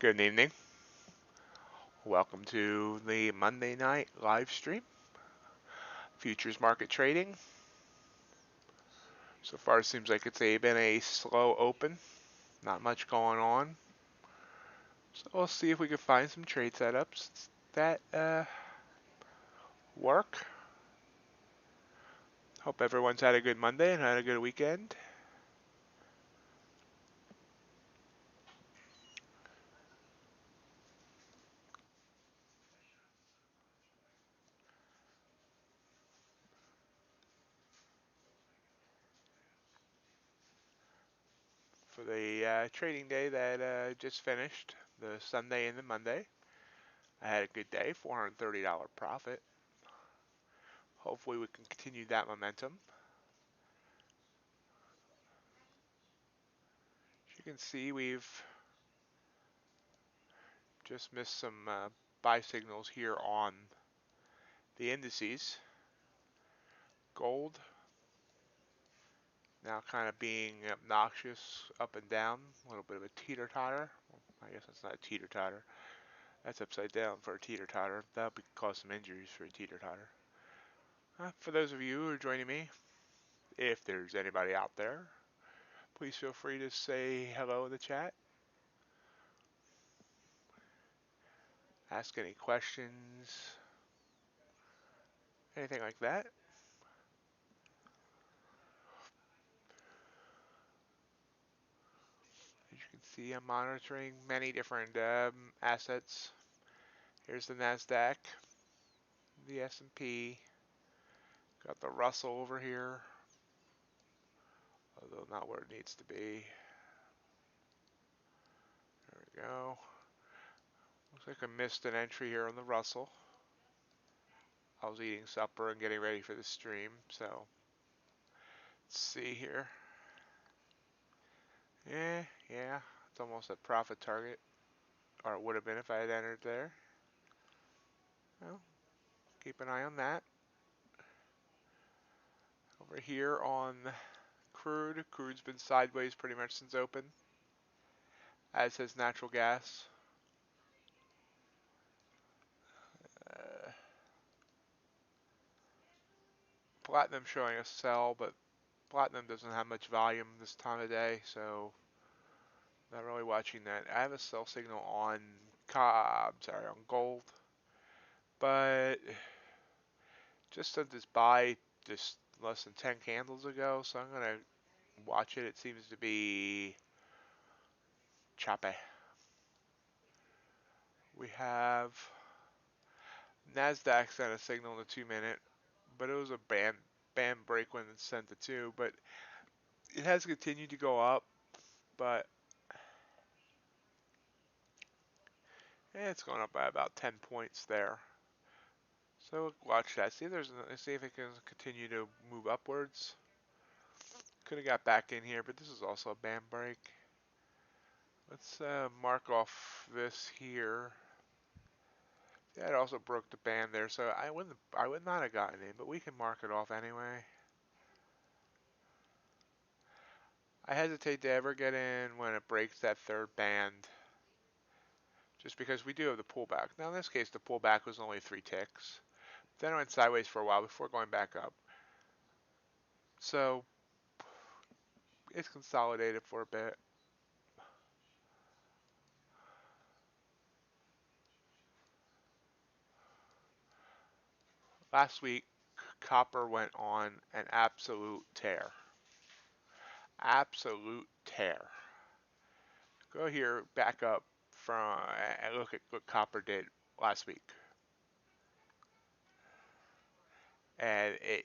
Good evening. Welcome to the Monday night live stream. Futures market trading. So far, it seems like it's been a slow open. Not much going on. So we'll see if we can find some trade setups that work. Hope everyone's had a good Monday and had a good weekend. For the trading day that just finished, the Sunday and the Monday, I had a good day, $430 profit. Hopefully we can continue that momentum. As you can see, we've just missed some buy signals here on the indices. Gold now kind of being obnoxious up and down, a little bit of a teeter-totter. Well, I guess that's not a teeter-totter. That's upside down for a teeter-totter. That would cause some injuries for a teeter-totter. For those of you who are joining me, if there's anybody out there, please feel free to say hello in the chat. Ask any questions, anything like that. As you can see, I'm monitoring many different assets. Here's the NASDAQ, the S&P, got the Russell over here, although not where it needs to be. There we go. Looks like I missed an entry here on the Russell. I was eating supper and getting ready for the stream, so let's see here. Yeah, it's almost at profit target, or it would have been if I had entered there. Well, keep an eye on that. Over here on crude, crude's been sideways pretty much since open, as has natural gas. Platinum showing a sell, but platinum doesn't have much volume this time of day, so not really watching that. I have a sell signal on on gold, but just did this buy just less than 10 candles ago, so I'm gonna watch it. It seems to be choppy. We have Nasdaq sent a signal in the 2-minute, but it was a band break when it sent the 2, but it has continued to go up, but it's going up by about 10 points there. So watch that. See if it can continue to move upwards. Could have got back in here, but this is also a band break. Let's mark off this here. Yeah, it also broke the band there, so I would not have gotten in, but we can mark it off anyway. I hesitate to ever get in when it breaks that third band, just because we do have the pullback. Now in this case, the pullback was only 3 ticks. Then it went sideways for a while before going back up. So it's consolidated for a bit. Last week, copper went on an absolute tear. Absolute tear. Go here, back up from, and look at what copper did last week. And it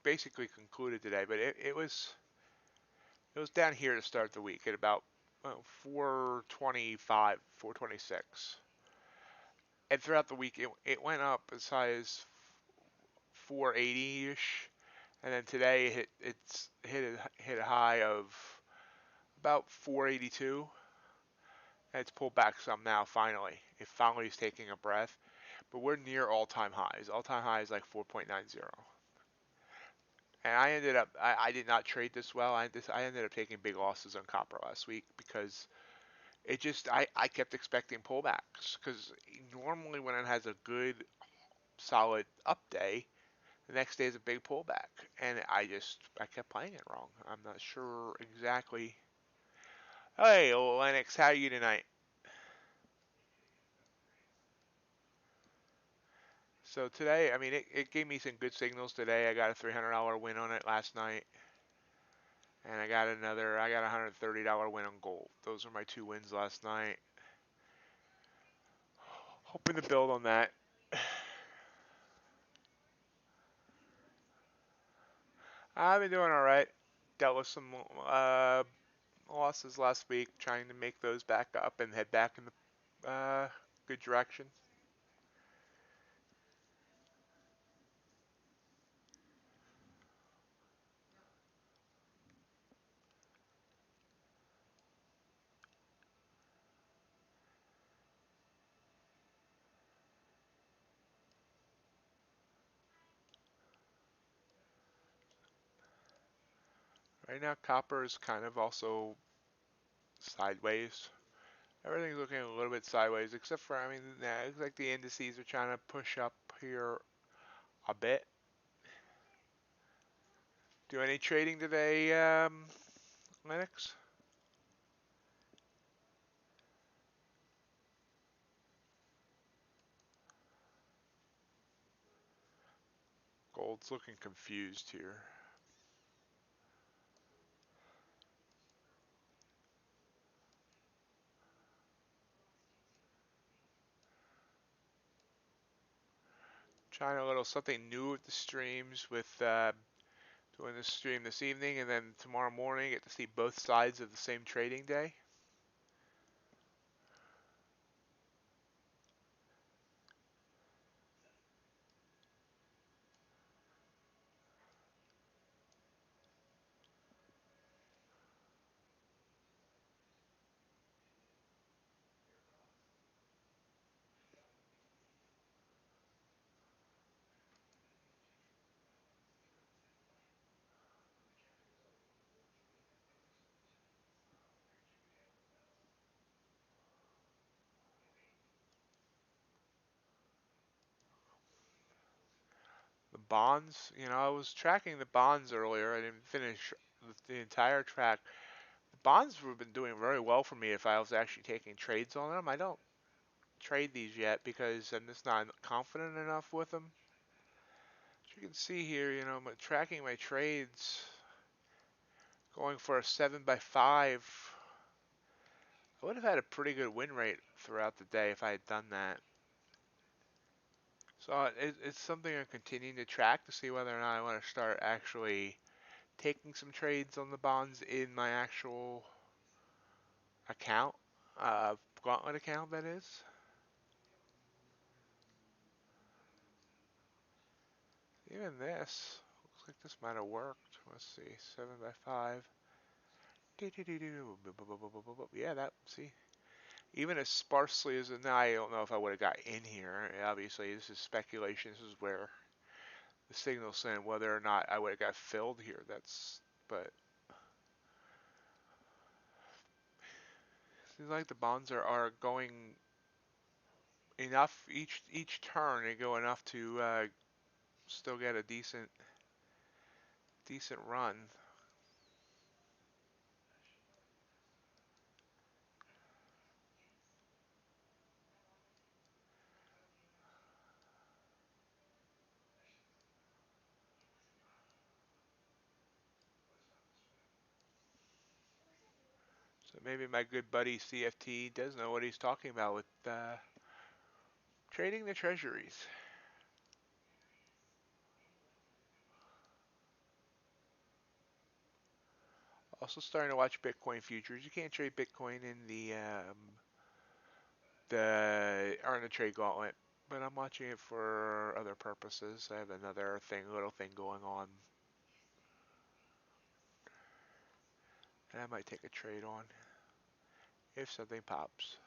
basically concluded today, but it was down here to start the week at about 425, 426. And throughout the week, it went up as high as 480-ish. And then today it's hit a high of about 482. And it's pulled back some now, finally. It finally is taking a breath. But we're near all-time highs. All-time high is like 4.90. And I did not trade this well. I ended up taking big losses on copper last week because I kept expecting pullbacks. Because normally when it has a good, solid up day, the next day is a big pullback. And I kept playing it wrong. I'm not sure exactly. Hey, Lennox, how are you tonight? So today, I mean, it gave me some good signals today. I got a $300 win on it last night, and I got a $130 win on gold. Those are my two wins last night. Hoping to build on that. I've been doing all right. Dealt with some losses last week, trying to make those back up and head back in the good direction. Right now, copper is kind of also sideways. Everything's looking a little bit sideways, except for, I mean, nah, it looks like the indices are trying to push up here a bit. Do any trading today, Linux? Gold's looking confused here. Trying a little something new with the streams with doing this stream this evening, and then tomorrow morning get to see both sides of the same trading day. The bonds, I was tracking the bonds earlier. I didn't finish the entire track. The bonds have been doing very well for me if I was actually taking trades on them. I don't trade these yet because I'm just not confident enough with them. As you can see here, I'm tracking my trades, going for a 7 by 5. I would have had a pretty good win rate throughout the day if I had done that. So it's something I'm continuing to track to see whether or not I want to start actually taking some trades on the bonds in my actual account, Gauntlet account, that is. Even this looks like this might have worked. Let's see, 7 by 5. Yeah, that, see, even as sparsely as now, I don't know if I would have got in here. Obviously, this is speculation. This is where the signal's saying whether or not I would have got filled here. But seems like the bonds are going enough each turn. They go enough to still get a decent run. So maybe my good buddy CFT does know what he's talking about with trading the treasuries. Also starting to watch Bitcoin futures. You can't trade Bitcoin in the earn the trade gauntlet, but I'm watching it for other purposes. I have another little thing going on, and I might take a trade on if something pops.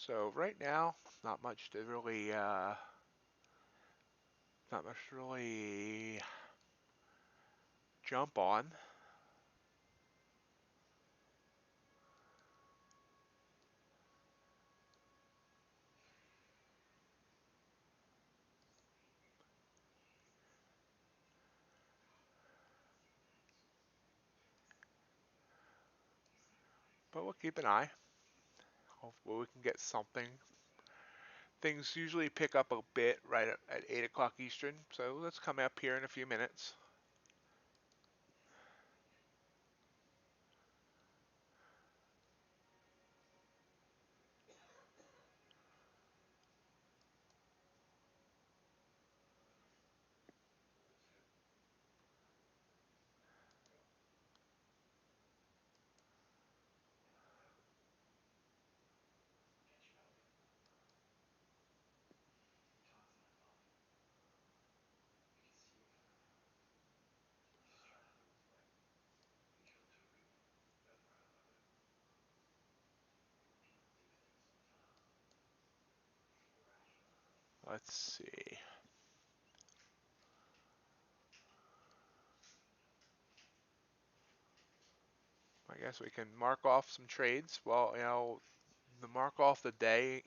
So right now, not much to really, not much to really jump on. But we'll keep an eye. Hopefully we can get something. Things usually pick up a bit right at 8 o'clock Eastern, so let's come up here in a few minutes. Let's see. I guess we can mark off some trades. Well, the mark off the day,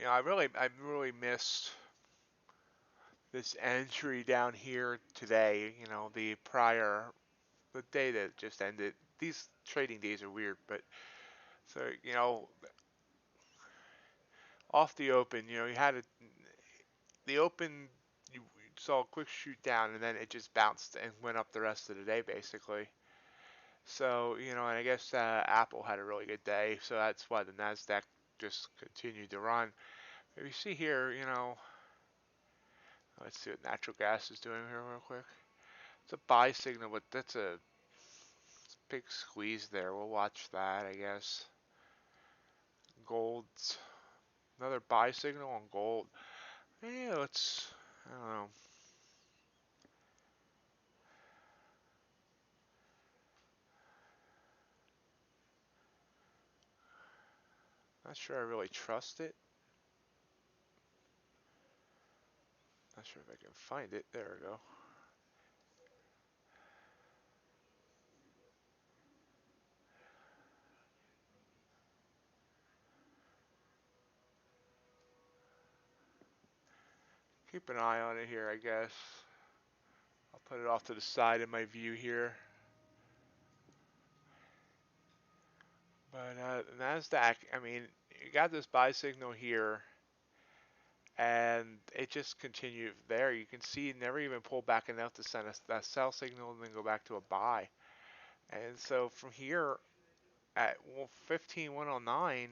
I really missed this entry down here today. The day that just ended. These trading days are weird, but so off the open, you had the open. You saw a quick shoot down, and then it just bounced and went up the rest of the day, basically. So, and I guess Apple had a really good day, so that's why the Nasdaq just continued to run. If you see here, let's see what natural gas is doing here real quick. It's a buy signal, but that's a big squeeze there. We'll watch that, I guess. Gold's another buy signal on gold. Yeah, I don't know. Not sure I really trust it. Not sure if I can find it. There we go. Keep an eye on it here, I guess. I'll put it off to the side in my view here. But Nasdaq, I mean, you got this buy signal here, and it just continued there. You can see it never even pulled back enough to send a sell signal and then go back to a buy. And so from here at 15,109,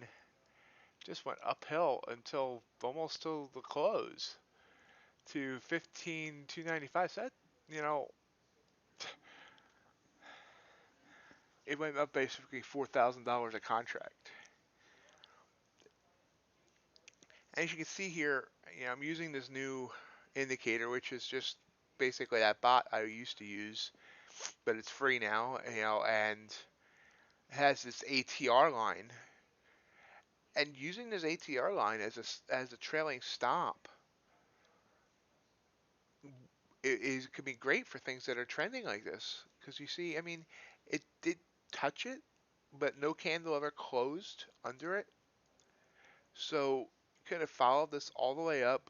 just went uphill until almost till the close to 15,295. So that, you know, it went up basically $4,000 a contract. And as you can see here, I'm using this new indicator, which is just basically that bot I used to use, but it's free now, and it has this ATR line. And using this ATR line as a trailing stop could be great for things that are trending like this, because you see, I mean, it did touch it, but no candle ever closed under it. So could have followed this all the way up.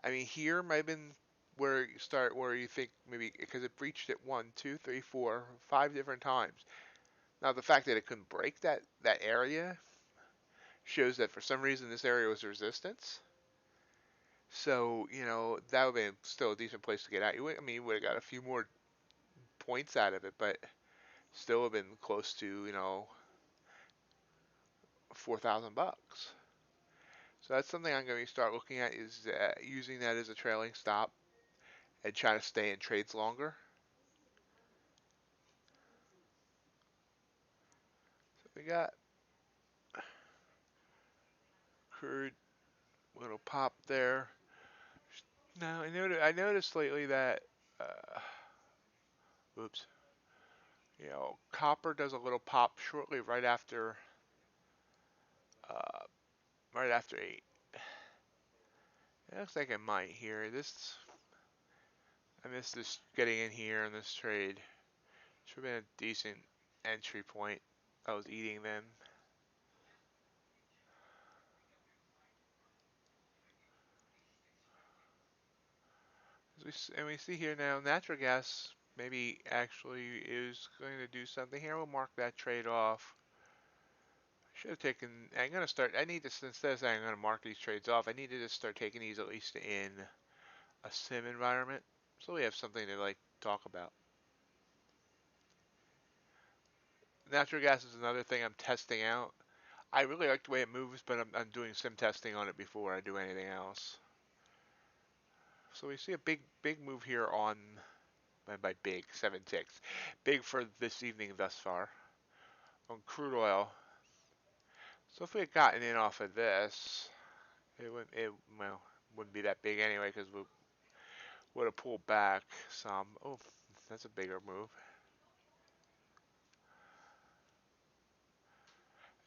I mean, here might have been where you think maybe because it breached it one, two, three, four, five different times. Now the fact that it couldn't break that area shows that for some reason this area was resistance. So that would be still a decent place to get out. I mean, you would have got a few more points out of it, but still have been close to 4,000 bucks. So that's something I'm going to start looking at is using that as a trailing stop and trying to stay in trades longer. So we got crude little pop there. Now I noticed lately that oops. Copper does a little pop shortly uh, right after 8. It looks like it might here. I missed this getting in here in this trade. Should have been a decent entry point. I was eating them. And we see here now, natural gas maybe actually is going to do something here. We'll mark that trade off. Should have taken. I'm gonna start. I need to, instead of saying I'm gonna mark these trades off, I need to just start taking these at least in a sim environment, so we have something to like talk about. Natural gas is another thing I'm testing out. I really like the way it moves, but I'm doing sim testing on it before I do anything else. So we see a big move here on, by big, 7 ticks. Big for this evening thus far on crude oil. So if we had gotten in off of this, well, wouldn't be that big anyway because we would have pulled back some. Oh, that's a bigger move.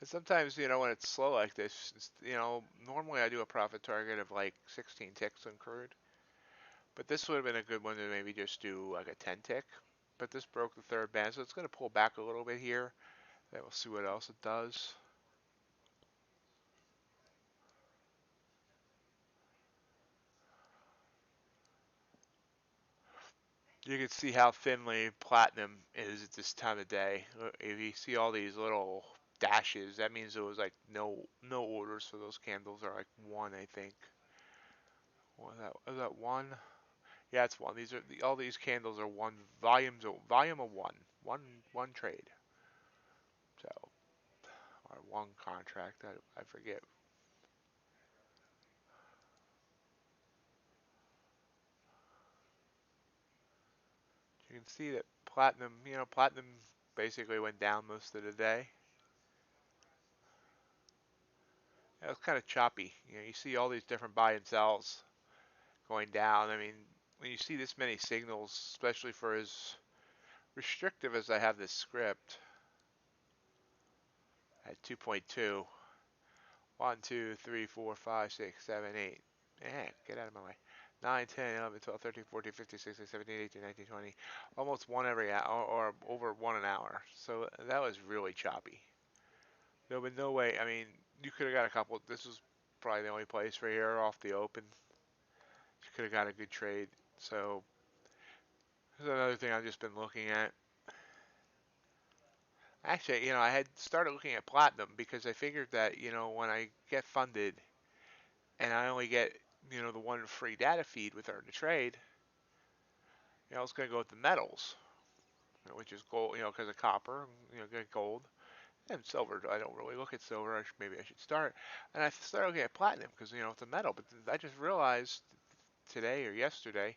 And sometimes, when it's slow like this, normally I do a profit target of like 16 ticks on crude. But this would have been a good one to maybe just do like a 10 tick. But this broke the third band, so it's going to pull back a little bit here. Then we'll see what else it does. You can see how thinly platinum is at this time of day. If you see all these little dashes, that means there was like no orders for those candles, or like one, I think. Was that one? Yeah, it's one. All these candles are one volume of one trade. So, or one contract. I forget. You can see that platinum basically went down most of the day. It was kind of choppy. You see all these different buy and sells going down. I mean, when you see this many signals, especially for as restrictive as I have this script at 2.2, 1, 2, 3, 4, 5, 6, 7, 8. Get out of my way. 9, 10, 11, 12, 13, 14, 15, 16, 17, 18, 19, 20. Almost one every hour, or over one an hour. So that was really choppy. No, but no way. I mean, you could have got a couple. This was probably the only place for here off the open. You could have got a good trade. So this is another thing I've just been looking at. Actually, I had started looking at platinum because I figured that, when I get funded and I only get, the one free data feed with Earn to Trade, I was going to go with the metals, which is gold, because of copper, get gold and silver. I don't really look at silver. Maybe I should start. And I started looking at platinum because, it's a metal. But I just realized today or yesterday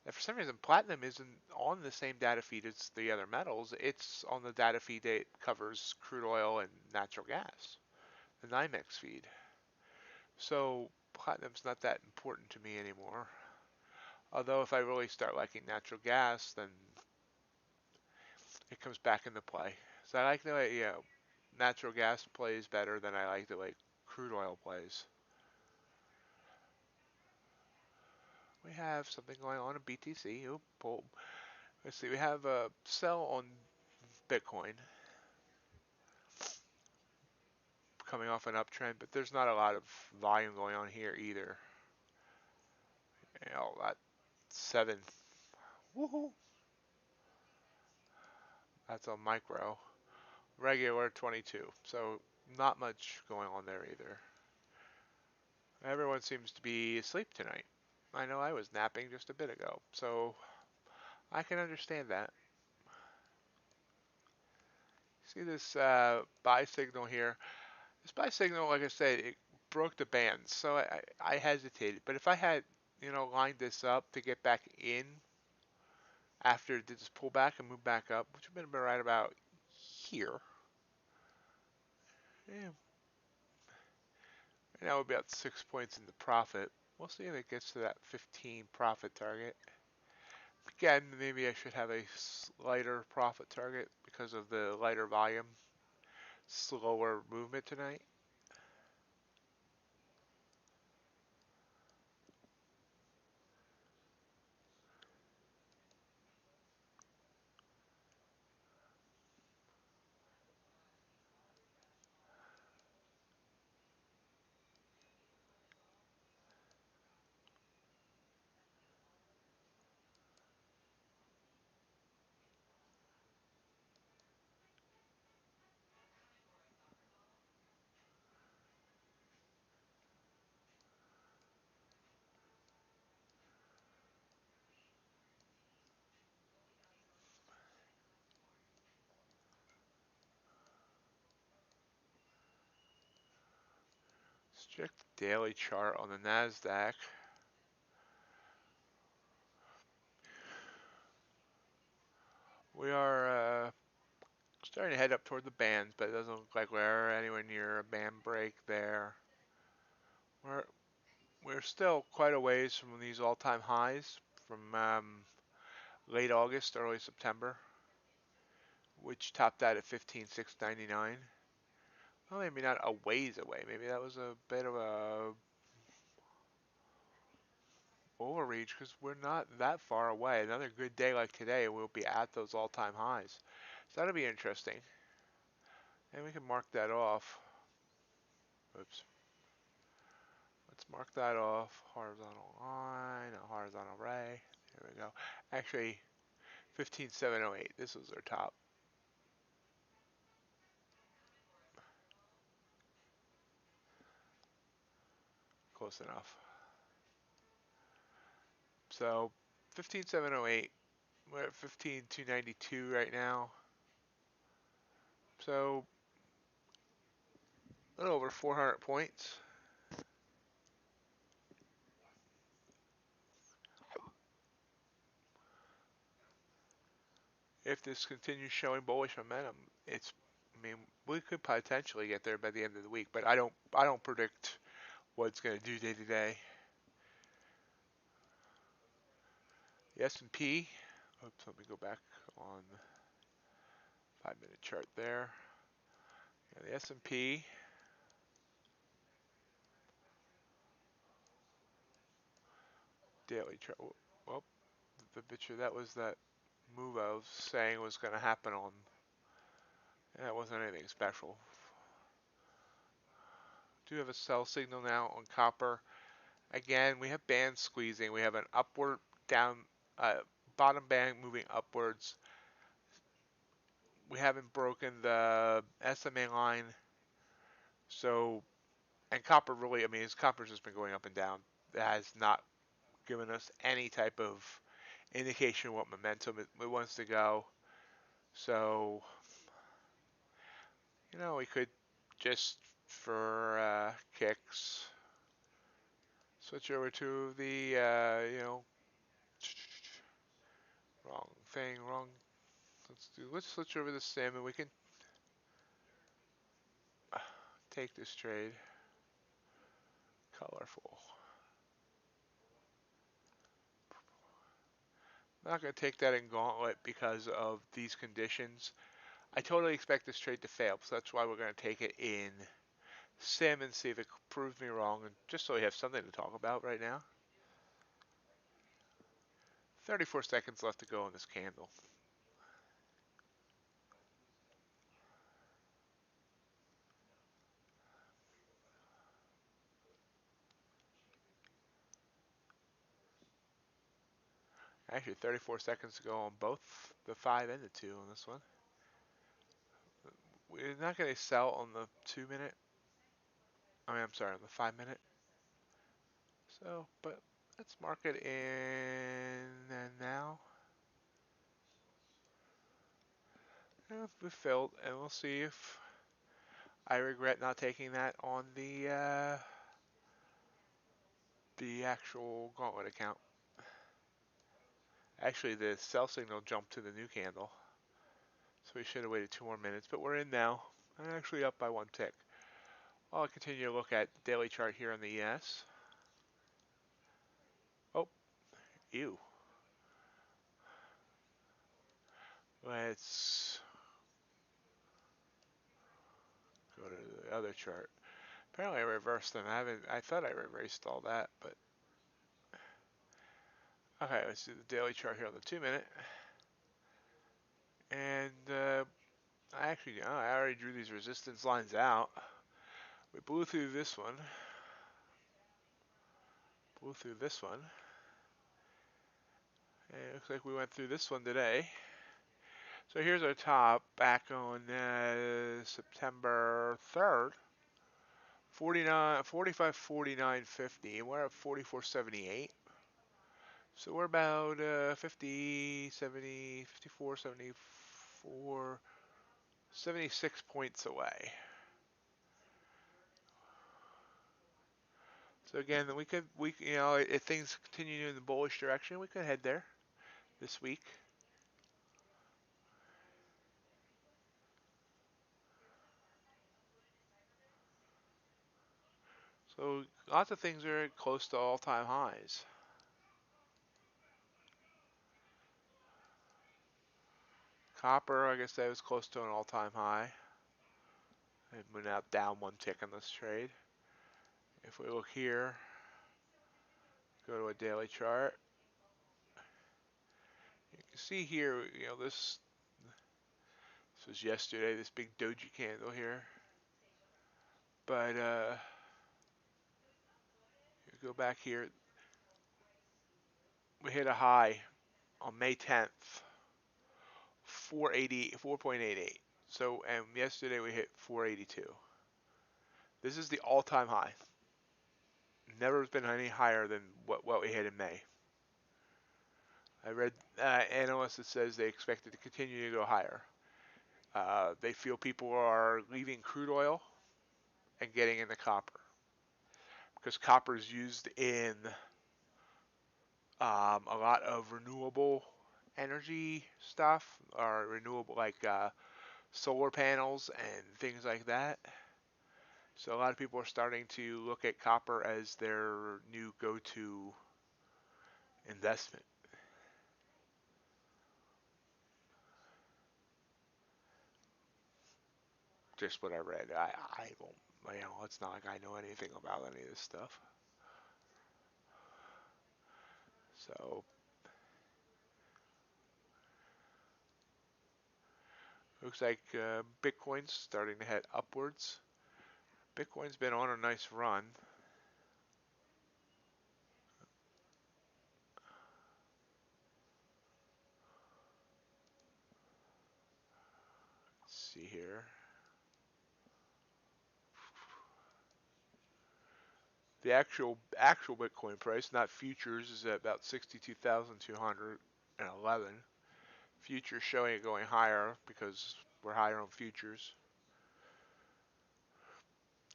that for some reason platinum isn't on the same data feed as the other metals. It's on the data feed that covers crude oil and natural gas, the NYMEX feed. So platinum's not that important to me anymore. Although if I really start liking natural gas, then it comes back into play. So I like the way, natural gas plays better than I like the way crude oil plays. We have something going on in BTC. Let's see, we have a sell on Bitcoin coming off an uptrend, but there's not a lot of volume going on here either. That 7. Woohoo! That's on micro. Regular 22. So not much going on there either. Everyone seems to be asleep tonight. I know I was napping just a bit ago, so I can understand that. See this buy signal here? This buy signal, like I said, it broke the bands, so I hesitated. But if I had, lined this up to get back in after it did this pullback and move back up, which would have been right about here, yeah, and that would be about 6 points in the profit. We'll see if it gets to that 15 profit target. Again, maybe I should have a slighter profit target because of the lighter volume, slower movement tonight. Let's check the daily chart on the NASDAQ. We are starting to head up toward the bands, but it doesn't look like we're anywhere near a band break there. We're we're still quite a ways from these all-time highs from late August, early September, which topped out at 15,699. Well, maybe not a ways away. Maybe that was a bit of a overreach because we're not that far away. Another good day like today, we'll be at those all-time highs. So that'll be interesting. And we can mark that off. Oops. Let's mark that off. Horizontal line, a horizontal ray. There we go. Actually, 15,708. This was our top. Close enough. So 15,708. We're at 15,292 right now. So a little over 400 points. If this continues showing bullish momentum, I mean, we could potentially get there by the end of the week, but I don't predict what it's going to do day to day. The S&P, oops, let me go back on the 5-minute chart there. Yeah, the S&P, daily chart, well, the picture, that was that move I was saying was going to happen on, that wasn't anything special. Do have a sell signal now on copper. Again, we have band squeezing. We have an upward, down, bottom band moving upwards. We haven't broken the SMA line. So, and copper really, I mean, copper's just been going up and down. It has not given us any type of indication what momentum it wants to go. So, we could just for kicks switch over to the, wrong thing, wrong. Let's switch over to sim and we can take this trade. Colorful. I'm not going to take that in gauntlet because of these conditions. I totally expect this trade to fail, so that's why we're going to take it in sim and see if it proves me wrong, and just so we have something to talk about right now. 34 seconds left to go on this candle. Actually, 34 seconds to go on both the 5 and the 2 on this one. We're not going to sell on the 2-minute. I'm sorry, on the 5-minute. So, but let's mark it in and now. And we filled, and we'll see if I regret not taking that on the actual gauntlet account. Actually, the sell signal jumped to the new candle, so we should have waited 2 more minutes, but we're in now. I'm actually up by 1 tick. I'll continue to look at the daily chart here on the ES. Oh, ew. Let's other chart. Apparently I reversed them. I thought I erased all that, but okay, let's do the daily chart here on the 2-minute. And I already drew these resistance lines out. We blew through this one. Blew through this one. And it looks like we went through this one today. So here's our top back on September 3rd. 45, 49, 50. And we're at 44.78. So we're about 50, 70, 54, 74, 76 points away. So again, if things continue in the bullish direction, we could head there this week. So lots of things are close to all-time highs. Copper, I guess that was close to an all-time high. And we're now down one tick on this trade. If we look here, go to a daily chart. You can see here, this was yesterday, this big doji candle here. But you go back here, we hit a high on May 10th, 4.88. So, and yesterday we hit 482. This is the all-time high. Never has been any higher than what we hit in May. I read analysts that says they expect it to continue to go higher. They feel people are leaving crude oil and getting into copper because copper is used in a lot of renewable energy stuff, or renewable like solar panels and things like that. So a lot of people are starting to look at copper as their new go-to investment. Just what I read. I won't, it's not like I know anything about any of this stuff. So looks like Bitcoin's starting to head upwards. Bitcoin's been on a nice run. Let's see here. The actual Bitcoin price, not futures, is at about 62,211. Futures showing it going higher because we're higher on futures.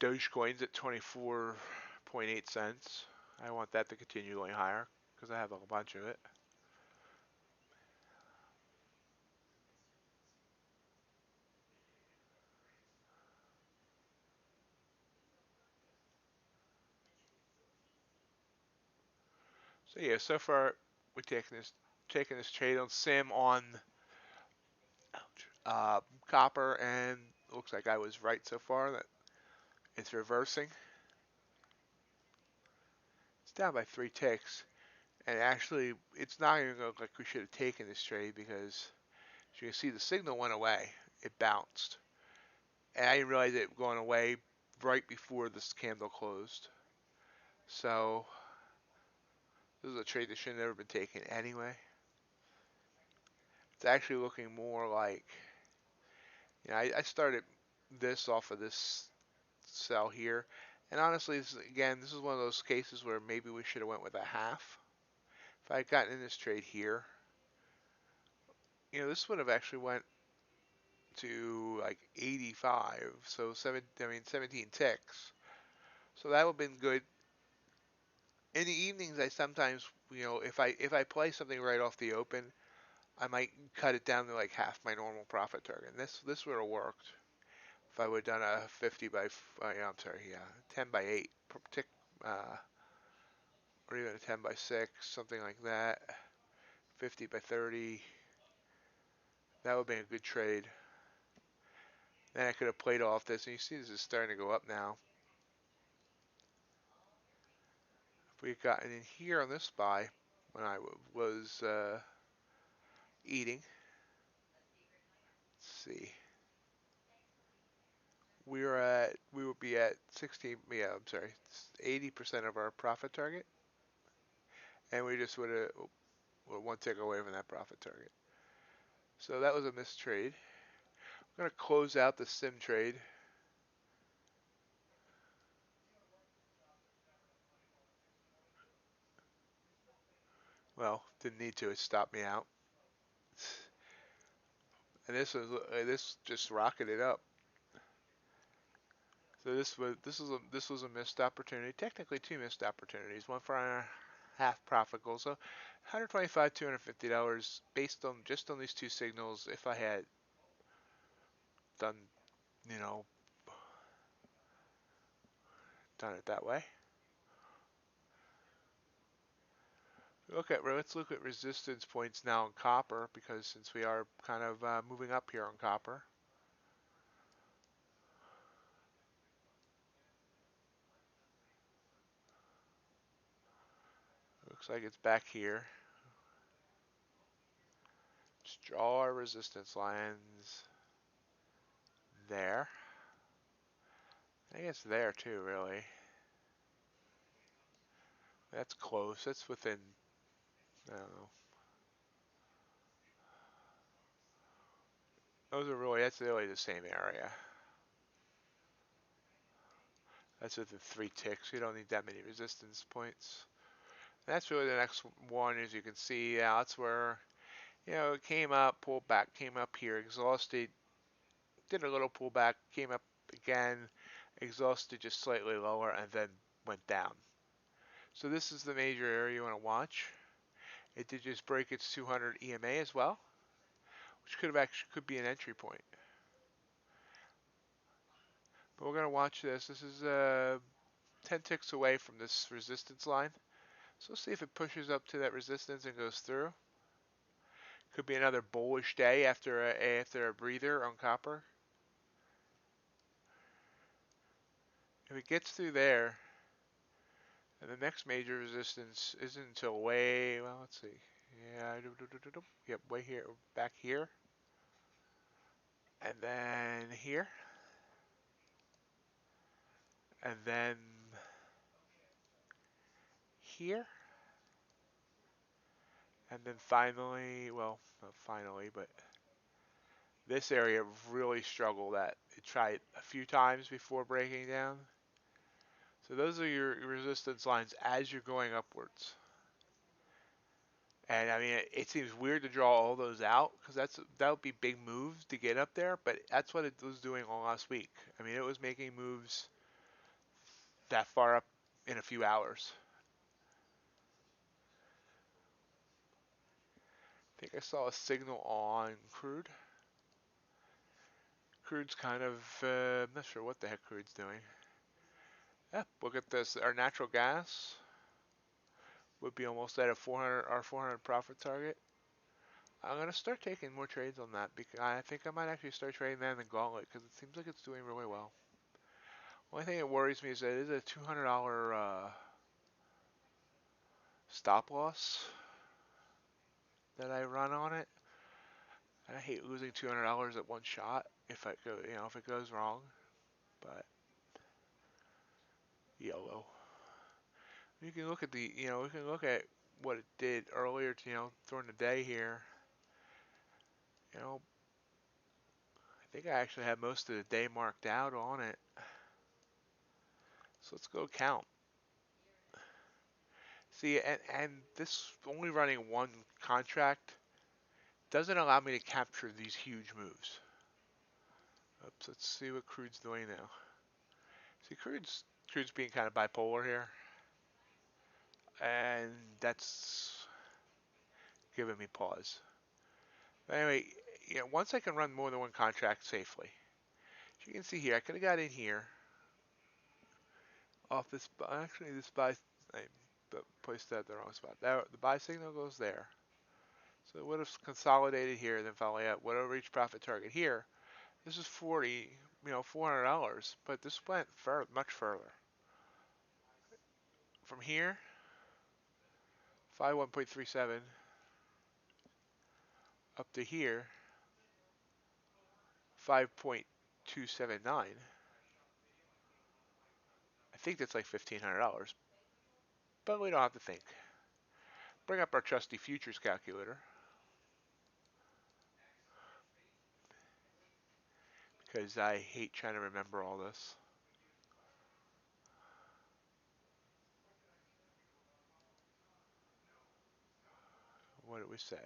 Dogecoin's at 24.8 cents. I want that to continue going higher because I have a bunch of it. So yeah, so far we're taking this trade on Sim on copper, and looks like I was right so far that it's reversing. It's down by 3 ticks, and actually it's not even look like we should have taken this trade because as you can see the signal went away. It bounced, and I didn't realize it going away right before this candle closed. So this is a trade that should have never been taken anyway. It's actually looking more like, I started this off of this sell here, and honestly, this is one of those cases where maybe we should have went with a half. If I had gotten in this trade here, this would have actually went to like 85, so 17 ticks. So that would have been good. In the evenings, I sometimes, if I play something right off the open, I might cut it down to like half my normal profit target. And this would have worked if I would have done a 50 by, I'm sorry, yeah, 10 by 8 tick, or even a 10 by 6, something like that. 50 by 30. That would be a good trade. Then I could have played off this, and you see this is starting to go up now. If we had gotten in here on this buy when I was eating, let's see, we would be at 16. Yeah, I'm sorry, 80% of our profit target, and we just would have one tick away from that profit target. So that was a missed trade. I'm gonna close out the sim trade. Well, didn't need to. It stopped me out. And this just rocketed up. So this was a missed opportunity. Technically, two missed opportunities. One for our half profit goal. So 125, $250 based on just on these two signals. If I had done, you know, done it that way. Let's look at resistance points now in copper, because since we are kind of moving up here on copper. Looks like it's back here. Just draw our resistance lines there. I think it's there too, really. That's close. That's within, I don't know. That's really the same area. That's within 3 ticks. You don't need that many resistance points. And that's really the next one, as you can see. Yeah, that's where, it came up, pulled back, came up here, exhausted, did a little pullback, came up again, exhausted just slightly lower, and then went down. So this is the major area you want to watch. It did just break its 200 EMA as well, which could be an entry point. But we're going to watch this. This is 10 ticks away from this resistance line. So let's see if it pushes up to that resistance and goes through. Could be another bullish day after a breather on copper. If it gets through there, and the next major resistance isn't until well, let's see. Yeah, yep, way here, back here. And then here. And then here. And then finally, well, not finally, but this area really struggled at. It tried a few times before breaking down. So those are your resistance lines as you're going upwards. And I mean, it seems weird to draw all those out because that would be big moves to get up there, but that's what it was doing all last week. I mean, it was making moves that far up in a few hours. I think I saw a signal on crude. Crude's kind of, I'm not sure what the heck crude's doing. Yeah, look at this. Our natural gas would be almost at our 400 profit target. I'm gonna start taking more trades on that because I think I might actually start trading that in the gauntlet because it seems like it's doing really well. Only thing that worries me is that it is a $200 stop loss that I run on it. And I hate losing $200 at one shot if if it goes wrong. But YOLO. You can look at we can look at what it did earlier, during the day here. I think I actually had most of the day marked out on it. So let's go count. See, and this only running one contract doesn't allow me to capture these huge moves. Oops, let's see what crude's doing now. See, crude's being kind of bipolar here, and that's giving me pause. But anyway, once I can run more than one contract safely, as you can see here, I could have got in here off this. Actually, this buy, I placed that at the wrong spot. The buy signal goes there. So it would have consolidated here, then finally would have reached profit target here, This is 40, $400, but this went much further. From here, 51.37 up to here, 5.279. I think that's like $1,500, but we don't have to think. Bring up our trusty futures calculator because I hate trying to remember all this. What did we say?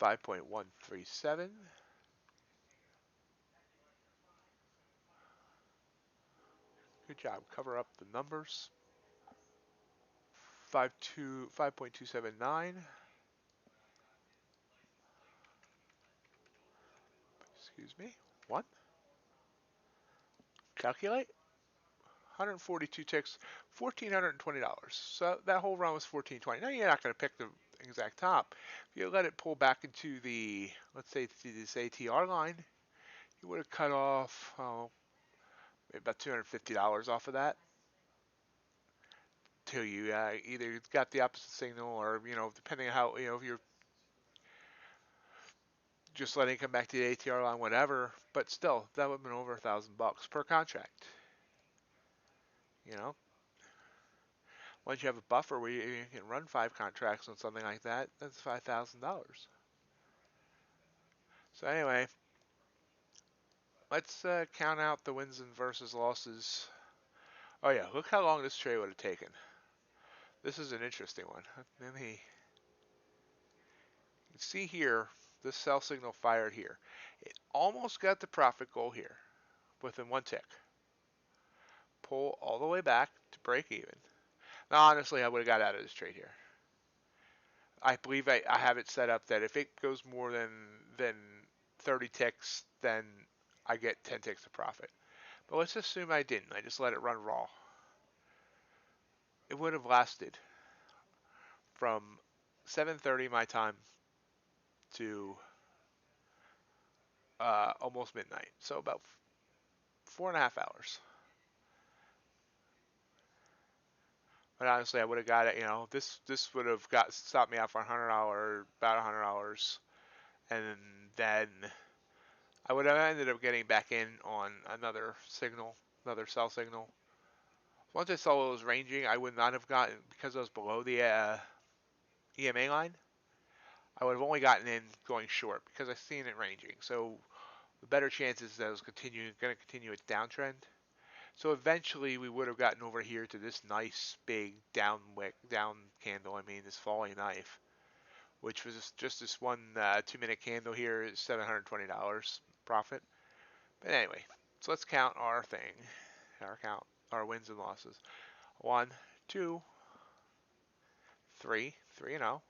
5.137. Good job. Cover up the numbers. 5.279. Excuse me. 1. Calculate. 142 ticks, $1,420. So that whole run was $1,420. Now you're not going to pick the exact top. If you let it pull back into the, let's say, this ATR line, you would have cut off maybe about $250 off of that. Till you either got the opposite signal, or depending on how if you're just letting it come back to the ATR line, whatever. But still, that would have been over $1,000 per contract. You know, once you have a buffer where you can run 5 contracts on something like that, that's $5,000. So anyway, let's count out the wins and versus losses. Oh yeah, look how long this trade would have taken. This is an interesting one. Let me see here. This sell signal fired here. It almost got the profit goal here within 1 tick. Pull all the way back to break even. Now, honestly, I would have got out of this trade here. I believe I have it set up that if it goes more than 30 ticks, then I get 10 ticks of profit. But let's assume I didn't. I just let it run raw. It would have lasted from 7:30 my time to almost midnight. So about 4.5 hours. But honestly, I would have got it. This would have stopped me out for about $100, and then I would have ended up getting back in on another signal, another sell signal. Once I saw it was ranging, I would not have gotten, because I was below the EMA line. I would have only gotten in going short because I seen it ranging. So the better chances that it was going to continue its downtrend. So eventually we would have gotten over here to this nice big down candle. I mean, this falling knife, which was just this one 2-minute candle here is $720 profit. But anyway, so let's count our thing, our wins and losses. 1, 2, 3, 3-0,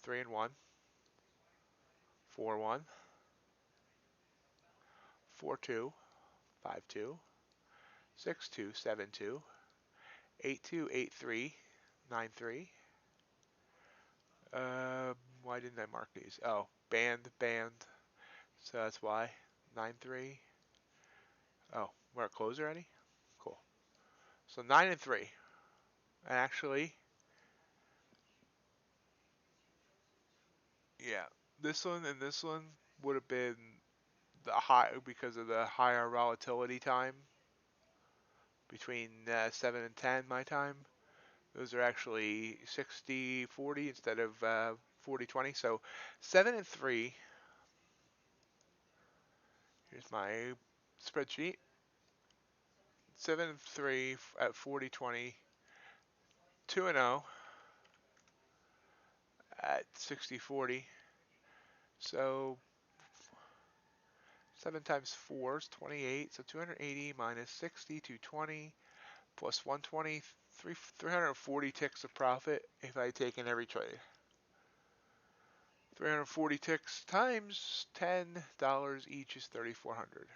3-1, 4-1, 4-2, 5-2, 6-2, 7-2, 8-2, 8-3, 9-3. Why didn't I mark these? Oh, banned. So that's why. 9-3. Oh, we're at close already? Cool. So 9-3. Actually, yeah. This one and this one would have been the high because of the higher volatility time between 7 and 10 my time. Those are actually 60-40 instead of 40-20. So 7-3. Here's my spreadsheet. 7-3 at 40-20. 2-0 at 60-40. So 7 times 4 is 28. So 280 minus 60, 220 plus 120, 340 ticks of profit if I take in every trade. 340 ticks times $10 each is 3,400.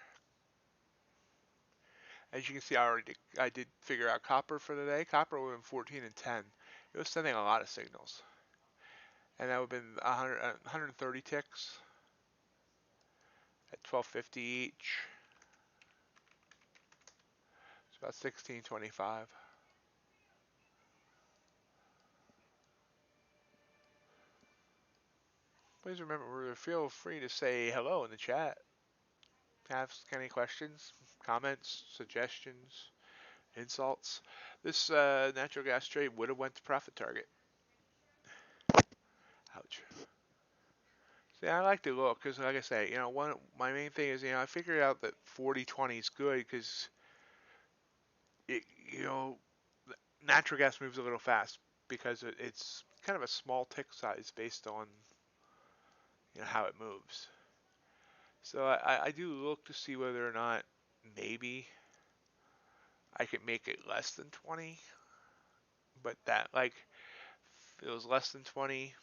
As you can see, I did figure out copper for the day. Copper would have been 14 and 10. It was sending a lot of signals, and that would have been 130 ticks at 1250 each. It's about 1625. Please remember, feel free to say hello in the chat. Ask any questions, comments, suggestions, insults. This natural gas trade would have went to profit target. Ouch. See, I like to look because, like I say, my main thing is, I figured out that 40/20 is good because it, you know, natural gas moves a little fast because it's kind of a small tick size based on how it moves. So I do look to see whether or not maybe I could make it less than 20, but that like if it was less than 20,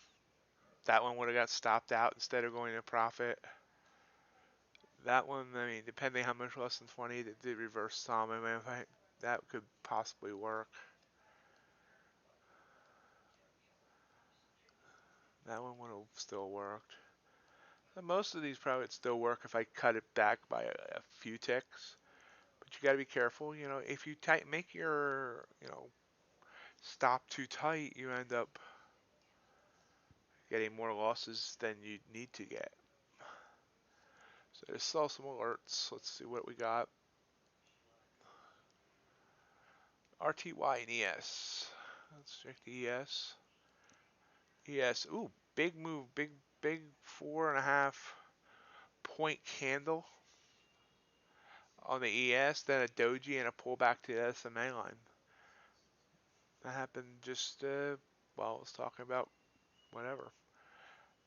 that one would have got stopped out instead of going to profit. That one, I mean, depending how much less than 20, it did reverse some. I mean, that could possibly work. That one would have still worked. And most of these probably would still work if I cut it back by a few ticks. But you got to be careful. If you make your, stop too tight, you end up getting more losses than you need to get. So there's still some alerts. Let's see what we got. RTY and ES. Let's check the ES. ES. Ooh, big move. Big 4.5 point candle on the ES. Then a doji and a pullback to the SMA line. That happened just while I was talking about whatever.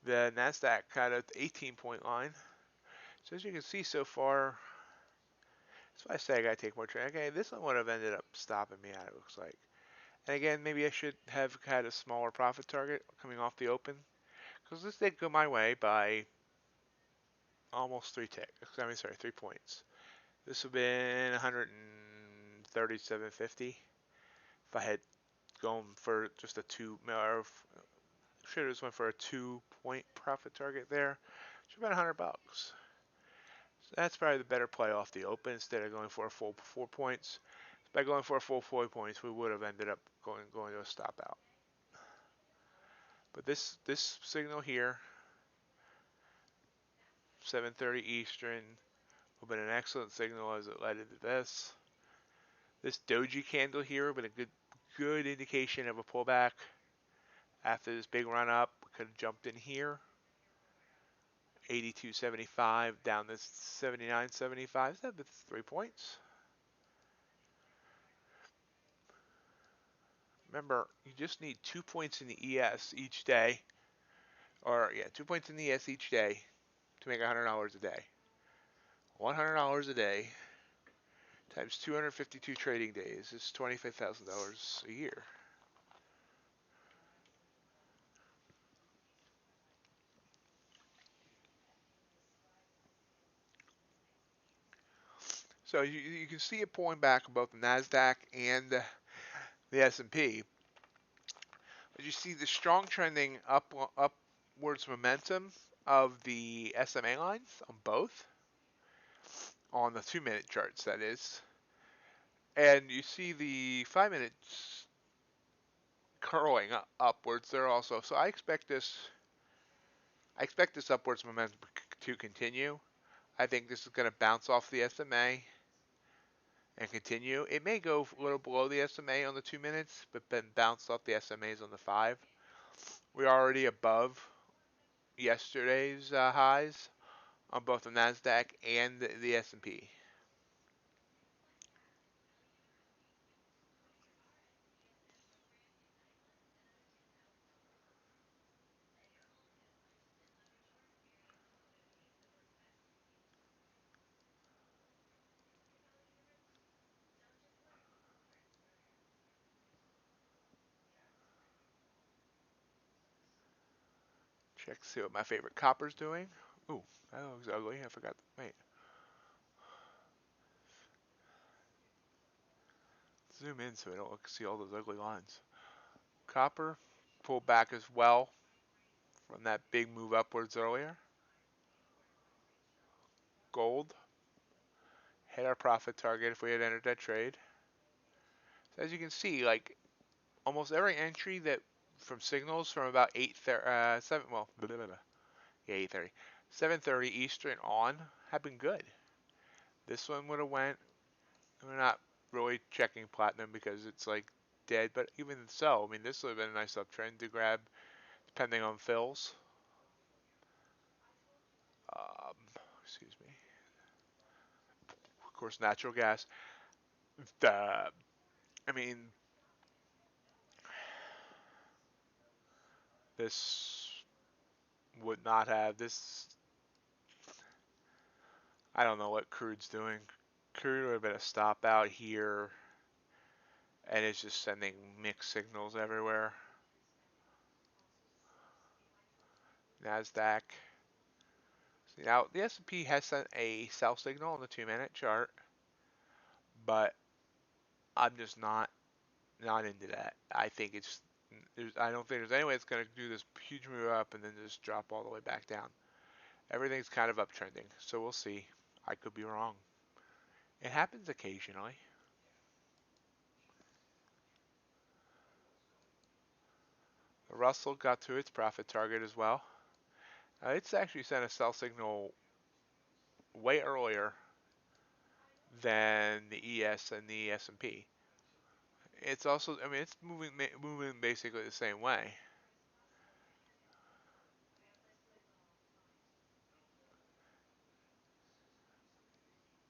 The NASDAQ had an 18-point line. So as you can see so far, that's why I say I gotta take more trade. Okay, this one would have ended up stopping me out, it looks like. And again, maybe I should have had a smaller profit target coming off the open. Because this did go my way by almost 3 points. This would have been 137.50 if I had gone for just a should have just went for a 2-point profit target there. Should have been $100. So that's probably the better play off the open instead of going for a full 4 points. By going for a full 4 points, we would have ended up going to a stop out. But this signal here, 7:30 Eastern, would have been an excellent signal as it led into this. This doji candle here would have been a good indication of a pullback. After this big run up, we could have jumped in here. 82.75 down to 79.75. That's 3 points. Remember, you just need 2 points in the ES each day. 2 points in the ES each day to make $100 a day. $100 a day times 252 trading days is $25,000 a year. So you can see it pulling back on both the NASDAQ and the S&P. But you see the strong trending upwards momentum of the SMA lines on both, on the 2-minute charts that is. And you see the 5 minutes curling upwards there also. So I expect this upwards momentum to continue. I think this is going to bounce off the SMA and continue. It may go a little below the SMA on the 2 minutes, but then bounce off the SMAs on the 5. We're already above yesterday's highs on both the NASDAQ and the S&P. Check to see what my favorite copper's doing. Ooh, that looks ugly. I forgot. Wait. Zoom in so I don't see all those ugly lines. Copper pulled back as well from that big move upwards earlier. Gold hit our profit target if we had entered that trade. So as you can see, like almost every entry that from signals from about 7 well blah, blah, blah, yeah 8:30 7:30 Eastern on have been good. This one would have went. We're not really checking platinum because it's like dead, but even so, I mean this would have been a nice uptrend to grab depending on fills. Um, Excuse me. Of course, natural gas. I mean, this would not have this. I don't know what crude's doing. Crude would have been a stop out here, and it's just sending mixed signals everywhere. Nasdaq. See, now the S&P has sent a sell signal on the 2-minute chart, but I'm just not into that. I think I don't think there's any way it's going to do this huge move up and then just drop all the way back down. Everything's kind of uptrending, so we'll see. I could be wrong. It happens occasionally. The Russell got to its profit target as well. It's actually sent a sell signal way earlier than the ES and the S&P. It's also, I mean, it's moving basically the same way.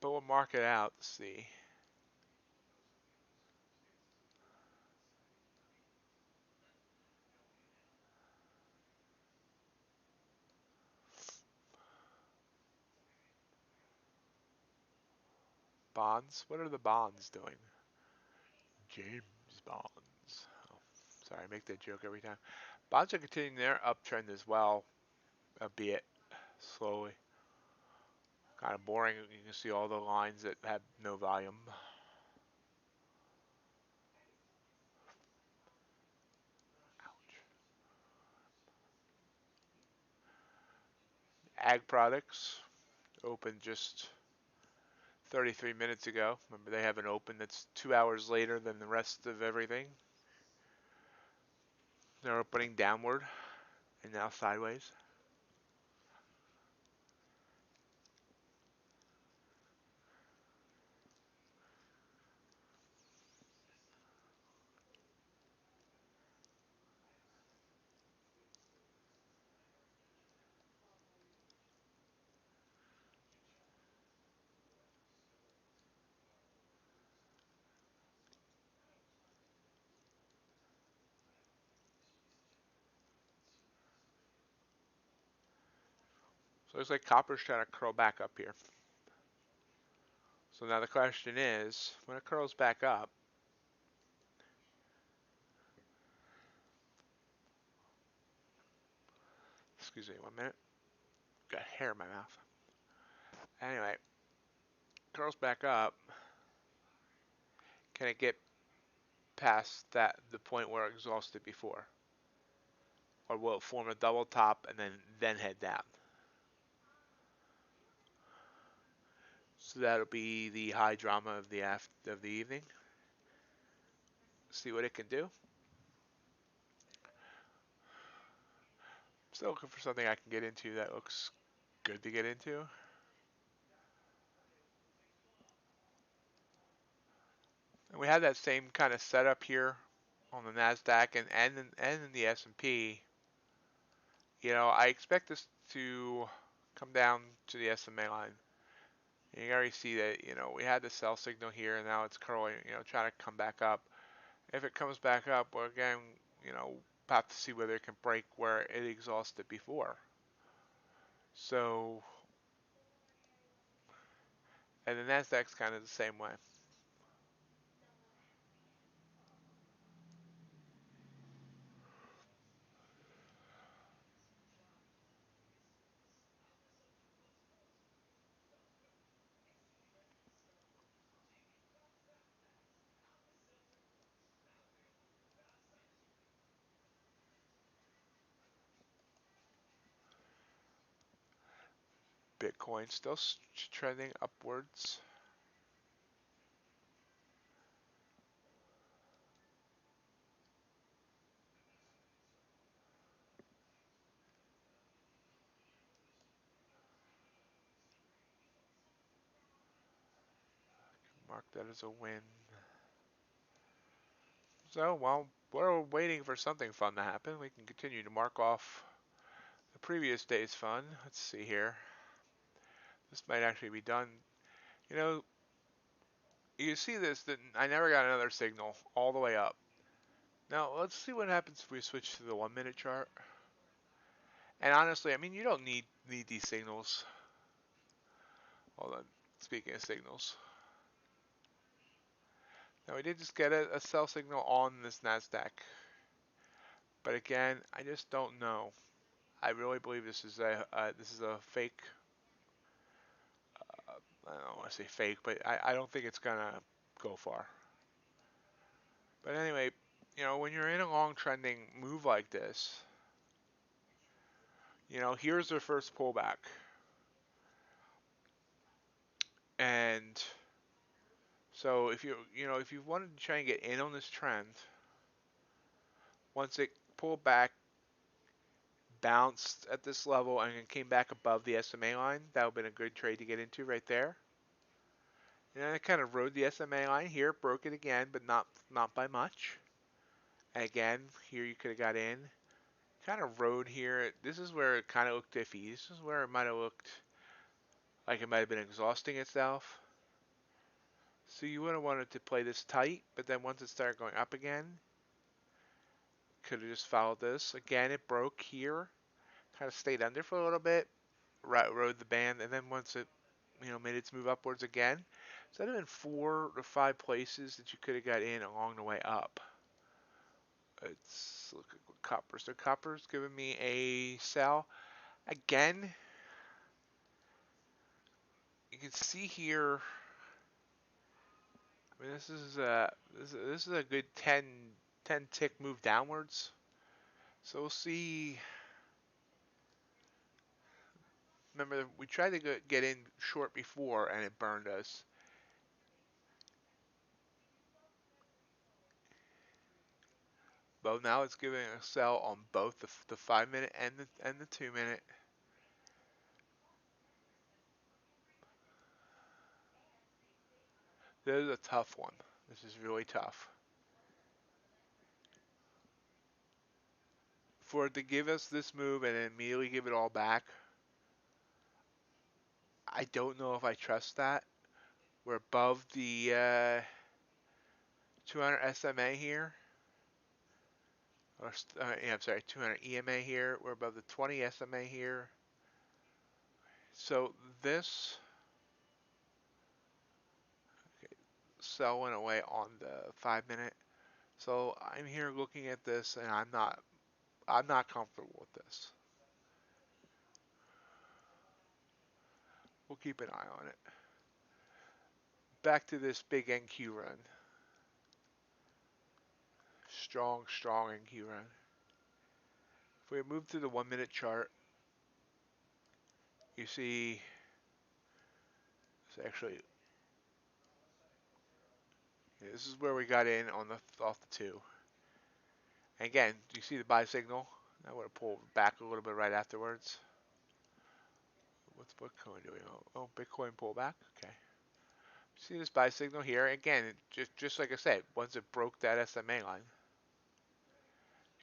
But we'll mark it out to see. Bonds? What are the bonds doing? James Bonds. Oh, sorry, I make that joke every time. Bonds are continuing their uptrend as well, albeit slowly. Kind of boring. You can see all the lines that have no volume. Ouch. Ag products opened just 33 minutes ago. Remember, they have an open that's 2 hours later than the rest of everything. They're opening downward and now sideways. So it looks like copper's trying to curl back up here. So now the question is, when it curls back up, excuse me 1 minute, got hair in my mouth. Anyway, curls back up, can it get past the point where it exhausted before? Or will it form a double top and then head down? So that'll be the high drama of the evening. See what it can do. Still looking for something I can get into that looks good to get into. And we have that same kind of setup here on the Nasdaq and in the S&P. You know, I expect this to come down to the SMA line. You can already see that, you know, we had the sell signal here and now it's curling, you know, trying to come back up. If it comes back up, well, again, you know, have to see whether it can break where it exhausted before. So, and the Nasdaq's kind of the same way. Bitcoin still trending upwards. Mark that as a win. So, while we're waiting for something fun to happen, we can continue to mark off the previous day's fun. Let's see here. This might actually be done. You know, you see this, that I never got another signal all the way up. Now, let's see what happens if we switch to the 1 minute chart. And honestly, I mean, you don't need these signals. Hold on. Speaking of signals. Now, we did just get a sell signal on this NASDAQ. But again, I just don't know. I really believe this is a fake. I don't want to say fake, but I don't think it's gonna go far. But anyway, you know, when you're in a long trending move like this, you know, here's the first pullback, and so if if you wanted to try and get in on this trend, once it pulled back, bounced at this level, and it came back above the SMA line, that would have been a good trade to get into right there. And then it kind of rode the SMA line here, broke it again, but not by much. And again, here you could have got in. Kind of rode here. This is where it kind of looked iffy. This is where it might have looked like it might have been exhausting itself. So you would have wanted to play this tight, but then once it started going up again, could have just followed this. Again, it broke here, kind of stayed under for a little bit, rode the band, and then once it made its move upwards again, so that'd have been 4 to 5 places that you could have got in along the way up. Let's look at what copper. So copper's giving me a sell. Again, you can see here. I mean, this is a good 10 tick move downwards. So we'll see. Remember, we tried to get in short before, and it burned us. But now it's giving a sell on both the 5 minute and the 2 minute. This is a tough one. This is really tough. For it to give us this move and then immediately give it all back, I don't know if I trust that. We're above the 200 SMA here. Yeah, I'm sorry, 200 EMA here. We're above the 20 SMA here. So this sell went away on the 5 minute. So I'm here looking at this, and I'm not comfortable with this. We'll keep an eye on it. Back to this big NQ run. Strong NQ run. If we move to the 1 minute chart, you see it's actually this is where we got in on off the 2. And again, do you see the buy signal? I would have pulled back a little bit right afterwards. What's Bitcoin doing? Oh, Bitcoin pullback. Okay. See this buy signal here? Again, just like I said, once it broke that SMA line,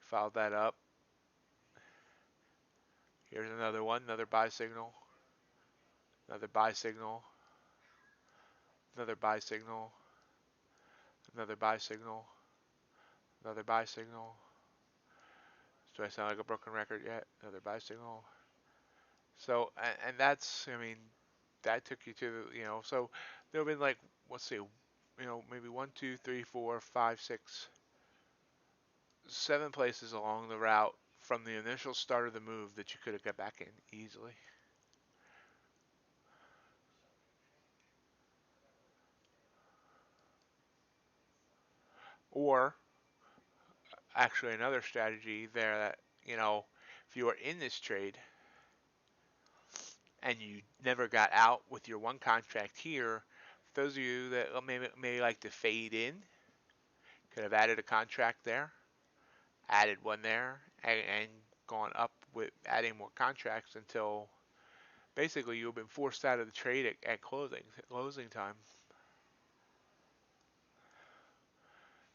followed that up. Here's another one, another buy signal, another buy signal, another buy signal, another buy signal, another buy signal. Do I sound like a broken record yet? Another buy signal. So, and that's, I mean, that took you to, so there have been like, let's see, maybe 1, 2, 3, 4, 5, 6, 7 places along the route from the initial start of the move that you could have got back in easily. Or actually another strategy there that, if you are in this trade, and you never got out with your one contract here, for those of you that may like to fade in, could have added a contract there, added one there, and gone up with adding more contracts until basically you've been forced out of the trade at closing time.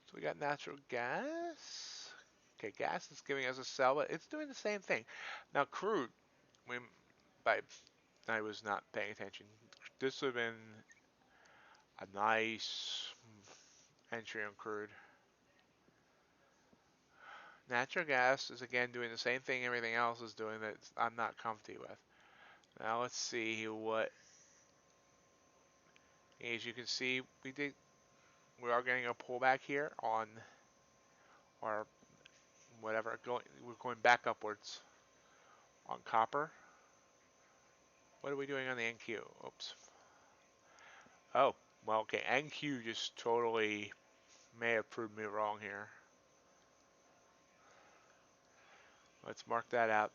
So we got natural gas. Okay, gas is giving us a sell, but it's doing the same thing. Now crude, we by I was not paying attention. This would have been a nice entry on crude. Natural gas is again doing the same thing everything else is doing that I'm not comfy with. Now let's see what. As you can see, we are getting a pullback here on our whatever we're going back upwards on copper. What are we doing on the NQ? Oops. Oh, well, okay. NQ just totally may have proved me wrong here. Let's mark that out.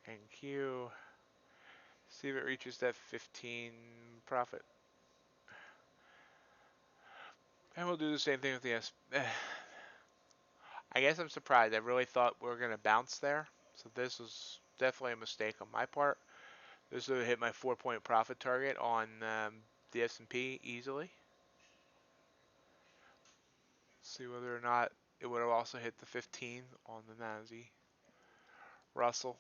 NQ. See if it reaches that 15 profit. And we'll do the same thing with the S. I guess I'm surprised. I really thought we were going to bounce there. So this was definitely a mistake on my part. This would have hit my 4-point profit target on the S&P easily. See whether or not it would have also hit the 15 on the NASI. Russell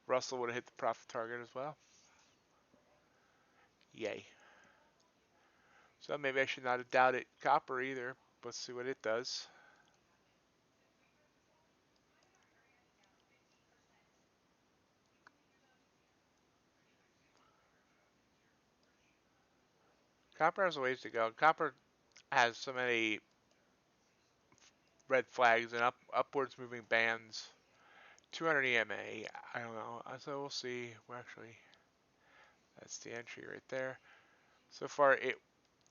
would have hit the profit target as well. Yay. So maybe I should not have doubted copper either. Let's see what it does. Copper has a ways to go. Copper has so many red flags and upwards moving bands. 200 EMA. I don't know. So we'll see. Well, actually, that's the entry right there. So far,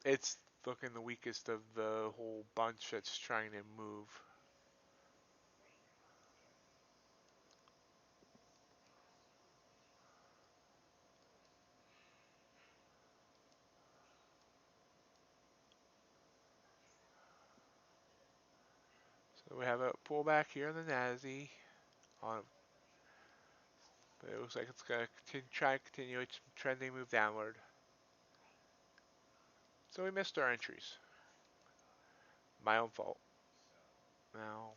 it's looking the weakest of the whole bunch that's trying to move. So we have a pullback here in the NASI on, but it looks like it's going to try and continue its trending move downward. So we missed our entries. My own fault. Now,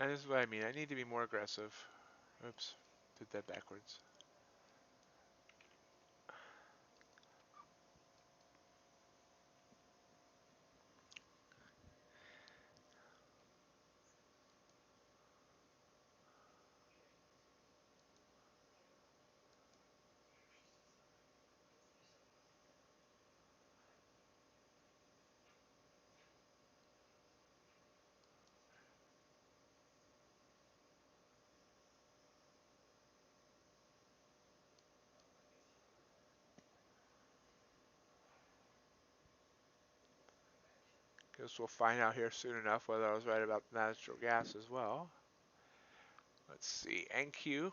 and this is what I mean. I need to be more aggressive. Oops, did that backwards. Guess we'll find out here soon enough whether I was right about natural gas as well. Let's see, NQ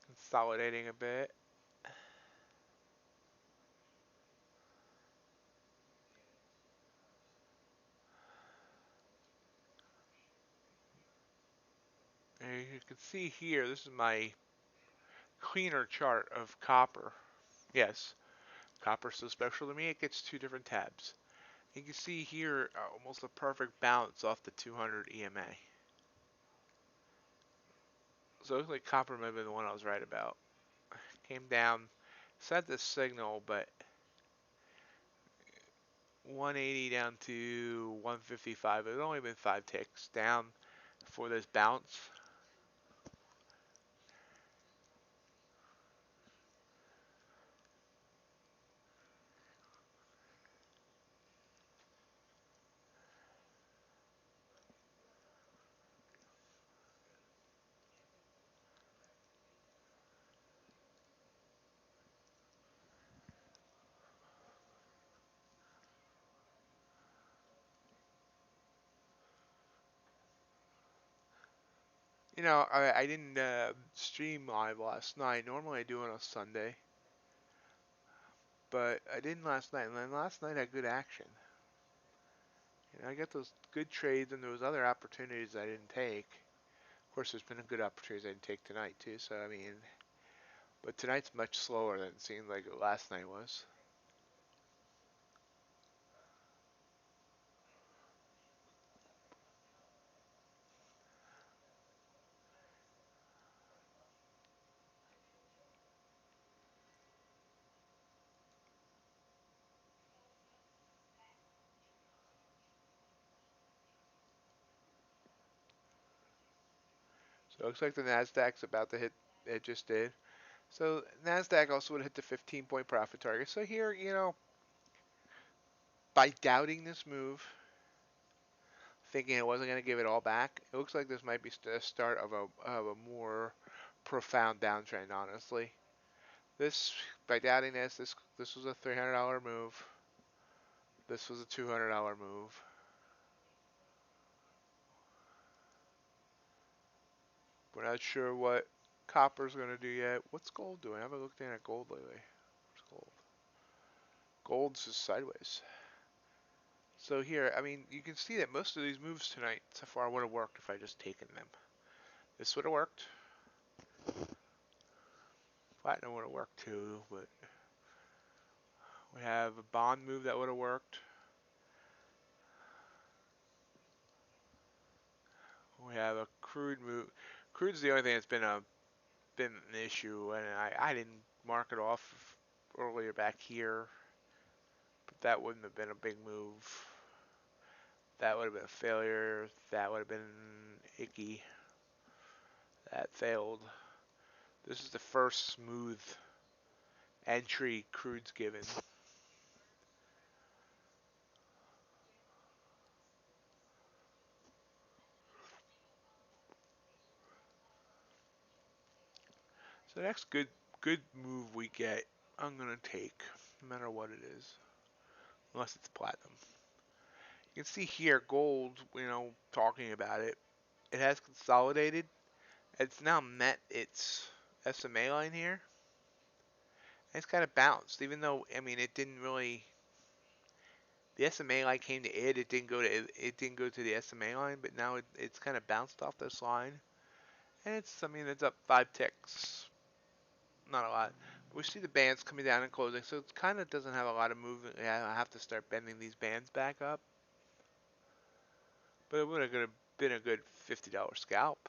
consolidating a bit. And you can see here, this is my cleaner chart of copper. Yes, copper's so special to me, it gets two different tabs. You can see here almost a perfect bounce off the 200 EMA. So it looks like copper might have been the one I was right about. Came down, set the signal, but 180 down to 155. It's only been 5 ticks down for this bounce. I didn't stream live last night. Normally I do it on a Sunday, but I didn't last night. And then last night I had good action. I got those good trades, and there was other opportunities I didn't take. Of course, there's been a good opportunities I didn't take tonight too. So I mean, but tonight's much slower than it seemed like last night was. So it looks like the Nasdaq's about to hit. It just did. So Nasdaq also would hit the 15-point profit target. So here, by doubting this move, thinking it wasn't going to give it all back, it looks like this might be the start of a more profound downtrend. Honestly, this by doubting this was a $300 move. This was a $200 move. We're not sure what copper's going to do yet. What's gold doing? I haven't looked at gold lately. Where's gold? Gold's just sideways. So here, I mean, you can see that most of these moves tonight so far would have worked if I just taken them. This would have worked. Platinum would have worked too, but we have a bond move that would have worked. We have a crude move. Crude's the only thing that's been an issue, and I didn't mark it off earlier back here, but that wouldn't have been a big move. That would have been a failure. That would have been icky. That failed. This is the first smooth entry crude's given. So the next good move we get, I'm gonna take, no matter what it is, unless it's platinum. You can see here gold, talking about it. It has consolidated. It's now met its SMA line here. And it's kind of bounced, even though I mean it didn't really. The SMA line came to it. It didn't go to the SMA line, but now it's kind of bounced off this line. And it's up 5 ticks. Not a lot. We see the bands coming down and closing, so it kind of doesn't have a lot of movement. Yeah, I have to start bending these bands back up. But it would have been a good $50 scalp.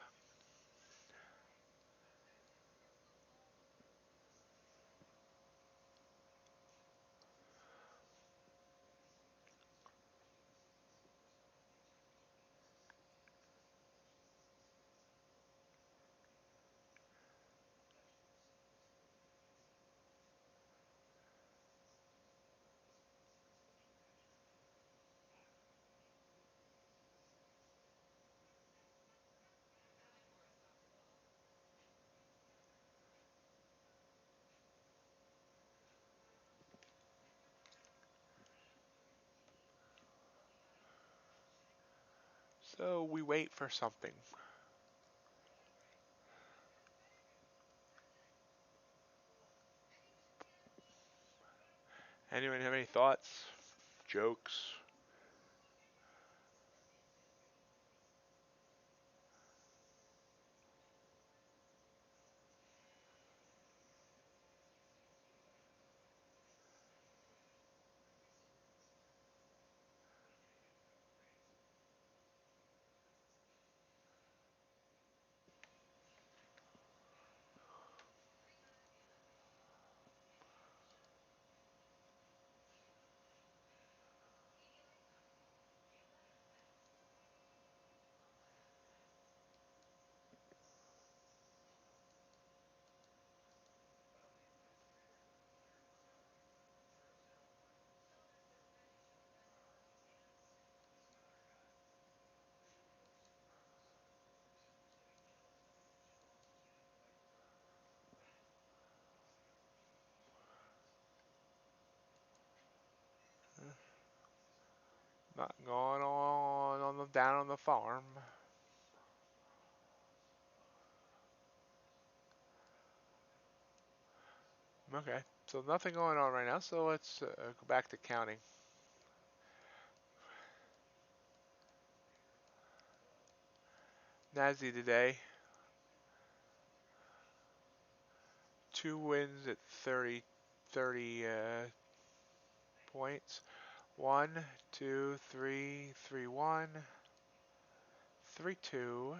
So we wait for something. Anyone have any thoughts? Jokes? Not going on the down on the farm. Okay, so nothing going on right now, so let's go back to counting. Nasdaq today, 2 wins at 30 points. 1, 2, 3, 3, 1, 3, 2.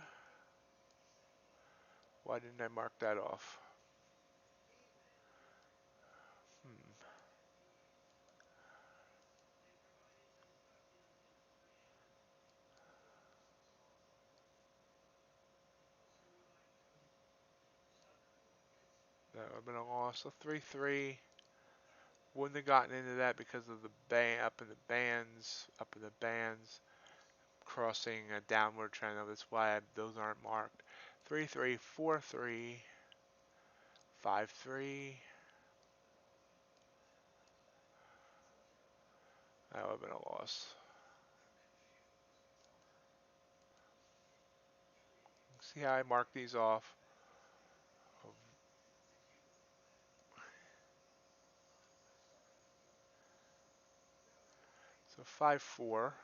Why didn't I mark that off? That would have been a loss. So 3, 3. Wouldn't have gotten into that because of the band up in the bands, crossing a downward trend. That's why those aren't marked. 3, 3, 4, 3, 5, 3. That would have been a loss. See how I mark these off? So 5, 4.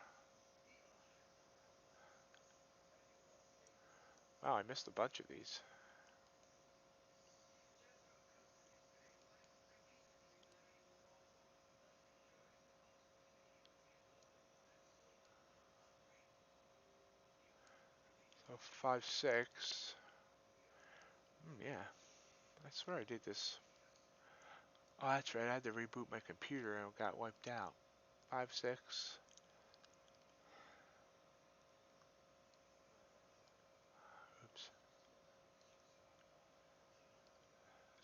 Wow, I missed a bunch of these. So 5, 6. Yeah, I swear I did this. Oh, that's right. I had to reboot my computer and it got wiped out. 5, 6. Oops.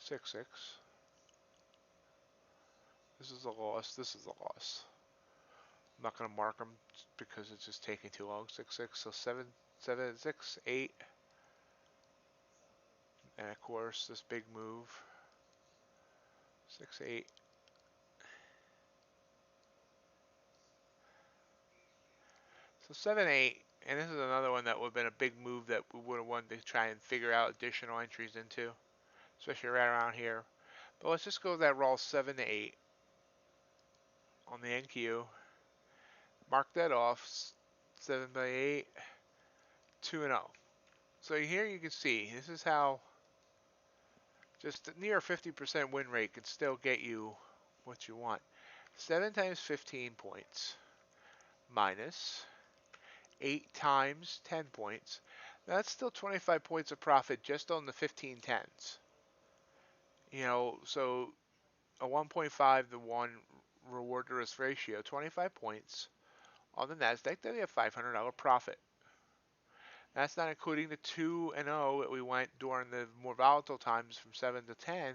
6, 6. This is a loss. This is a loss. I'm not going to mark them because it's just taking too long. 6, 6. So 7, 7, 6, 8. And of course, this big move. 6, 8. So 7, 8. And this is another one that would have been a big move that we would have wanted to try and figure out additional entries into, especially right around here. But let's just go with that roll 7 to 8 on the NQ. Mark that off. 7 by 8. 2 and 0. So here you can see this is how just near 50% win rate can still get you what you want. 7 times 15 points minus 8 times 10 points. Now that's still 25 points of profit just on the 15 tens. You know, so a 1.5 to 1 reward to risk ratio, 25 points on the NASDAQ, then you have $500 profit. That's not including the 2 and 0 that we went during the more volatile times from 7 to 10.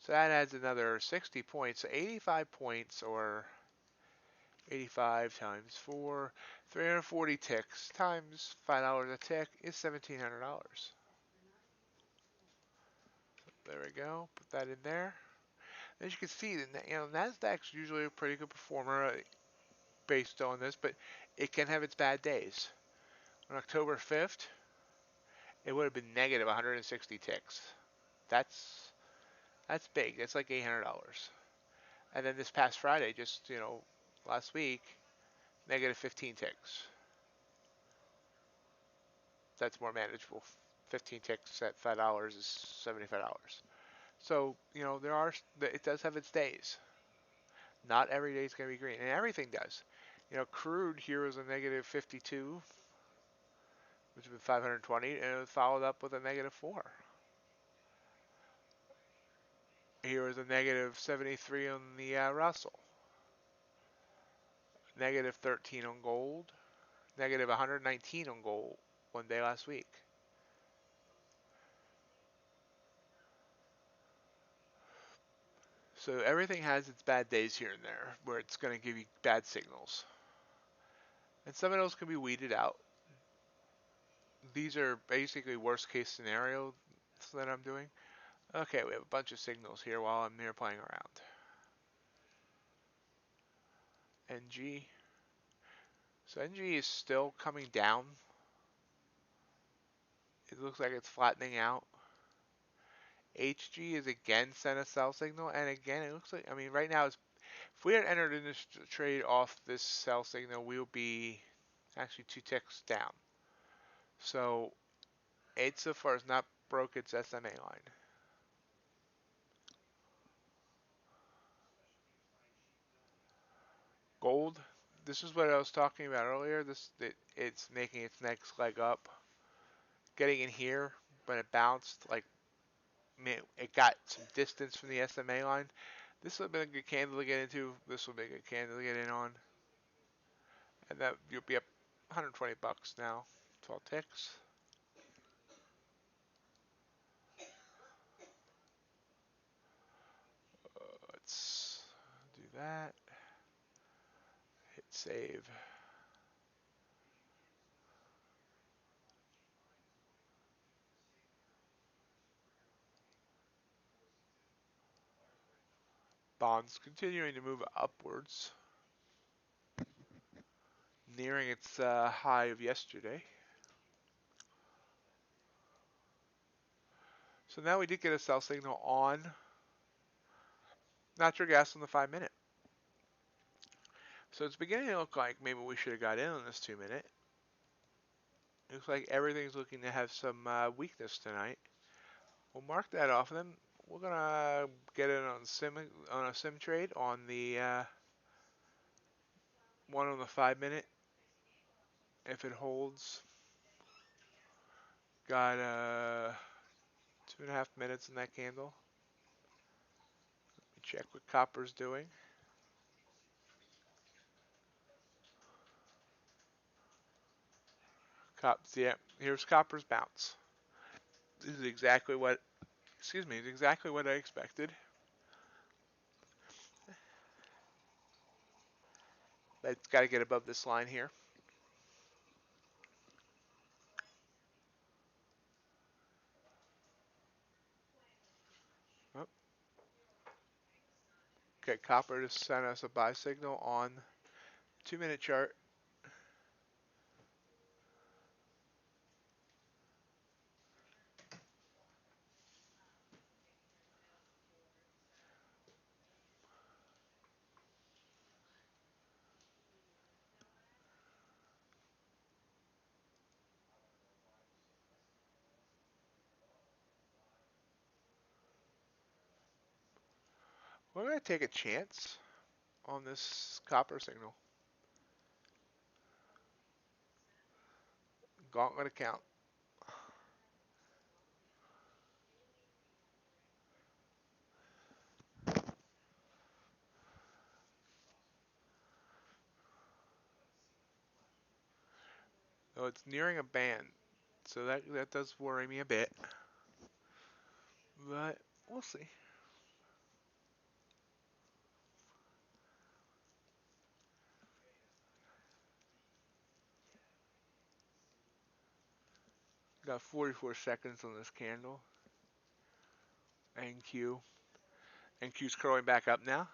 So that adds another 60 points. So 85 points, or 85 times 4, 340 ticks times $5 a tick is $1,700. There we go. Put that in there. As you can see, Nasdaq's usually a pretty good performer based on this, but it can have its bad days. On October 5th, it would have been negative 160 ticks. That's big. That's like $800. And then this past Friday, just last week, negative 15 ticks. That's more manageable. 15 ticks at $5 is $75. So it does have its days. Not every day is going to be green, and everything does. Crude here was a negative 52, which would be 520, and it was followed up with a negative 4. Here was a negative 73 on the Russell, negative 13 on gold, negative 119 on gold one day last week. So everything has its bad days here and there where it's going to give you bad signals. And some of those can be weeded out. These are basically worst case scenarios that I'm doing. Okay, we have a bunch of signals here while I'm here playing around. NG. So NG is still coming down. It looks like it's flattening out. HG is again sent a sell signal, and again it looks like, I mean, right now, if we had entered in this trade off this sell signal, we would be actually 2 ticks down. So it so far has not broke its SMA line. Gold, this is what I was talking about earlier. It's making its next leg up, getting in here, but it bounced like it got some distance from the SMA line. This would have been a good candle to get into. This will be a good candle to get in on, and that you'll be up 120 bucks now. 12 ticks. Let's do that. Hit save. Bonds continuing to move upwards, nearing its high of yesterday. So now we did get a sell signal on natural gas on the 5-minute. So it's beginning to look like maybe we should have got in on this 2-minute. Looks like everything's looking to have some weakness tonight. We'll mark that off, and then we're gonna get in on a sim trade on the one on the 5-minute. If it holds, got 2.5 minutes in that candle. Check what copper's doing. Yeah, here's copper's bounce. This is exactly what, excuse me, exactly what I expected. It's got to get above this line here. Oh. Okay, copper just sent us a buy signal on 2-minute chart. We're going to take a chance on this copper signal. Gauntlet account. Oh, it's nearing a band, so that does worry me a bit. But we'll see. Got 44 seconds on this candle. NQ. NQ's curling back up now.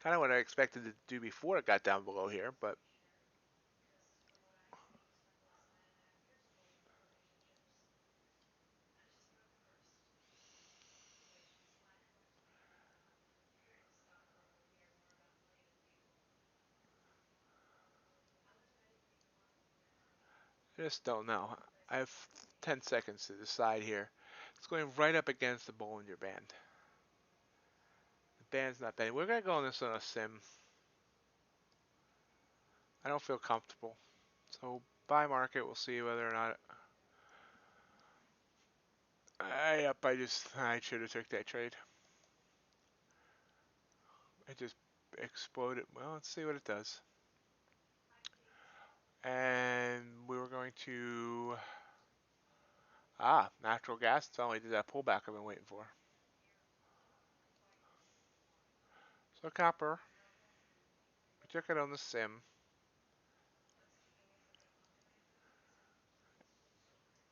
Kind of what I expected to do before it got down below here, but I just don't know. I have 10 seconds to decide here. It's going right up against the Bollinger Band. The band's not bending. We're going to go on this on a sim. I don't feel comfortable. So buy market, we'll see whether or not. Yep, I should have took that trade. It just exploded. Well, let's see what it does. And we were going to natural gas finally did that pullback I've been waiting for. So copper, we took it on the sim.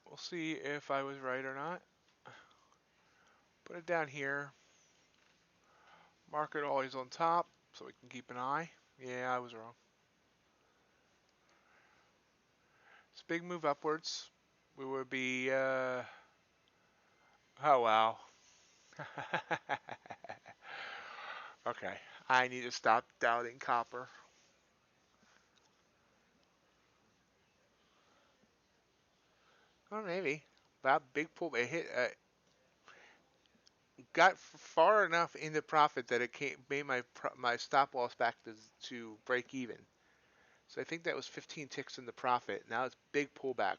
We'll see if I was right or not. Put it down here. Market always on top, so we can keep an eye. Yeah, I was wrong. It's a big move upwards. We would be Oh wow. Okay. I need to stop doubting copper. Or maybe. That big pull, it hit, got far enough into profit that it made my stop loss back to break even. So I think that was 15 ticks in the profit. Now it's big pullback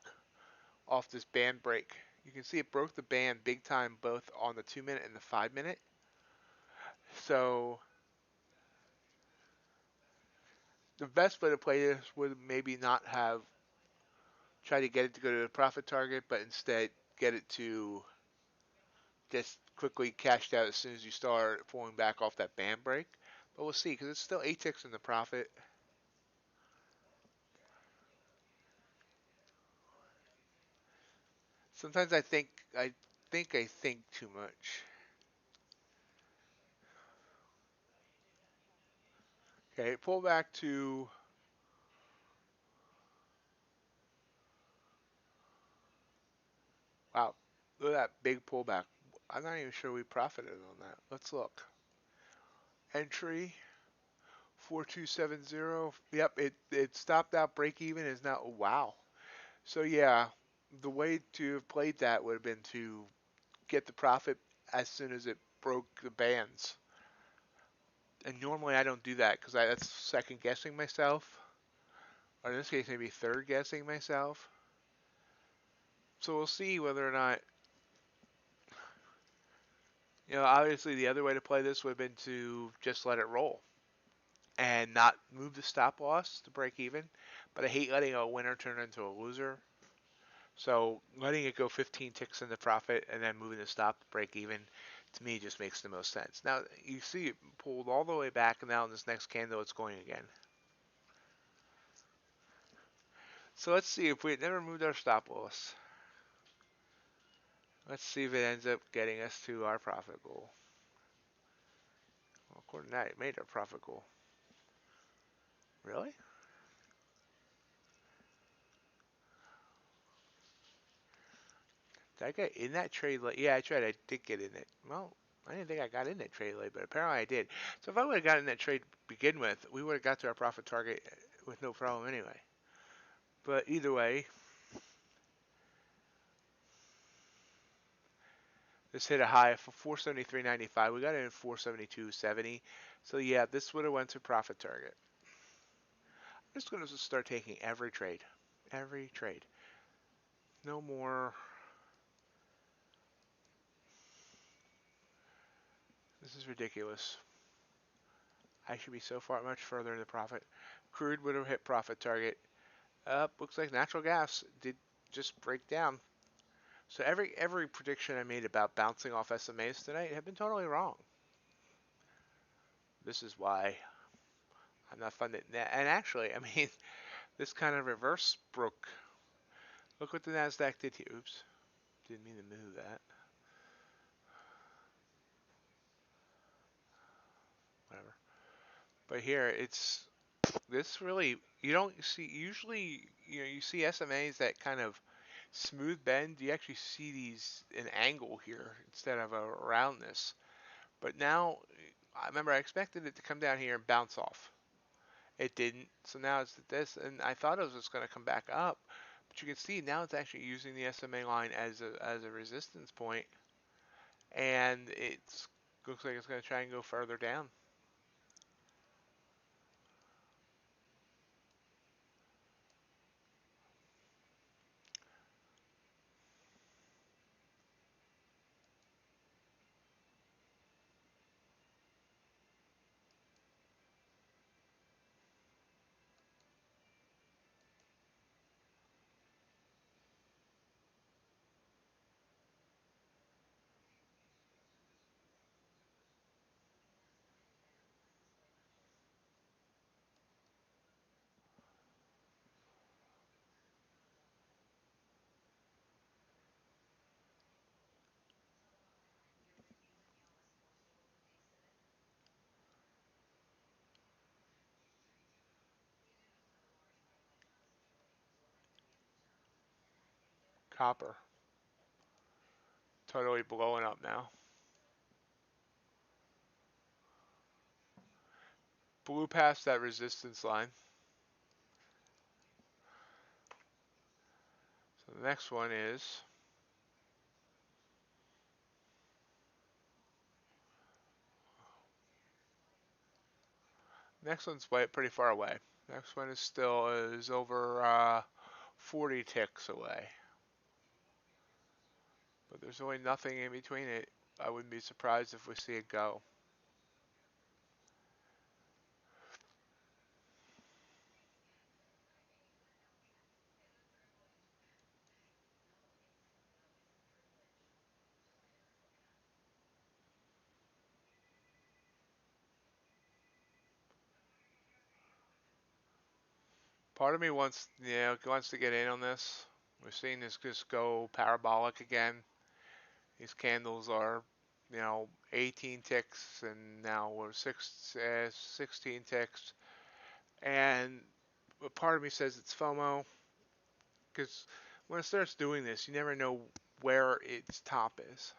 off this band break. You can see it broke the band big time both on the 2 minute and the 5 minute. So the best way to play this would maybe not have try to get it to go to the profit target, but instead get it to just quickly cashed out as soon as you start pulling back off that band break. But we'll see because it's still 8 ticks in the profit. Sometimes I think too much. Okay, pull back to wow. Look at that big pullback. I'm not even sure we profited on that. Let's look. Entry 4270. Yep, it stopped out break even is now wow. So yeah, the way to have played that would have been to get the profit as soon as it broke the bands. And normally I don't do that because that's second guessing myself, or in this case maybe third guessing myself. So we'll see whether or not obviously the other way to play this would have been to just let it roll and not move the stop loss to break even. But I hate letting a winner turn into a loser. So letting it go 15 ticks in the profit and then moving the stop to break even to me just makes the most sense. Now you see it pulled all the way back, and now in this next candle it's going again. So let's see if we had never moved our stop loss. Let's see if it ends up getting us to our profit goal. Well, according to that, it made our profit goal. Really? Did I get in that trade late? Yeah, I tried. I did get in it. Well, I didn't think I got in that trade late, but apparently I did. So if I would have gotten that trade to begin with, we would have got to our profit target with no problem anyway. But either way, this hit a high of 473.95. We got it in 472.70. So yeah, this would have went to profit target. I'm just going to start taking every trade. Every trade. No more. This is ridiculous. I should be so far much further in the profit. Crude would have hit profit target. Looks like natural gas did just break down. So every prediction I made about bouncing off SMAs tonight have been totally wrong. This is why I'm not funded. And actually, I mean, this kind of reverse broke. Look what the Nasdaq did here. Oops, didn't mean to move that. Whatever. But here, it's this really you don't see usually. You see SMAs that kind of smooth bend. You actually see these an angle here instead of a roundness. But now, I remember I expected it to come down here and bounce off. It didn't. So now it's this, and I thought it was just going to come back up. But you can see now it's actually using the SMA line as a resistance point, and it looks like it's going to try and go further down. Copper Totally blowing up now. Blew past that resistance line. So the next one is next one's pretty far away. Next one is still is over 40 ticks away. But there's really nothing in between it. I wouldn't be surprised if we see it go. Part of me wants to get in on this. We're seeing this just go parabolic again. These candles are, 18 ticks, and now we're 16 ticks. And a part of me says it's FOMO, because when it starts doing this, you never know where its top is.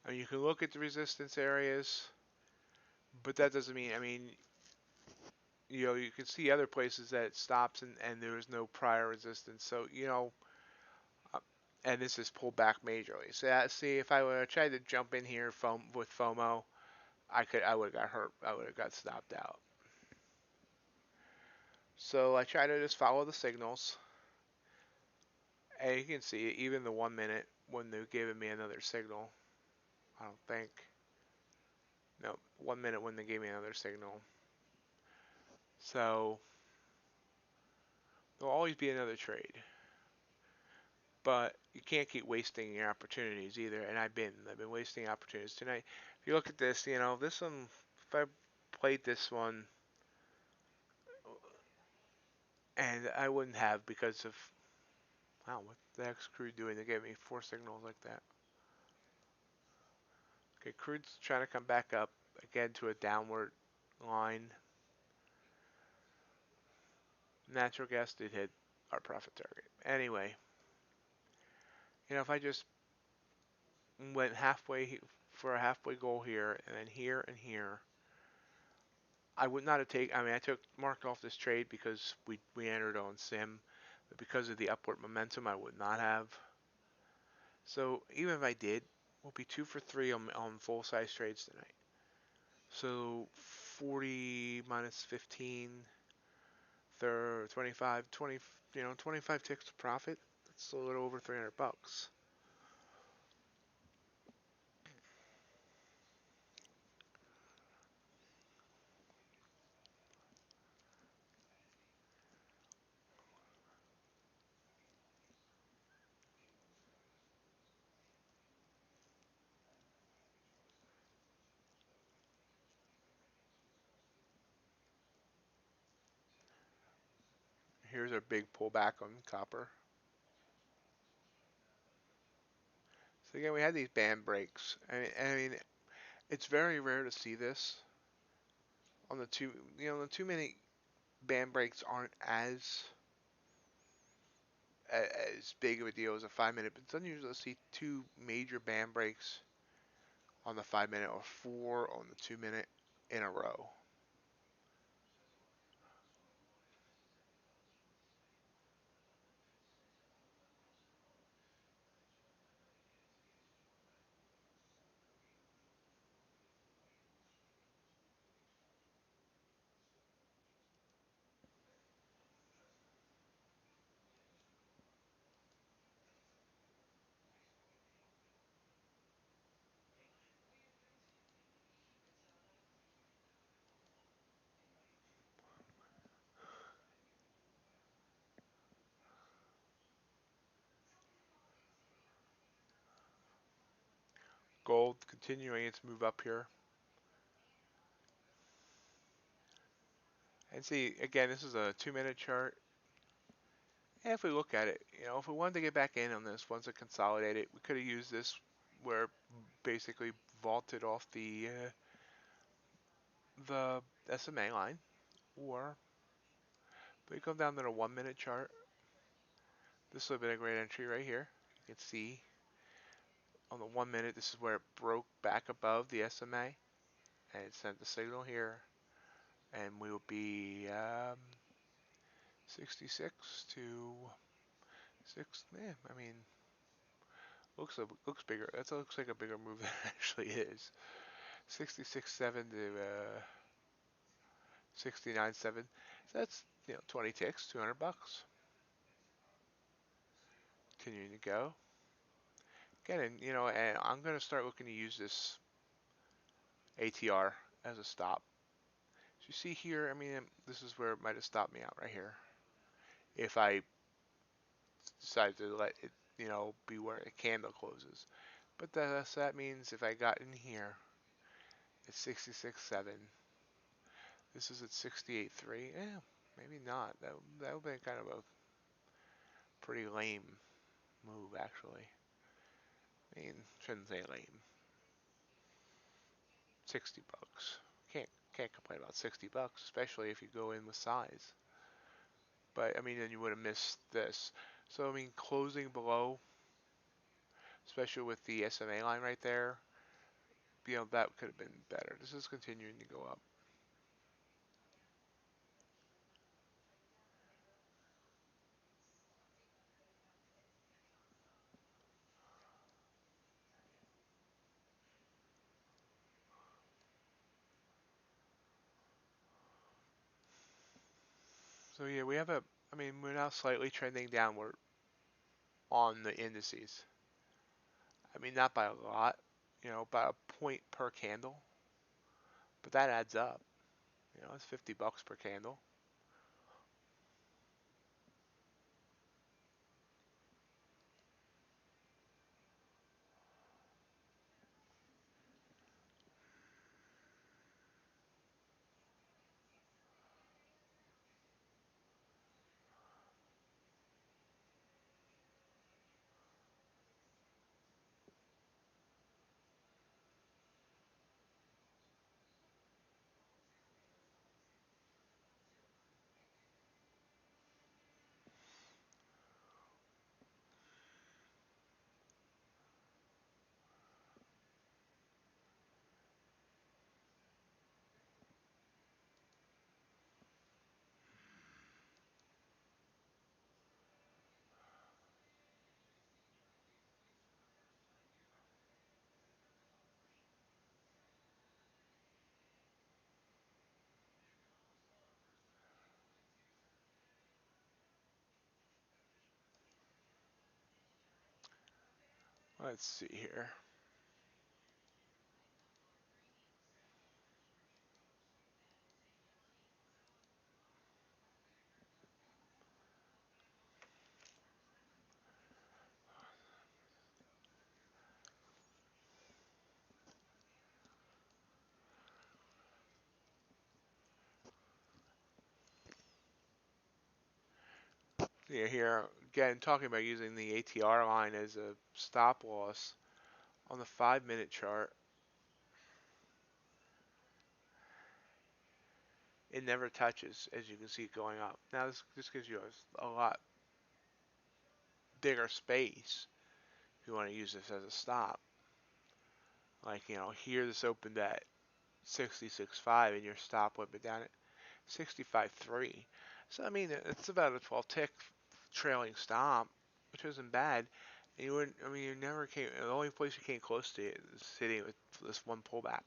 I mean, you can look at the resistance areas, but that doesn't mean, you can see other places that it stops and there is no prior resistance. So, uh, and this is pulled back majorly. So, see, if I would have tried to jump in here with FOMO, I would have got hurt. I would have got stopped out. So I try to just follow the signals. And you can see even the 1 minute when they're giving me another signal. I don't think. No, 1 minute when they gave me another signal. So there'll always be another trade. But you can't keep wasting your opportunities either. And I've been wasting opportunities tonight. If you look at this, this one, if I played this one, and I wouldn't have because of, wow, what the heck's crude doing? They gave me 4 signals like that. Okay, crude's trying to come back up again to a downward line. Natural gas did hit our profit target. Anyway, if I just went halfway for a halfway goal here and then here and here, I would not have taken. I marked off this trade because we entered on sim, but because of the upward momentum, I would not have. So even if I did, we'll be 2 for 3 on full size trades tonight. So 40 minus 15, 25, 20, 25 ticks to profit. That's a little over $300. Here's our big pullback on copper. So again, we had these band breaks. I mean, it's very rare to see this on the two. The 2 minute band breaks aren't as big of a deal as a 5 minute, but it's unusual to see two major band breaks on the 5 minute or four on the 2 minute in a row. Gold continuing its move up here. And see, again, this is a 2 minute chart. And if we look at it, if we wanted to get back in on this, once it consolidated, we could have used this where it basically vaulted off the SMA line, or we come down to the 1 minute chart. This would have been a great entry right here. You can see on the 1 minute, this is where it broke back above the SMA and it sent the signal here, and we will be 66 to 6. Yeah, I mean, looks bigger. That looks like a bigger move than it actually is. 66.7 to 69.7. So that's 20 ticks, $200. Continuing to go. Again, and I'm gonna start looking to use this ATR as a stop. So you see here, I mean, this is where it might have stopped me out right here. If I decide to let it, be where a candle closes. But that means if I got in here, it's 66.7. This is at 68.3. Maybe not. That would be kind of a pretty lame move, actually. I mean, shouldn't say lame. $60. Can't complain about $60, especially if you go in with size. But I mean, then you would have missed this. So I mean, closing below, especially with the SMA line right there, that could have been better. This is continuing to go up. So yeah, we have I mean, we're now slightly trending downward on the indices. I mean, not by a lot, about a point per candle, but that adds up. It's $50 per candle. Let's see here. Yeah, here again, talking about using the ATR line as a stop loss on the 5 minute chart. It never touches, as you can see, going up. Now this gives you a lot bigger space if you want to use this as a stop. Like, here this opened at 66.5 and your stop would be down at 65.3. So, I mean, it's about a 12 tick trailing stop, which isn't bad. And you wouldn't, I mean, you never came, the only place you came close to it is sitting with this one pullback.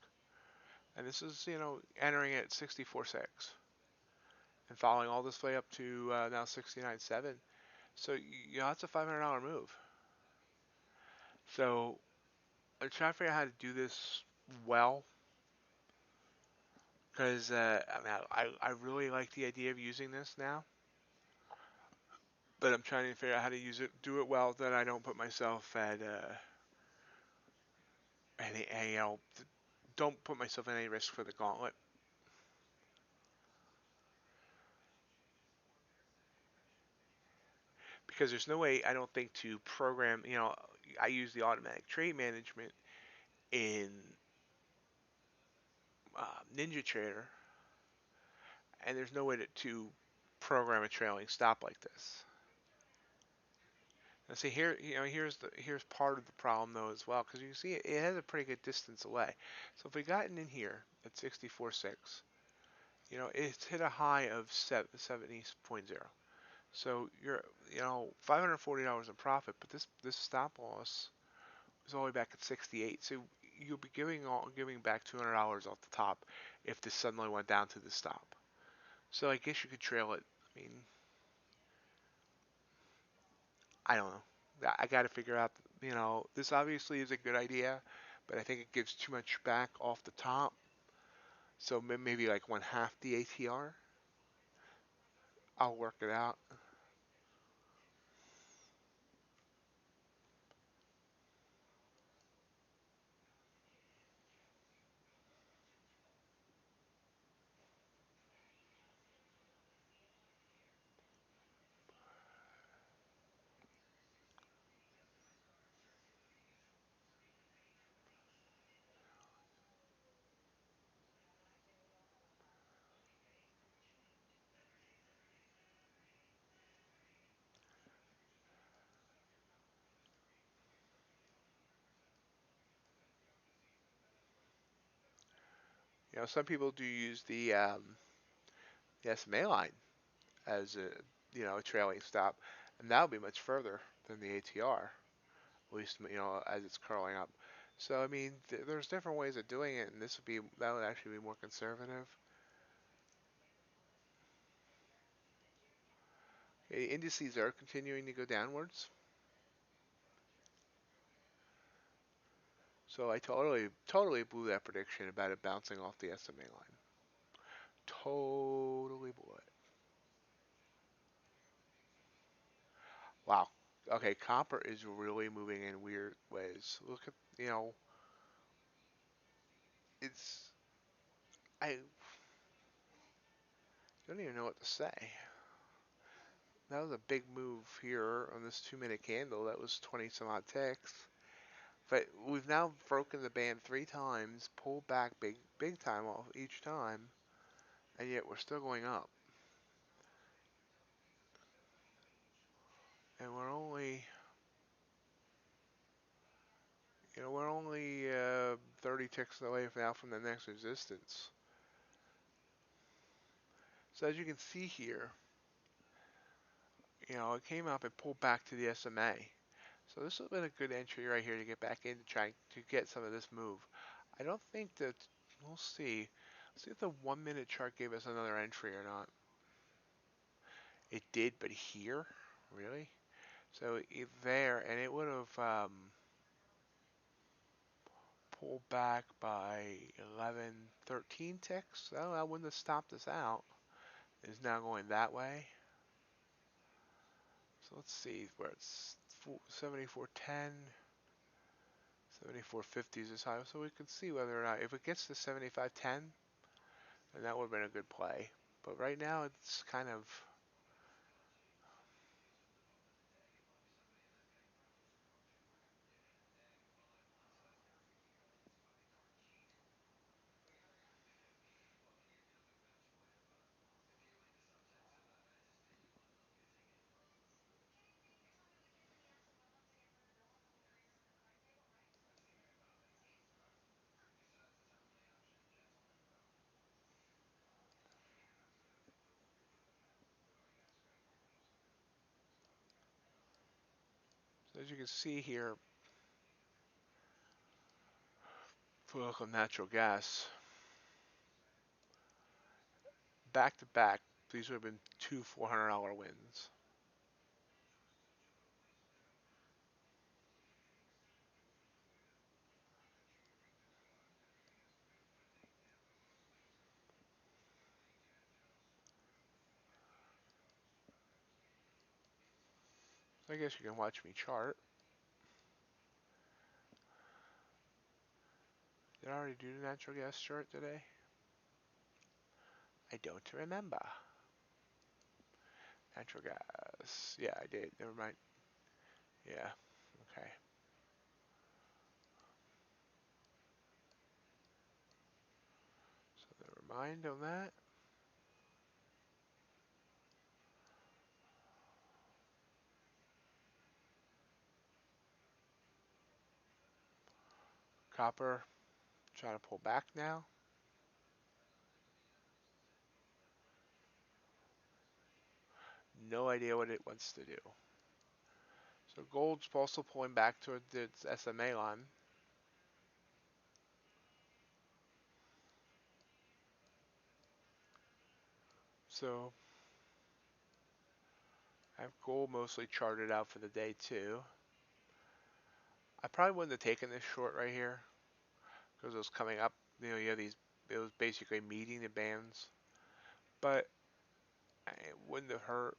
And this is, entering at 64.6 and following all this way up to now 69.7. So, that's a $500 move. So, I'm trying to figure out how to do this well. Because I mean, I really like the idea of using this now, but I'm trying to figure out how to use it, do it well, that I don't put myself at any, don't put myself at any risk for the gauntlet. Because there's no way, I don't think, to program. I use the automatic trade management in NinjaTrader, and there's no way to program a trailing stop like this. Now see here, here's part of the problem though as well, because you see it has a pretty good distance away. So if we gotten in here at 64.6, it's hit a high of 70.0. So you're, $540 in profit, but this stop loss is all the way back at 68. So you'll be giving back $200 off the top if this suddenly went down to the stop. So I guess you could trail it. I mean, I don't know. I got to figure out. This obviously is a good idea, but I think it gives too much back off the top. So maybe like one half the ATR. I'll work it out. Some people do use the SMA line as a trailing stop, and that'll be much further than the ATR, at least as it's curling up. So I mean, there's different ways of doing it, and that would actually be more conservative. Indices are continuing to go downwards, so I totally blew that prediction about it bouncing off the SMA line. Totally blew it. Wow. Okay, copper is really moving in weird ways. Look at, it's I don't even know what to say. That was a big move here on this 2 minute candle. That was 20 some odd ticks. But we've now broken the band 3 times, pulled back big time off each time, and yet we're still going up. And we're only 30 ticks away now from the next resistance. So as you can see here, it came up and pulled back to the SMA. So this would have been a good entry right here to get back in to try to get some of this move. I don't think that, we'll see. See if the 1 minute chart gave us another entry or not. It did, but here? Really? So there, and it would have pulled back by 11, 13 ticks. Oh, that wouldn't have stopped us out. It's now going that way. So let's see where it's 74.10. 74.50 is this high, so we can see whether or not, if it gets to 75.10, then that would have been a good play. But right now, it's kind of, so as you can see here, if we look on natural gas, back to back, these would have been two $400 wins. So I guess you can watch me chart. Did I already do the natural gas chart today? I don't remember. Natural gas. Yeah, I did. Never mind. Yeah. Okay. So never mind on that. Copper trying to pull back now. No idea what it wants to do. So gold's also pulling back toward its SMA line. So I have gold mostly charted out for the day too. I probably wouldn't have taken this short right here because it was coming up. You have these. It was basically meeting the bands, but it wouldn't have hurt.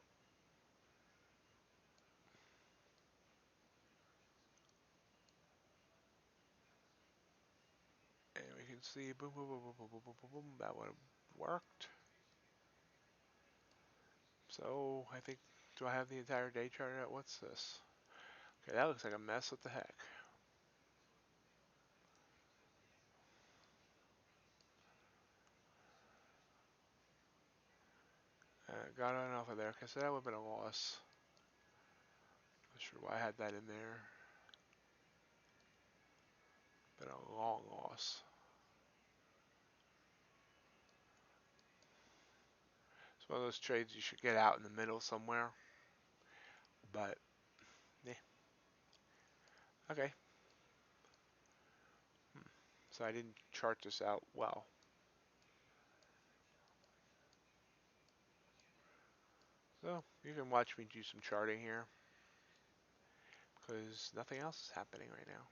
And we can see boom, boom, boom, boom, boom, boom, boom, boom, boom. That would have worked. So I think, do I have the entire day charted out? What's this? Okay, that looks like a mess. What the heck? Got on off of there. Okay, so that would have been a loss. Not sure why I had that in there. Been a long loss. It's one of those trades you should get out in the middle somewhere. But, yeah. Okay. So I didn't chart this out well. So you can watch me do some charting here because nothing else is happening right now.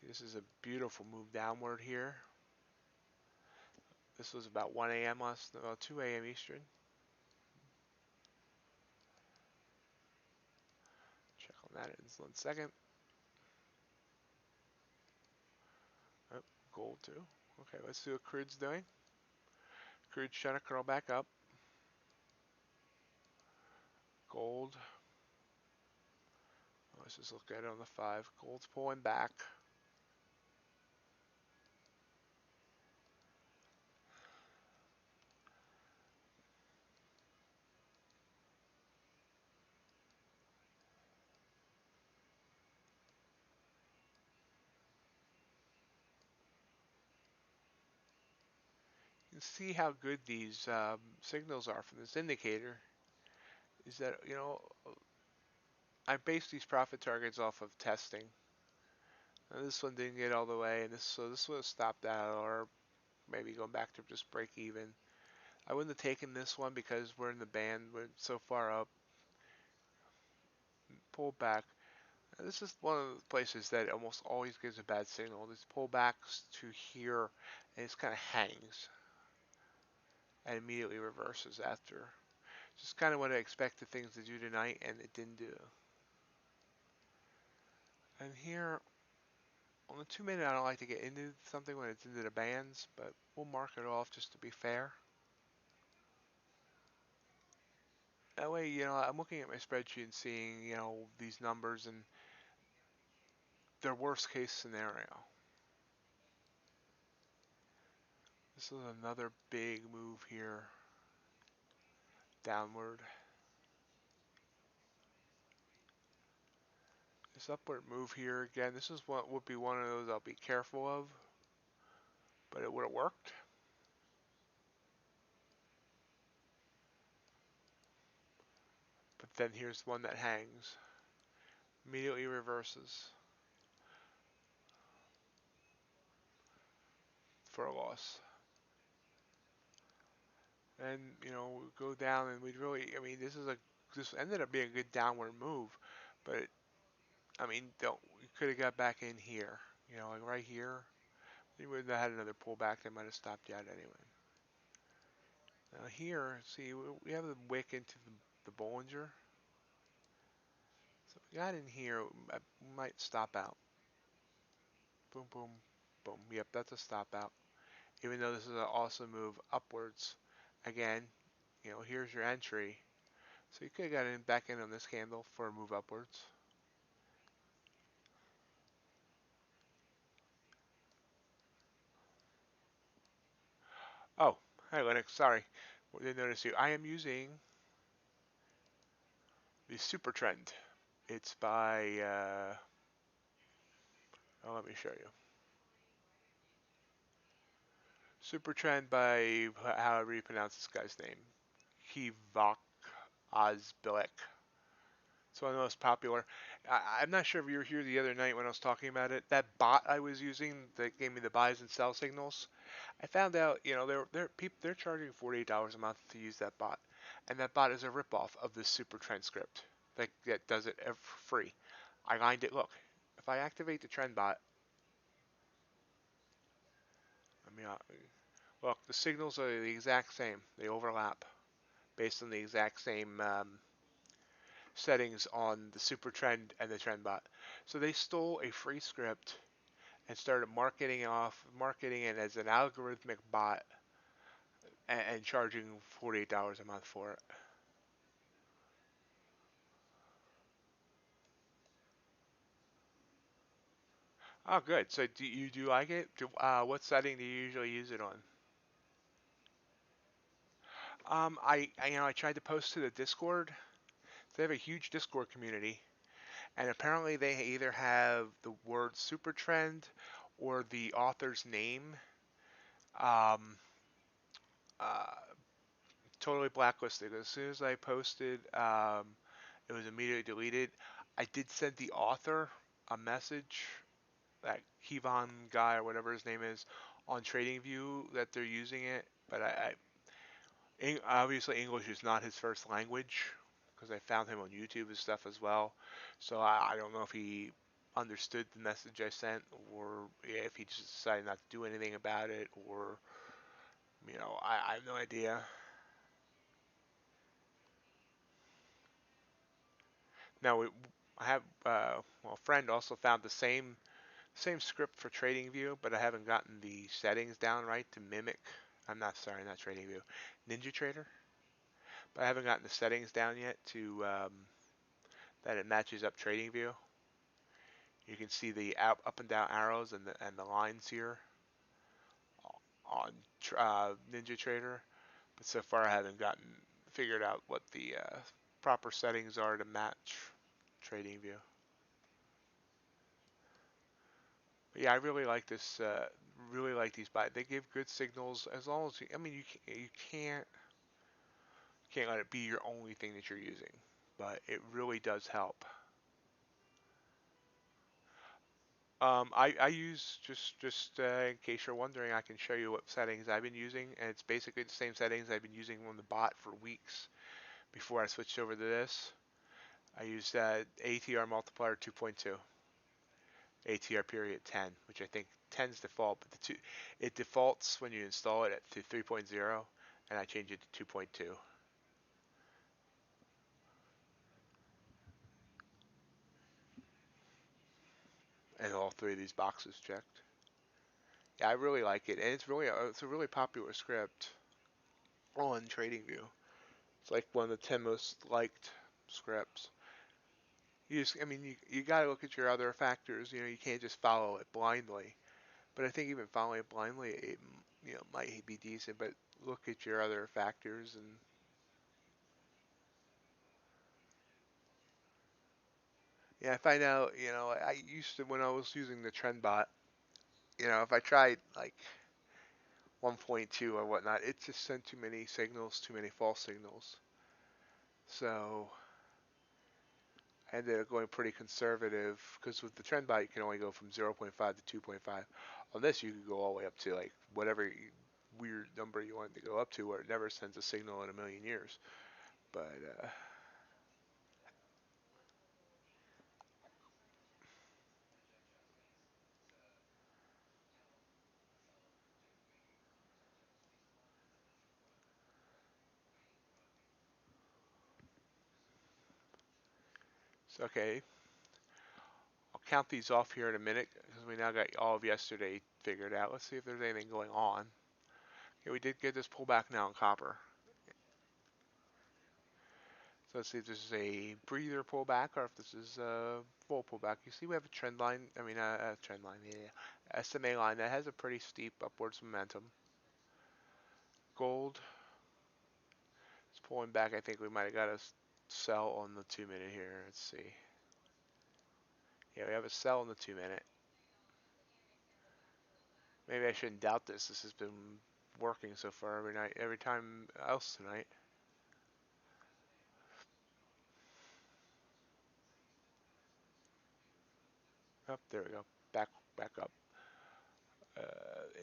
See, this is a beautiful move downward here. This was about 1 a.m. last, 2 a.m. Eastern. Check on that in 1 second. Oh, gold too. Okay, let's see what crude's doing. Crude's trying to curl back up. Gold. Let's just look at it on the 5. Gold's pulling back. You can see how good these signals are from this indicator. Is that, I base these profit targets off of testing. Now this one didn't get all the way, and this would have stopped out, or maybe going back to just break even. I wouldn't have taken this one because we're in the band, we're so far up. Pull back. Now, this is one of the places that almost always gives a bad signal. This pullbacks to here, and it kind of hangs and immediately reverses after. Just kind of what I expected things to do tonight, and it didn't do. And here, on the 2 minute, I don't like to get into something when it's into the bands, but we'll mark it off just to be fair. That way, I'm looking at my spreadsheet and seeing, these numbers and their worst case scenario. This is another big move here, downward. This upward move here, again, this is what would be one of those I'll be careful of, but it would have worked. But then here's one that hangs, immediately reverses for a loss. And, go down and we'd really, this ended up being a good downward move, but, we could have got back in here, like right here. We would have had another pullback that might have stopped you out anyway. Now here, see, we have the wick into the Bollinger. So if we got in here, I might stop out. Boom, boom, boom. Yep, that's a stop out. Even though this is an awesome move upwards. Again, here's your entry. So you could have got back in on this candle for a move upwards. Oh, hi Linux, sorry. Didn't notice you. I am using the Super Trend. It's by, oh, let me show you. Super Trend by, however you pronounce this guy's name. Kivak Ozbilek. It's one of the most popular. I'm not sure if you were here the other night when I was talking about it. That bot I was using that gave me the buys and sell signals. I found out, they're charging $48 a month to use that bot, and that bot is a ripoff of the Super Trend script that does it for free. I lined it. Look, if I activate the Trend bot, I mean, look, the signals are the exact same. They overlap based on the exact same settings on the Super Trend and the Trend bot. So they stole a free script and started marketing it as an algorithmic bot and charging $48 a month for it. Oh, good. So do you like it? What setting do you usually use it on? I tried to post to the Discord. They have a huge Discord community, and apparently they either have the word super trend or the author's name um, uh, totally blacklisted. As soon as I posted, it was immediately deleted. I did send the author a message, that Kevon guy or whatever his name is, on TradingView that they're using it, but obviously English is not his first language because I found him on YouTube and stuff as well. So I don't know if he understood the message I sent, or if he just decided not to do anything about it, or I have no idea. Now I have well, a friend also found the same script for TradingView, but I haven't gotten the settings down right to mimic. I'm not sorry, not TradingView, NinjaTrader. But I haven't gotten the settings down yet to that it matches up TradingView. You can see the up and down arrows and the lines here on NinjaTrader, but so far I haven't gotten figured out what the proper settings are to match TradingView. But yeah, I really like this. Really like these buys. They give good signals as long as I mean you can't let it be your only thing that you're using, but it really does help. I use just in case you're wondering, I can show you what settings I've been using, and it's basically the same settings I've been using on the bot for weeks before I switched over to this. I used ATR multiplier 2.2, ATR period 10, which I think 10's default, but it defaults when you install it to 3.0, and I changed it to 2.2. And all three of these boxes checked. Yeah, I really like it, and it's a really popular script on TradingView. It's like one of the 10 most liked scripts. I mean, you got to look at your other factors. You can't just follow it blindly. But I think even following it blindly, it might be decent. But look at your other factors, and yeah, I find out. I used to, when I was using the TrendBot. If I tried like 1.2 or whatnot, it just sent too many signals, too many false signals. So I ended up going pretty conservative because with the TrendBot you can only go from 0.5 to 2.5. On this you could go all the way up to like whatever weird number you wanted to go up to, where it never sends a signal in a million years. But it's okay. I'll count these off here in a minute because we now got all of yesterday figured out. Let's see if there's anything going on. Okay, we did get this pullback now in copper. So let's see if this is a breather pullback or if this is a full pullback. You see we have a trend line, a trend line, yeah, SMA line that has a pretty steep upwards momentum. Gold is pulling back. I think we might have got us sell on the 2 minute here. Let's see. Yeah, we have a sell on the 2 minute. Maybe I shouldn't doubt this. This has been working so far every night, every time else tonight. Oh, there we go. Back up.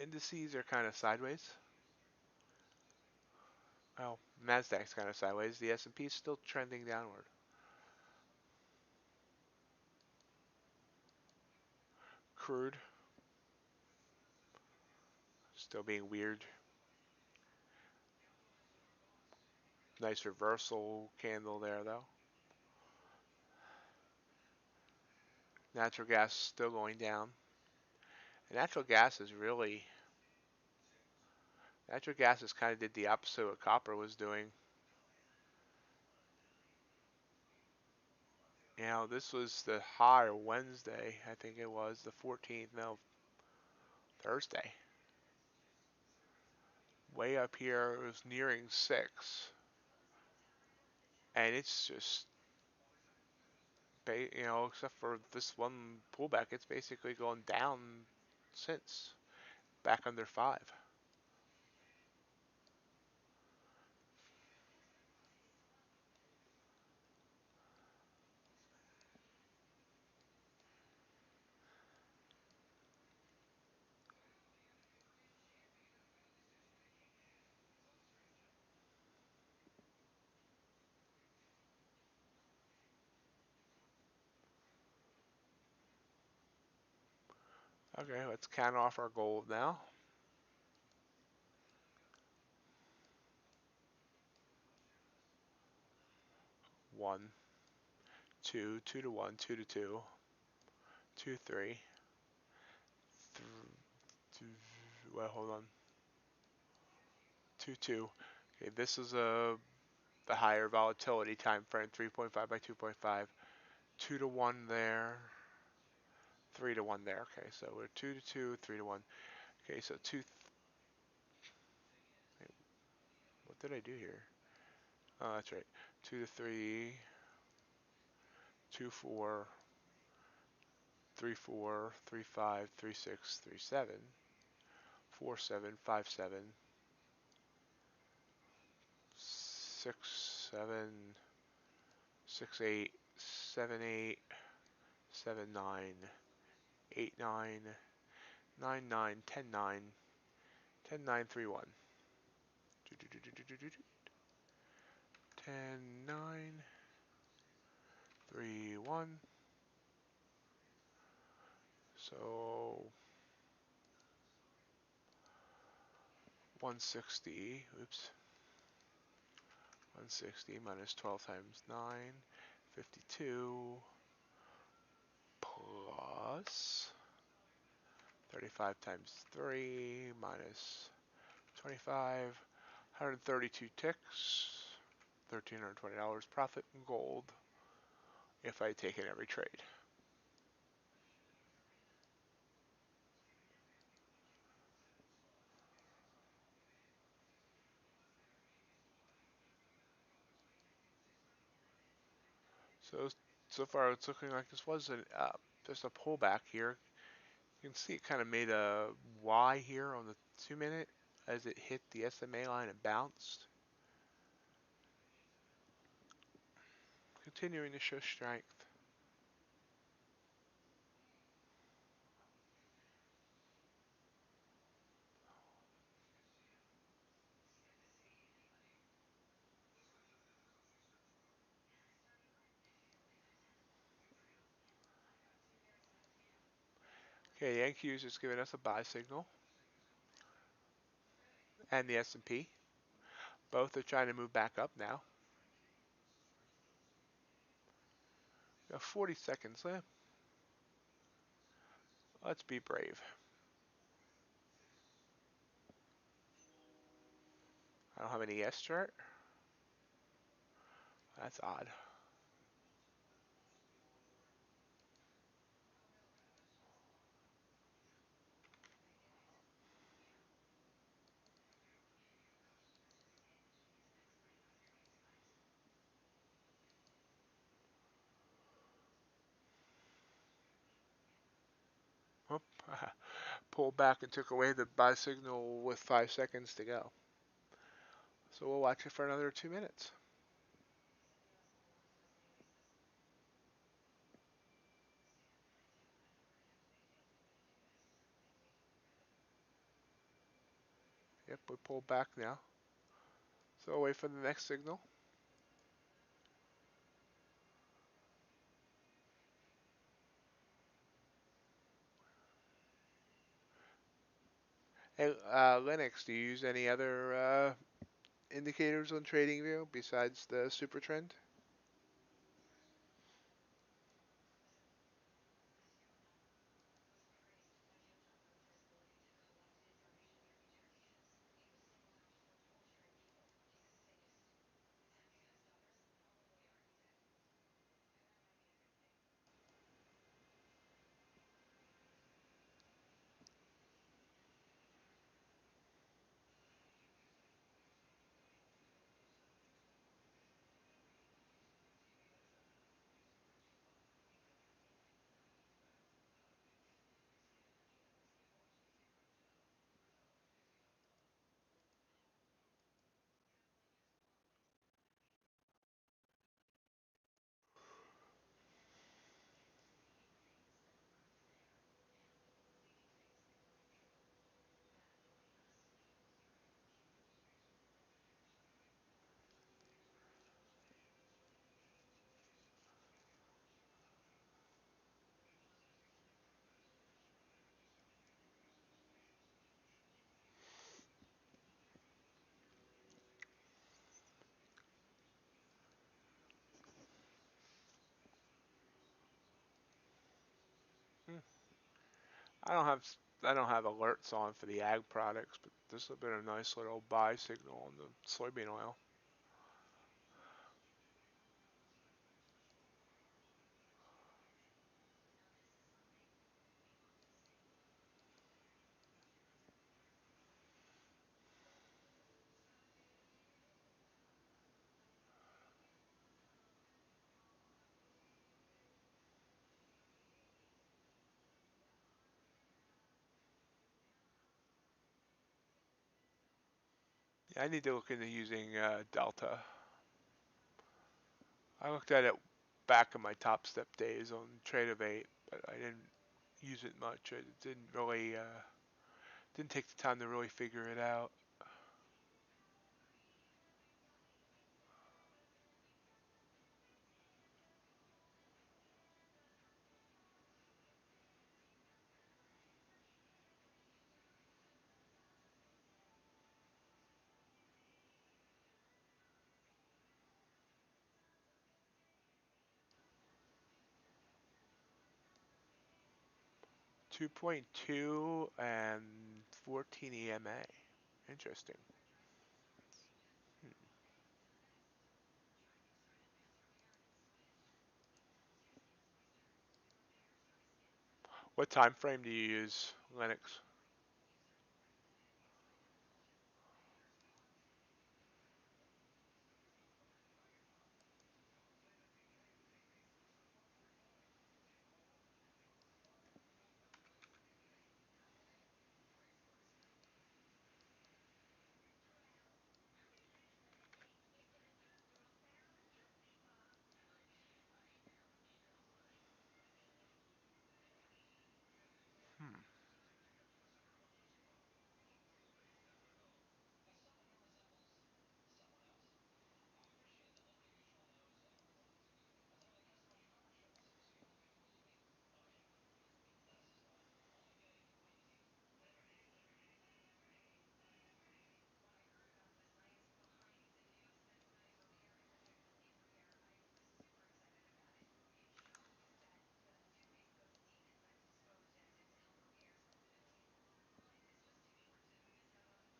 Indices are kind of sideways. Well, Nasdaq's kind of sideways. The S&P is still trending downward. Crude still being weird. Nice reversal candle there though. Natural gas still going down. And natural gas is kind of did the opposite of what copper was doing. You know, this was the high Wednesday, I think it was the 14th, no, Thursday. Way up here, it was nearing 6. And it's just, except for this one pullback, it's basically going down since, back under 5. Okay, let's count off our gold now. 1, 2, 2 to 1, 2 to 2, 2, 3, well, hold on, 2, 2. Okay, this is the higher volatility time frame, 3.5 by 2.5, 2 to 1 there, 3 to 1 there. Okay, so we're 2 to 2, 3 to 1. Okay, so what did I do here? Oh, that's right. 2 to 3, 2, 4, 3, 4, 3, 5, 3, 6, 3, 7, 4, 7, 5, 7, 6, 7, 6, 8, 7, 8, 7, 9, 8, 9, 9, 9, 10, 9, 10, 9, 3, 1. 10, 9, 3, 1. So 160, oops, 160 minus 12 times 9, 52, plus 35 times 3 minus 25, 132 ticks, $1,320 profit in gold if I take in every trade. So far it's looking like this was just a pullback here. You can see it kind of made a Y here on the 2 minute as it hit the SMA line and bounced. Continuing to show strength. Okay, NQ's just giving us a buy signal. And the S&P. Both are trying to move back up now. We got 40 seconds left. Let's be brave. I don't have any S chart. That's odd. Whoop. Pulled back and took away the buy signal with 5 seconds to go. So we'll watch it for another 2 minutes. Yep, we pulled back now. So we'll wait for the next signal. Hey, Linux, do you use any other indicators on TradingView besides the super trend? Hmm. I don't have I don't have alerts on for the ag products, but this has been a nice little buy signal on the soybean oil. Yeah, I need to look into using Delta. I looked at it back in my Top Step days on Trade-O-Eight, but I didn't use it much. I didn't really didn't take the time to really figure it out. 2.2 and 14 EMA. Interesting. Hmm. What time frame do you use, Linux? Hmm.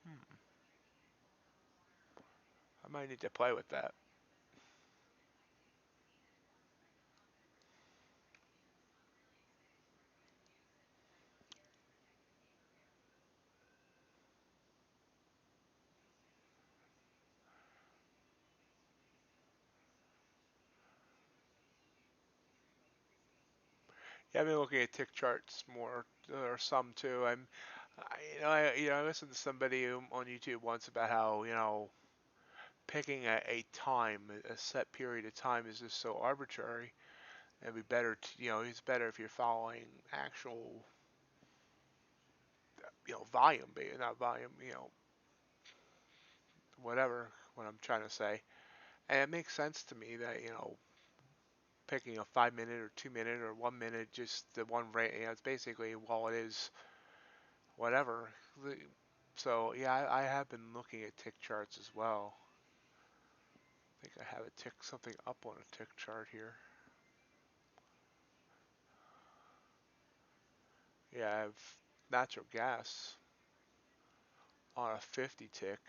Hmm. I might need to play with that. Yeah, I've been looking at tick charts more, or some too. I listened to somebody on YouTube once about how picking a time, a set period of time, is just so arbitrary. It'd be better it's better if you're following actual, volume, not volume, whatever what I'm trying to say. And it makes sense to me that picking a 5 minute or 2 minute or 1 minute, just the one rate, it's basically, well, it is whatever. So yeah, I have been looking at tick charts as well. I think I have a tick something up on a tick chart here. Yeah, I have natural gas on a 50 tick.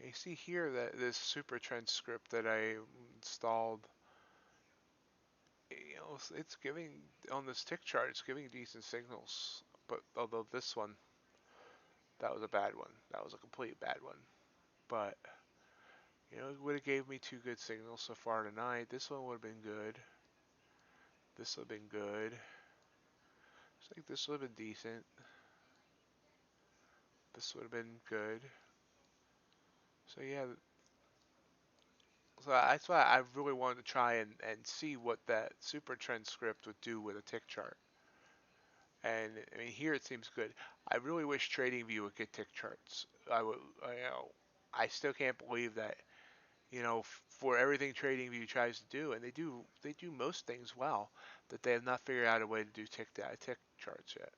You see here that this super trend script that I installed, it's giving on this tick chart, it's giving decent signals. But although this one, that was a bad one. That was a complete bad one. But it would have gave me two good signals so far tonight. This one would have been good. This would have been good. Looks like this would have been decent. This would have been good. So yeah, so that's why I really wanted to try and see what that super trend script would do with a tick chart. And I mean, here it seems good. I really wish TradingView would get tick charts. I still can't believe that, for everything TradingView tries to do, and they do most things well, that they have not figured out a way to do tick charts yet.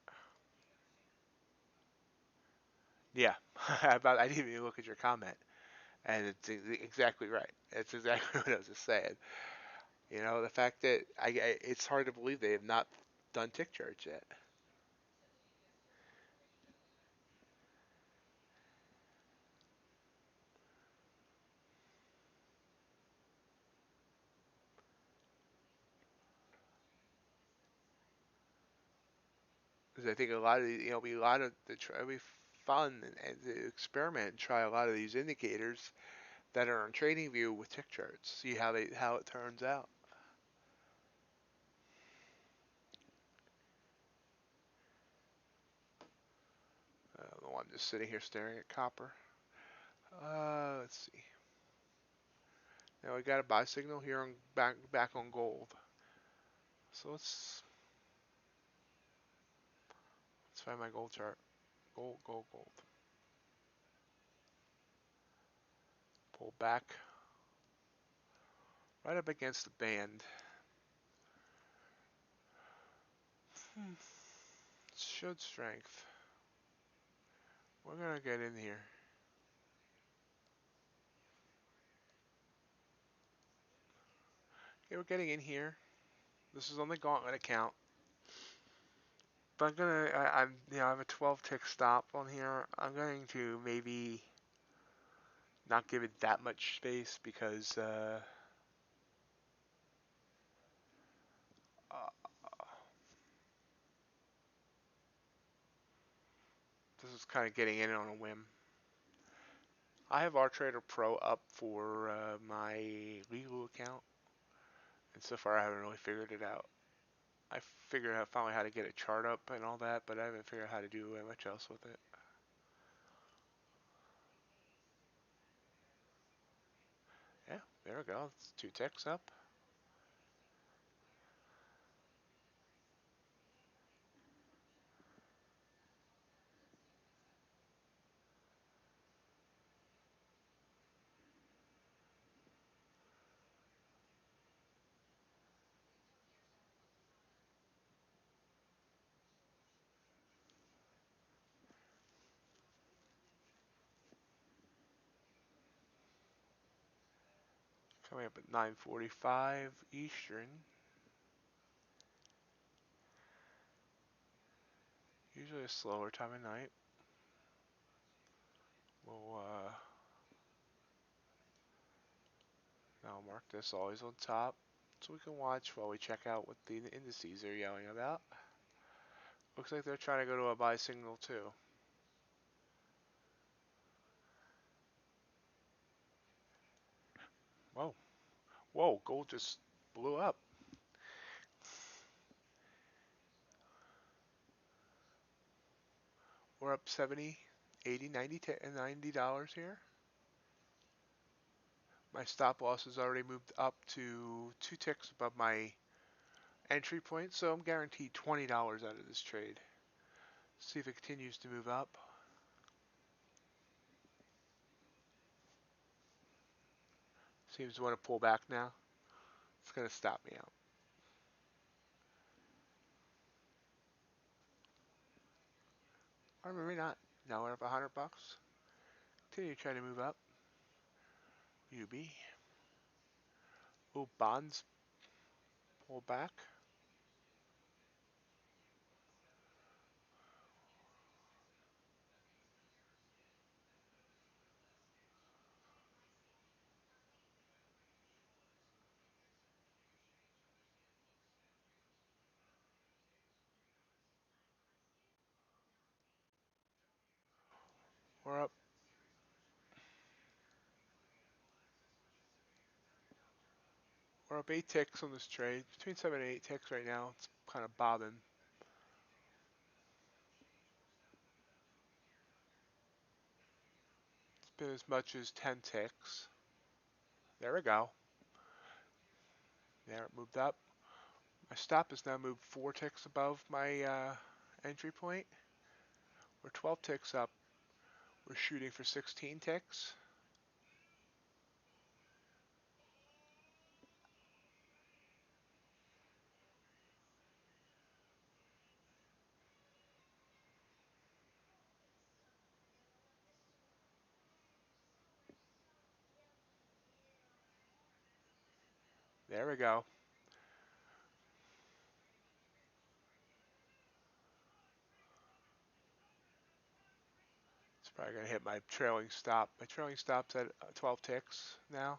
Yeah, I didn't even look at your comment, and it's exactly right. It's exactly what I was just saying. The fact that it's hard to believe they have not done tick charts yet. 'Cause I think a lot of be a lot of it'll be fun and to experiment and try a lot of these indicators that are on TradingView with tick charts. See how it turns out. I'm just sitting here staring at copper. Let's see. Now we got a buy signal here on back on gold. So let's find my gold chart. Gold, gold, gold. Pull back right up against the band. Showed strength. We're gonna get in here. Okay, we're getting in here. This is on the Gauntlet account. But I have a 12 tick stop on here. I'm going to maybe not give it that much space because uh, this is kind of getting in on a whim. I have RTrader Pro up for my legal account, and so far I haven't really figured it out. I figured out finally how to get a chart up and all that, but I haven't figured out how to do much else with it. Yeah, there we go. It's 2 ticks up. Coming up at 9:45 Eastern. Usually a slower time of night. We'll now mark this always on top so we can watch while we check out what the indices are yelling about. Looks like they're trying to go to a buy signal too. Whoa, Whoa, gold just blew up. We're up 70, 80, 90, $90 here. My stop loss has already moved up to 2 ticks above my entry point, so I'm guaranteed $20 out of this trade. See if it continues to move up. Seems to want to pull back now. It's going to stop me out. Or maybe not. Now we're up $100. Continue trying to move up. UB. Oh, bonds pull back. We're up. We're up 8 ticks on this trade. Between 7 and 8 ticks right now. It's kind of bobbing. It's been as much as 10 ticks. There we go. There, it moved up. My stop has now moved 4 ticks above my entry point. We're 12 ticks up. We're shooting for 16 ticks. There we go. It's probably going to hit my trailing stop. My trailing stop's at 12 ticks now.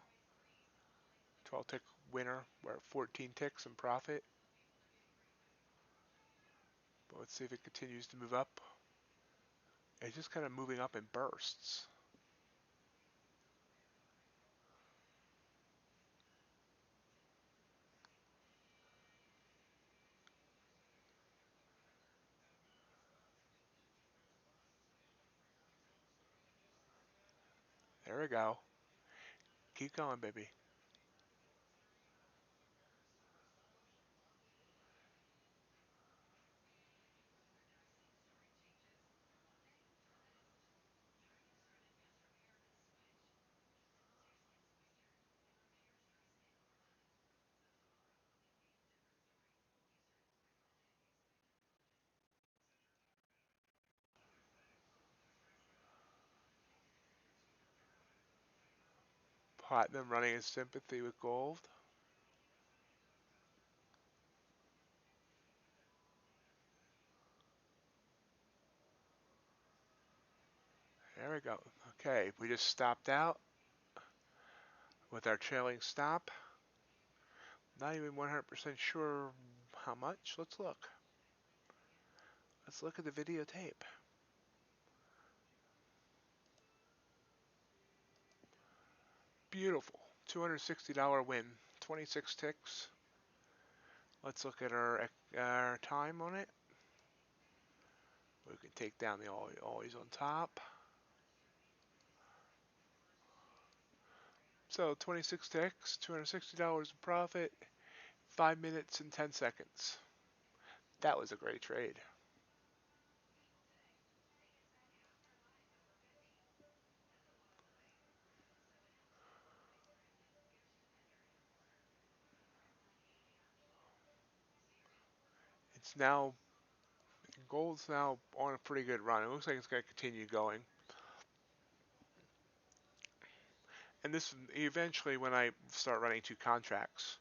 12 tick winner. We're at 14 ticks in profit. But let's see if it continues to move up. It's just kind of moving up in bursts. There we go. Keep going, baby. Platinum running in sympathy with gold. There we go. Okay, we just stopped out with our trailing stop. Not even 100% sure how much. Let's look. Let's look at the videotape. Beautiful. $260 win. 26 ticks. Let's look at our time on it. We can take down the always on top. So 26 ticks, $260 in profit, 5 minutes and 10 seconds. That was a great trade. It's now, gold's now on a pretty good run. It looks like it's going to continue going. And this, eventually when I start running 2 contracts,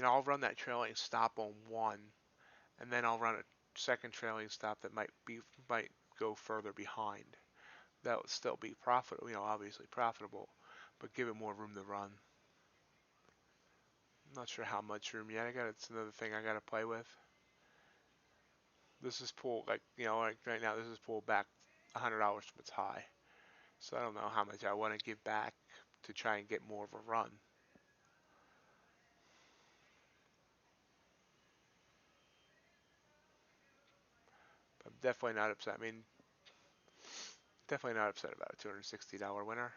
I'll run that trailing stop on one, and then I'll run a second trailing stop that might go further behind. That would still be profitable, obviously profitable, but give it more room to run. I'm not sure how much room yet. It's another thing I got to play with. This is pulled like right now. This is pulled back $100 from its high, so I don't know how much I want to give back to try and get more of a run. definitely not upset. I mean, definitely not upset about a $260 winner.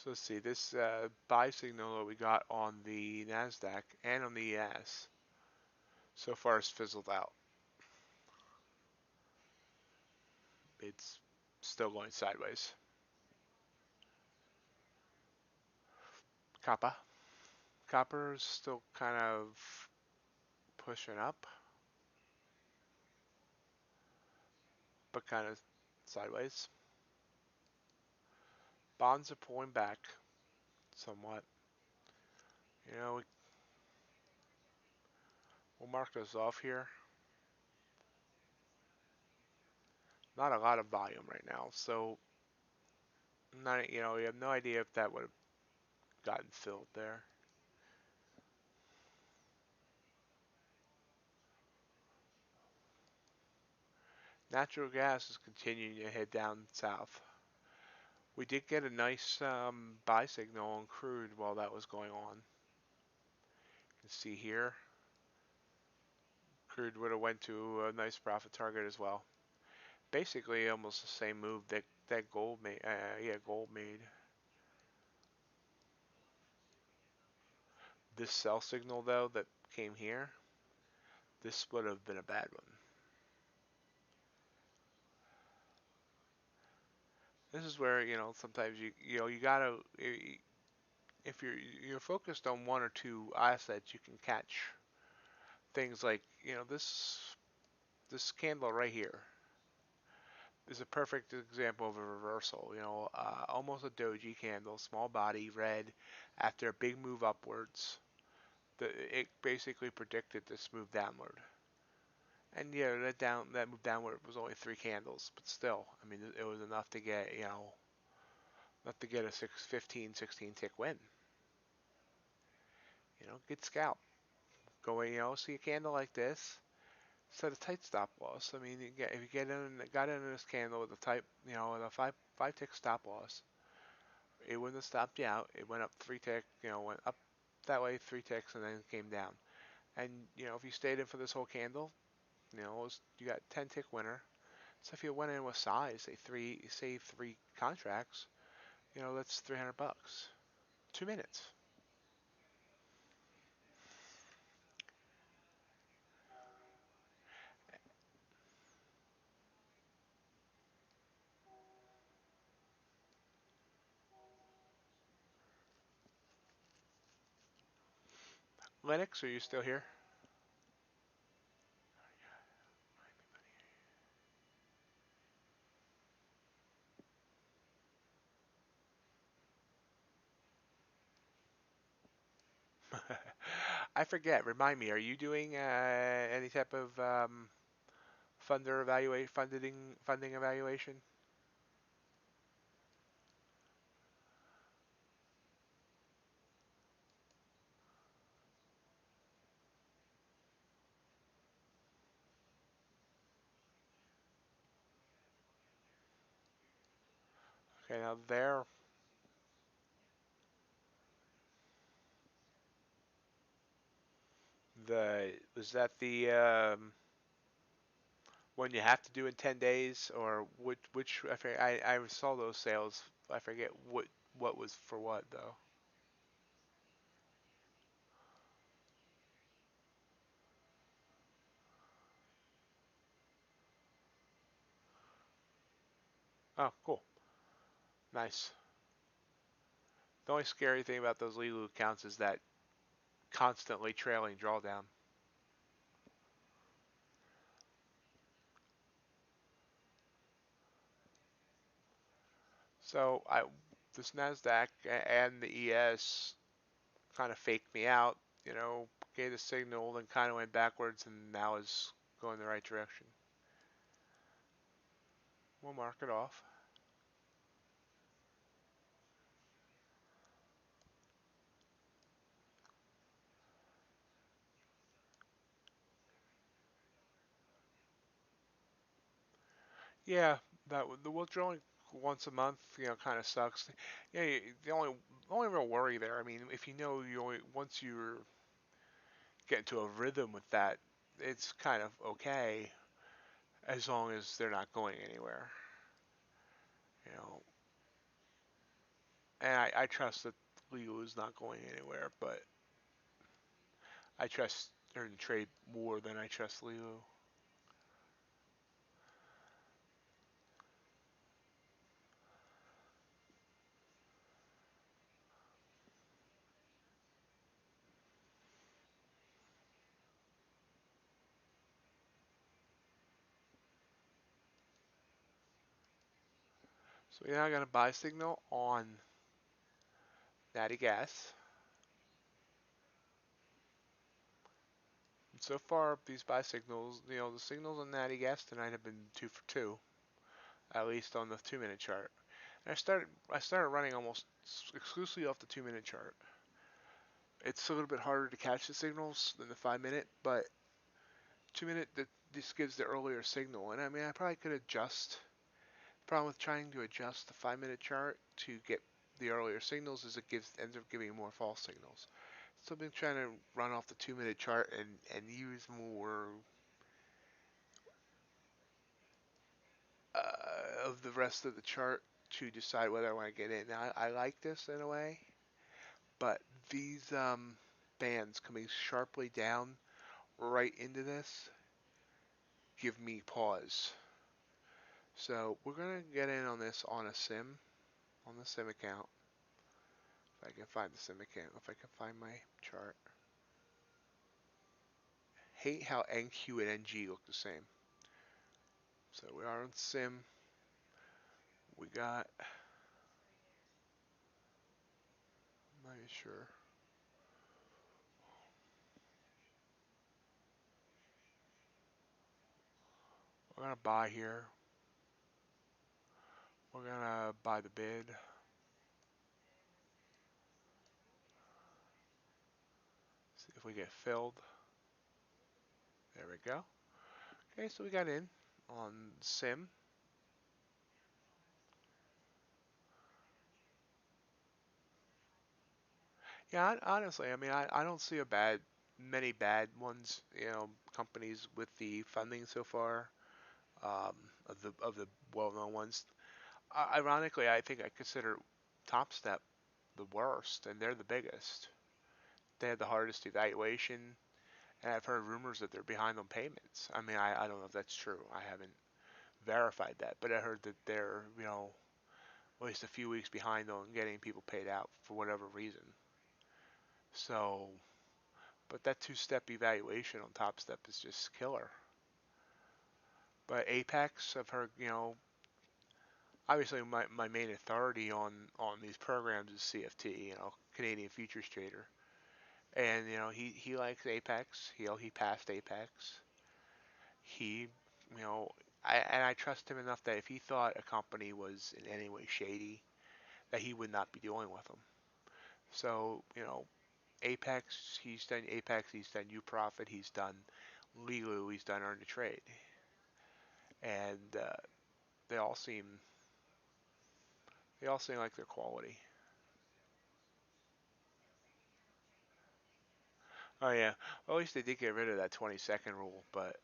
So let's see, this buy signal that we got on the NASDAQ and on the ES so far has fizzled out. It's still going sideways. Copper. Copper's still kind of pushing up, but kind of sideways. Bonds are pulling back somewhat. You know, we'll mark those off here. Not a lot of volume right now, so not, you know, we have no idea if that would have gotten filled there. Natural gas is continuing to head down south. We did get a nice buy signal on crude while that was going on. You can see here, crude would have went to a nice profit target as well. Basically, almost the same move that gold made. Yeah, gold made. This sell signal though that came here, this would have been a bad one. This is where, you know, sometimes you gotta, if you're focused on one or two assets, you can catch things like, you know, this candle right here is a perfect example of a reversal. You know, almost a doji candle, small body, red, after a big move upwards. It basically predicted this move downward. And yeah, that move downward was only three candles, but still, I mean, it was enough to get, you know, enough to get a 16 tick win. You know, good scalp. Going, you know, see a candle like this, set a tight stop loss. I mean, if you got in this candle with a tight, you know, with a five tick stop loss, it wouldn't have stopped you out. It went up three tick, you know, went up that way three ticks and then came down. And you know, if you stayed in for this whole candle, you know, you got 10 tick winner. So if you went in with size, say three contracts, you know, that's $300. 2 minutes. Linux, are you still here? I forget. Remind me. Are you doing any type of funding evaluation? Okay, now there. The was that the one you have to do in 10 days, or which I saw those sales. I forget what was for what though. Oh, cool, nice. The only scary thing about those legal accounts is that constantly trailing drawdown. So this Nasdaq and the ES kind of faked me out. You know, gave a signal and kind of went backwards, and now is going the right direction. We'll mark it off. Yeah, the withdrawing once a month, kind of sucks. Yeah, the only real worry there, I mean, if you know you only once you're getting to a rhythm with that, it's kind of okay as long as they're not going anywhere, you know. And I trust that Leo is not going anywhere, but I trust Earn and Trade more than I trust Leo. So yeah, I got a buy signal on Natty Gas. And so far, these buy signals, the signals on Natty Gas tonight have been 2 for 2, at least on the 2 minute chart. And I started running almost exclusively off the 2 minute chart. It's a little bit harder to catch the signals than the 5 minute, but 2 minute that this gives the earlier signal. And I mean, I probably could adjust. The problem with trying to adjust the 5 minute chart to get the earlier signals is it ends up giving more false signals. So I've been trying to run off the 2 minute chart and use more of the rest of the chart to decide whether I want to get in. Now, I like this in a way, but these bands coming sharply down right into this give me pause. So we're gonna get in on this on a sim, on the sim account. If I can find the sim account, if I can find my chart. Hate how NQ and NG look the same. So we are on sim. We got, I'm not even sure. We're gonna buy here. We're gonna buy the bid. See if we get filled. There we go. Okay, so we got in on sim. Yeah, honestly, I mean, I don't see many bad ones, companies with the funding so far, of the well-known ones. Ironically, I think I consider TopStep the worst, and they're the biggest. They had the hardest evaluation, and I've heard rumors that they're behind on payments. I mean, I don't know if that's true. I haven't verified that, but I heard that they're, at least a few weeks behind on getting people paid out for whatever reason. So, but that two-step evaluation on Top Step is just killer. But Apex, I've heard, obviously my main authority on these programs is CFT, Canadian Futures Trader, and he likes Apex. He passed Apex. He, you know, I trust him enough that if he thought a company was in any way shady, that he would not be dealing with them. So, Apex, he's done Apex, he's done UProfit, he's done Lilu, he's done Earn to Trade, and they all seem they all seem like they're quality. Oh yeah, well, at least they did get rid of that 20-second rule, but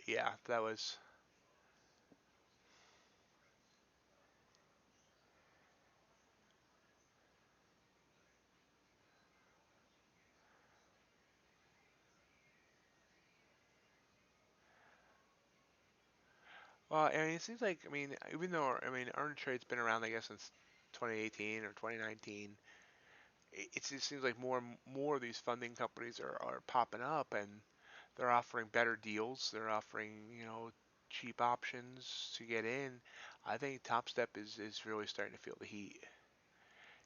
yeah, that was. Well, I mean, it seems like, I mean, even though, I mean, Earn to Trade's been around, I guess, since 2018 or 2019. It seems like more of these funding companies are popping up, and they're offering better deals. They're offering, cheap options to get in. I think Top Step is really starting to feel the heat.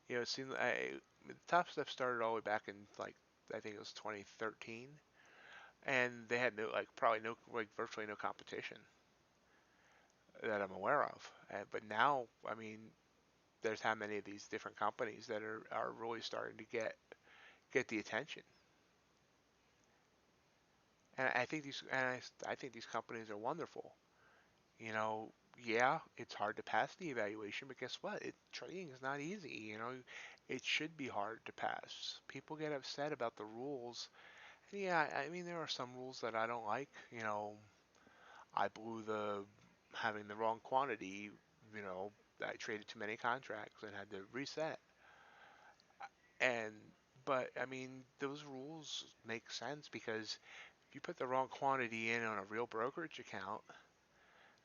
It seems Top Step started all the way back in, like, I think it was 2013, and they had no, like, probably no, like, virtually no competition that I'm aware of. But now, I mean, there's how many of these different companies that are really starting to get the attention. And I think these companies are wonderful. You know, yeah, it's hard to pass the evaluation, but guess what? Trading is not easy. It should be hard to pass. People get upset about the rules. And yeah, I mean there are some rules that I don't like. I blew the having the wrong quantity. You know, I traded too many contracts and had to reset. And but I mean those rules make sense because if you put the wrong quantity in on a real brokerage account,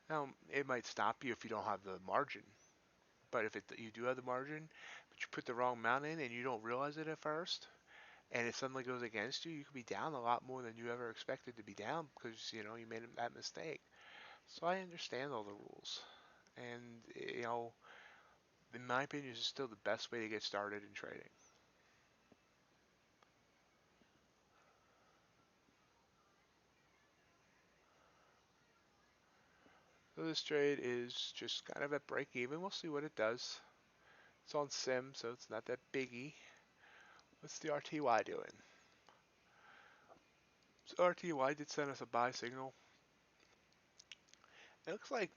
now it might stop you if you don't have the margin. But if you do have the margin, but you put the wrong amount in and you don't realize it at first, and it suddenly goes against you, you could be down a lot more than you ever expected to be down because you made that mistake. So I understand all the rules, and in my opinion, this is still the best way to get started in trading. So this trade is just kind of at break even. We'll see what it does. It's on sim, so it's not that biggie. What's the RTY doing? So RTY did send us a buy signal. It looks like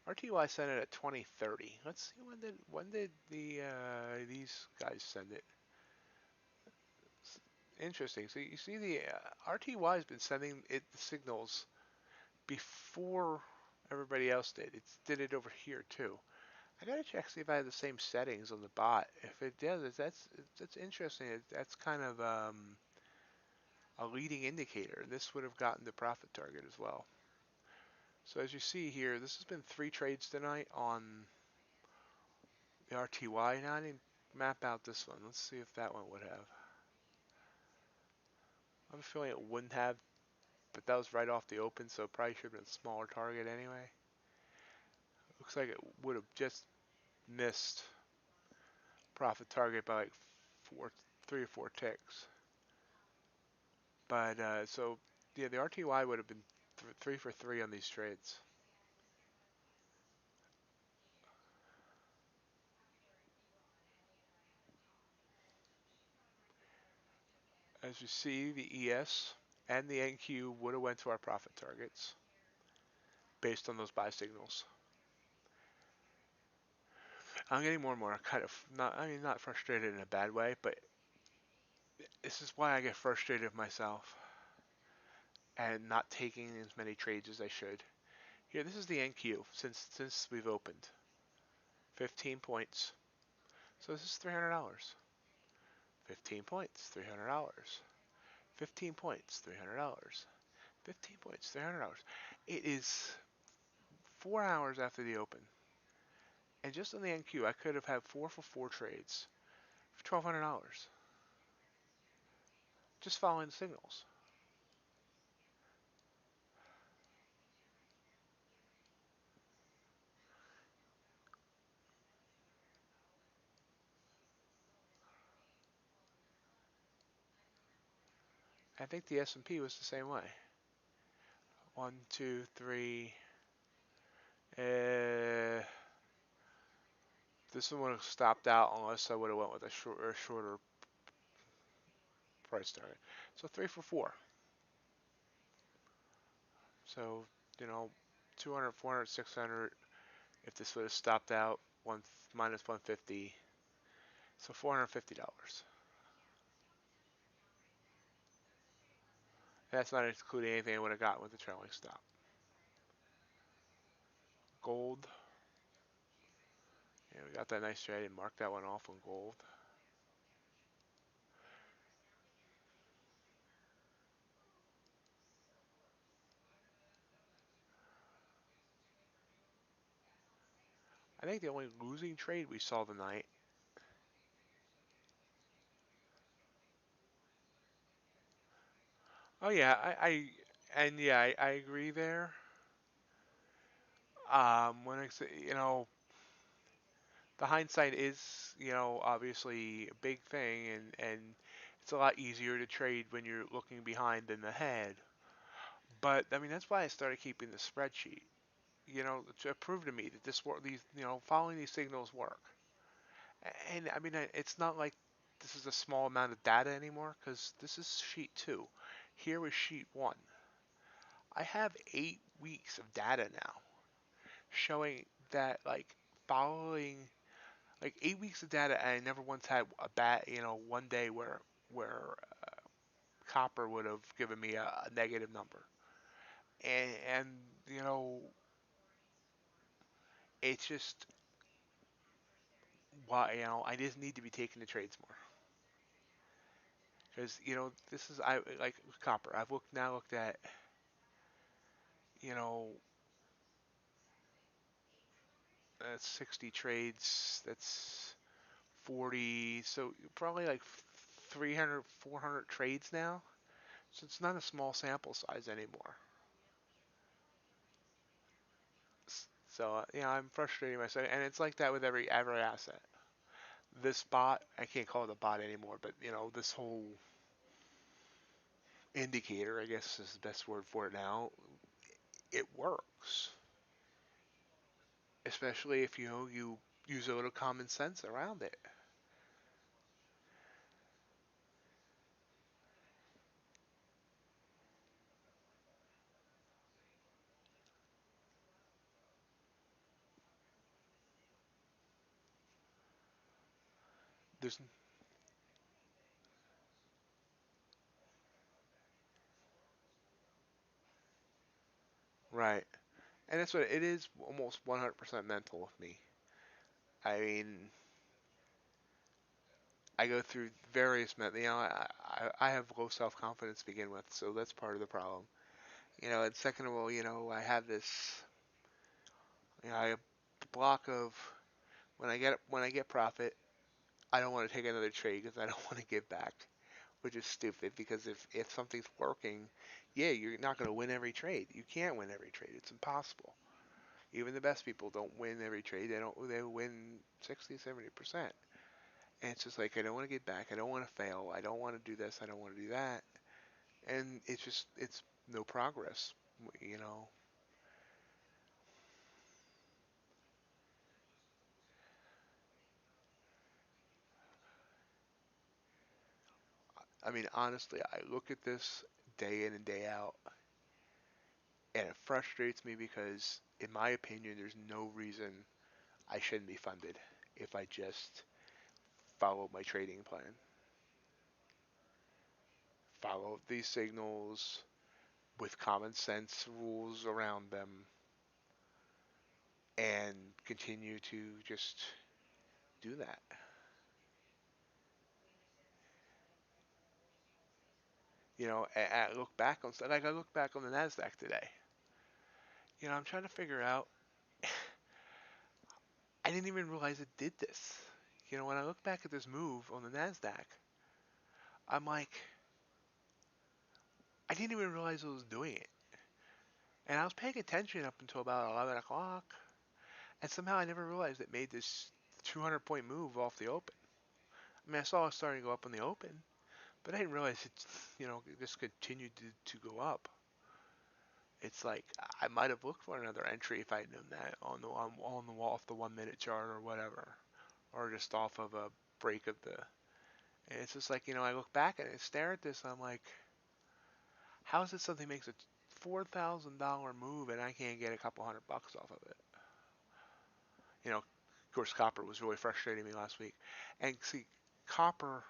RTY sent it at 2030. Let's see when did these guys send it? It's interesting. So you see the RTY has been sending it the signals before everybody else did. It did it over here too. I gotta check see if I have the same settings on the bot. If it does, that's interesting. That's kind of a leading indicator. This would have gotten the profit target as well. So as you see here, this has been 3 trades tonight on the RTY. Now I didn't map out this one. Let's see if that one would have. I have a feeling it wouldn't have, but that was right off the open, so it probably should have been a smaller target anyway. Looks like it would have just missed profit target by like 3 or 4 ticks. But so yeah, the RTY would have been 3 for 3 on these trades. As you see, the ES and the NQ would have went to our profit targets based on those buy signals. I'm getting more and more kind of not frustrated in a bad way, but this is why I get frustrated with myself and not taking as many trades as I should. Here, this is the NQ since we've opened. 15 points. So this is $300. 15 points, $300. 15 points, $300. 15 points, $300. It is 4 hours after the open. And just on the NQ, I could have had 4 for 4 trades for $1,200. Just following the signals. I think the S&P was the same way. 1, 2, 3. This one would have stopped out unless I would have went with a shorter price target. So 3 for 4. So 200, 400, 600. If this would have stopped out, one minus 150. So $450. That's not including anything I would have gotten with the trailing stop. Gold. Yeah, we got that nice trade and marked that one off on gold. I think the only losing trade we saw tonight. Oh yeah, I agree there. When I say, the hindsight is, obviously a big thing, and it's a lot easier to trade when you're looking behind than ahead. But I mean, that's why I started keeping the spreadsheet. To prove to me that following these signals work. And I mean, it's not like this is a small amount of data anymore because this is sheet 2. Here was sheet one. I have 8 weeks of data now showing that following 8 weeks of data, and I never once had a bad, one day where copper would have given me a negative number. And you know, it's just why I just need to be taking the trades more because this is I like copper. I've looked at you know 60 trades. That's 40, so probably like 300, 400 trades now. So it's not a small sample size anymore. So I'm frustrating myself, and it's like that with every asset. This bot, I can't call it a bot anymore, but this whole indicator, I guess is the best word for it now. It works, especially if you use a little common sense around it. There's right, and that's what it is. Almost 100% mental with me. I mean, I go through various I have low self confidence to begin with, so that's part of the problem. And second of all, I have this, I have a block of when I get profit, I don't want to take another trade because I don't want to give back, which is stupid because if something's working, yeah, you're not going to win every trade. You can't win every trade. It's impossible. Even the best people don't win every trade. They win 60, 70%. And it's just like I don't want to get back. I don't want to fail. I don't want to do this. I don't want to do that. And it's no progress. You know. I mean, honestly, I look at this day in and day out, and it frustrates me because, in my opinion, there's no reason I shouldn't be funded if I just follow my trading plan, follow these signals with common sense rules around them, and continue to just do that. I look back on I look back on the Nasdaq today. I'm trying to figure out. I didn't even realize it did this. When I look back at this move on the Nasdaq, I'm like, I didn't even realize I was doing it. And I was paying attention up until about 11 o'clock, and somehow I never realized it made this 200-point move off the open. I mean, I saw it starting to go up on the open, but I didn't realize it just continued to go up. It's like I might have looked for another entry if I had known that on the wall off the 1 minute chart or whatever, or just off of a break of the. And it's just like I look back and I stare at this. And I'm like, how is it something makes a $4,000 move and I can't get a couple $100 off of it? Of course, copper was really frustrating me last week, and see, copper,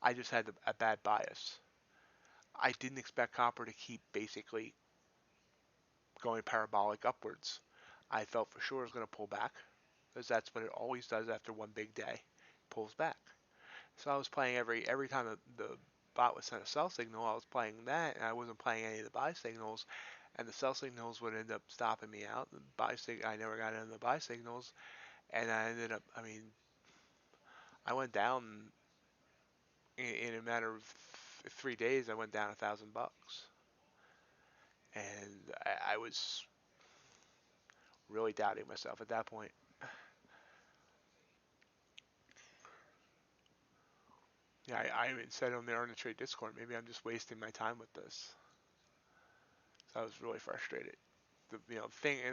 I just had a bad bias. I didn't expect copper to keep basically going parabolic upwards. I felt for sure it was going to pull back because that's what it always does after one big day, pulls back. So I was playing every time the bot would send a sell signal, I was playing that, and I wasn't playing any of the buy signals, and the sell signals would end up stopping me out. I never got into the buy signals, and I ended up. I mean, I went down in a matter of 3 days. I went down $1,000, and I was really doubting myself at that point. Yeah, I even said on the Earn and Trade Discord, maybe I'm just wasting my time with this. So I was really frustrated. The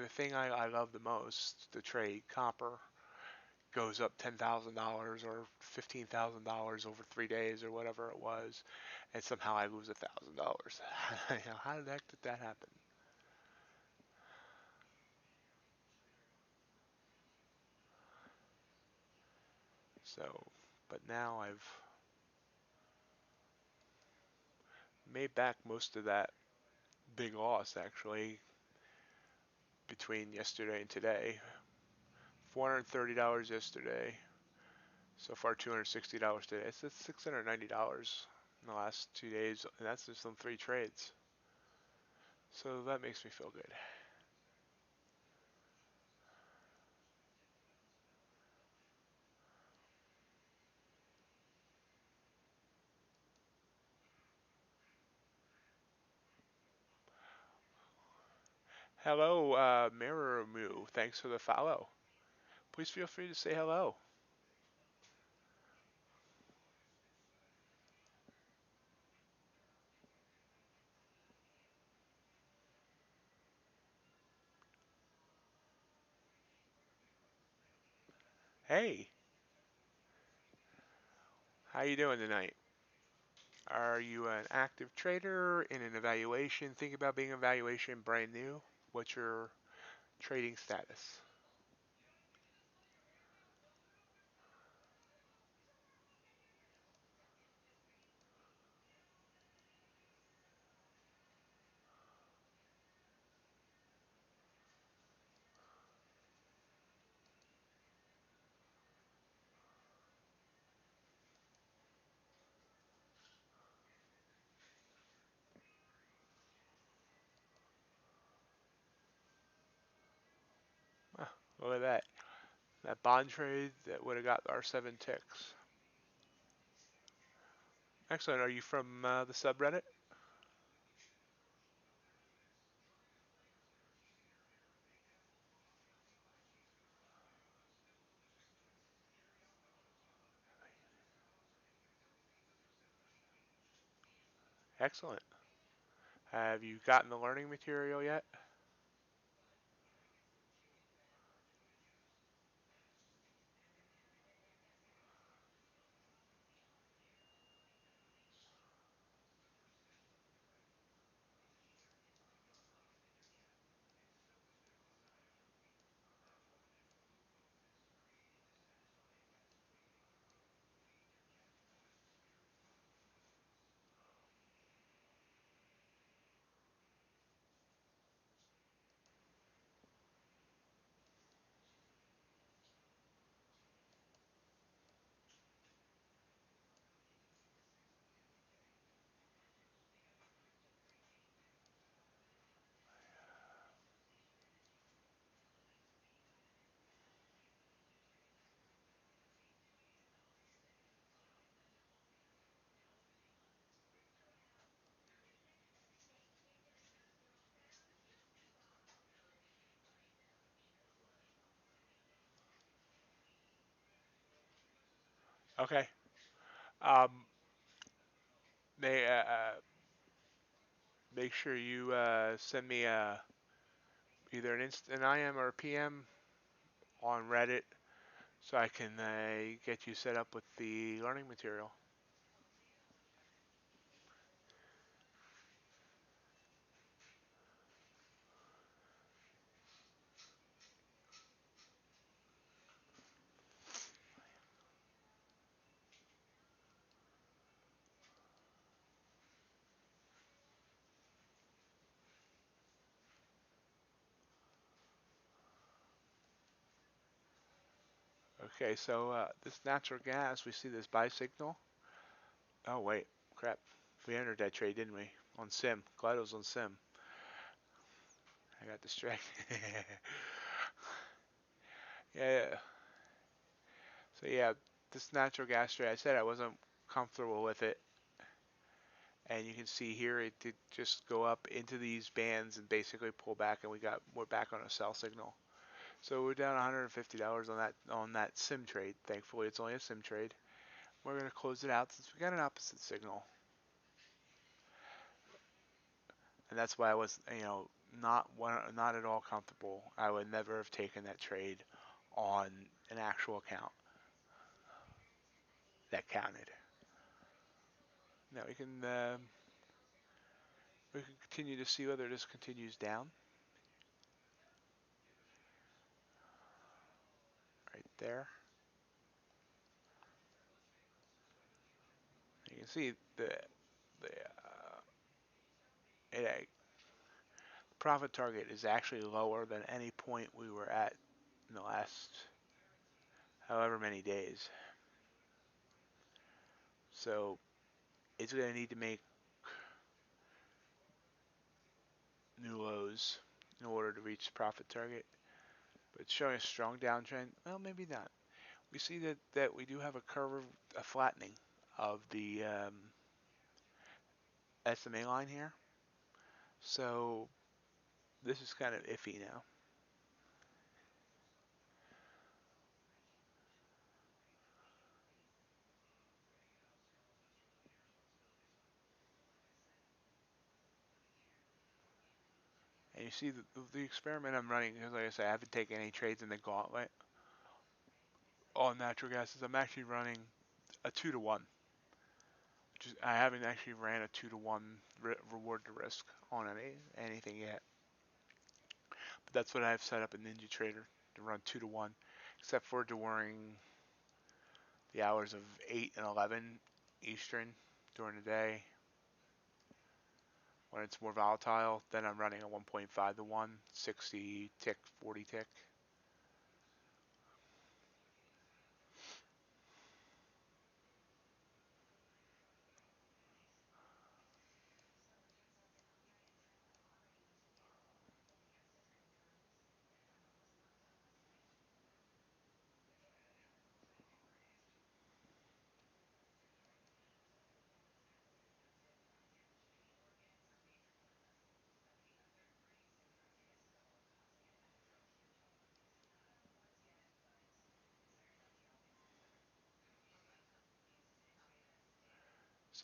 thing I love the most, the trade copper, goes up $10,000 or $15,000 over 3 days or whatever it was, and somehow I lose $1,000. How the heck did that happen? So, but now I've made back most of that big loss actually between yesterday and today. $430 yesterday. So far, $260 today. It's $690 in the last 2 days, and that's just on 3 trades. So that makes me feel good. Hello, Mirror Moo. Thanks for the follow. Please feel free to say hello. Hey, how you doing tonight? Are you an active trader in an evaluation? Think about being an evaluation brand new? What's your trading status? Ah, look at that. That bond trade that would have got our 7 ticks. Excellent. Are you from the subreddit? Excellent. Have you gotten the learning material yet? Okay. Um, may make sure you send me either an IM or a PM on Reddit so I can get you set up with the learning material. Okay, so this natural gas, we see this buy signal. Oh wait, crap. We entered that trade, didn't we? On Sim. Glad it was on Sim. I got distracted. Yeah. So yeah, this natural gas trade, I said I wasn't comfortable with it. And you can see here it did just go up into these bands and basically pull back, and we're back on a sell signal. So we're down $150 on that sim trade. Thankfully, it's only a sim trade. We're gonna close it out since we got an opposite signal, and that's why I was not at all comfortable. I would never have taken that trade on an actual account that counted. Now we can continue to see whether this continues down right there. You can see the it, profit target is actually lower than any point we were at in the last however many days. So it's going to need to make new lows in order to reach the profit target. But it's showing a strong downtrend. Well, maybe not. We see that we do have a curve, a flattening of the SMA line here. So this is kind of iffy now. And you see the experiment I'm running, because like I said, I haven't taken any trades in the gauntlet on natural gases. I'm actually running a 2-to-1. I haven't actually ran a 2-to-1 reward to risk on anything yet. But that's what I've set up in NinjaTrader to run 2-to-1, except for during the hours of 8 and 11 Eastern during the day. When it's more volatile, then I'm running a 1.5 to 1, 60 tick, 40 tick.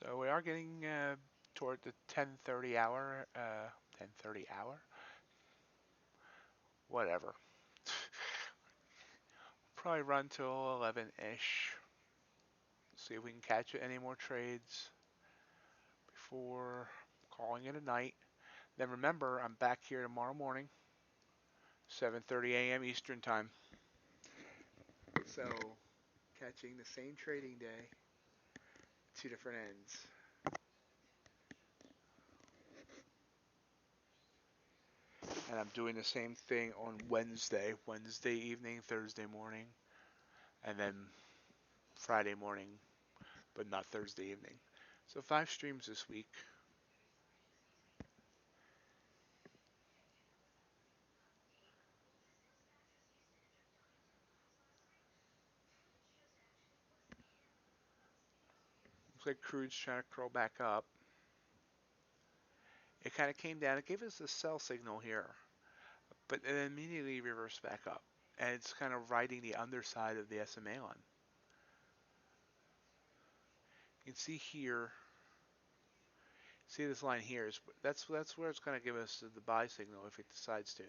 So we are getting toward the 10:30 hour, 10:30 hour, whatever. Probably run till 11-ish. See if we can catch any more trades before calling it a night. Then remember, I'm back here tomorrow morning, 7:30 a.m. Eastern time. So catching the same trading day, two different ends. And I'm doing the same thing on Wednesday evening, Thursday morning, and then Friday morning, but not Thursday evening. So 5 streams this week. Looks like crude's trying to curl back up. It kind of came down. It gave us a sell signal here, but it immediately reversed back up. And it's kind of riding the underside of the SMA line. You can see here, see this line here, that's where it's going to give us the buy signal if it decides to.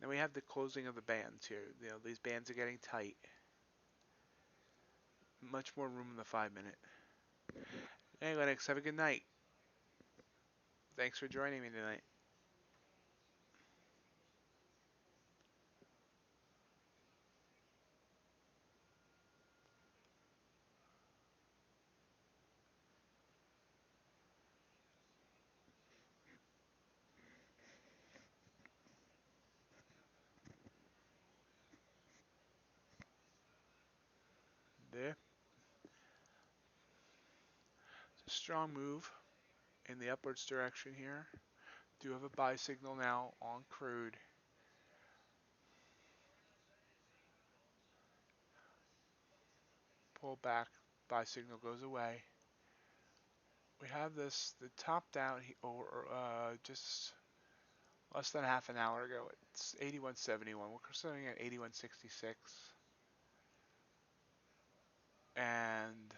Then we have the closing of the bands here. You know, these bands are getting tight. Much more room in the 5-minute. Hey Lennox, have a good night. Thanks for joining me tonight. There. It's a strong move in the upwards direction here. Do have a buy signal now on crude. Pull back, buy signal goes away. We have this, the top down, or just less than half an hour ago. It's 81.71. We're sitting at 81.66. And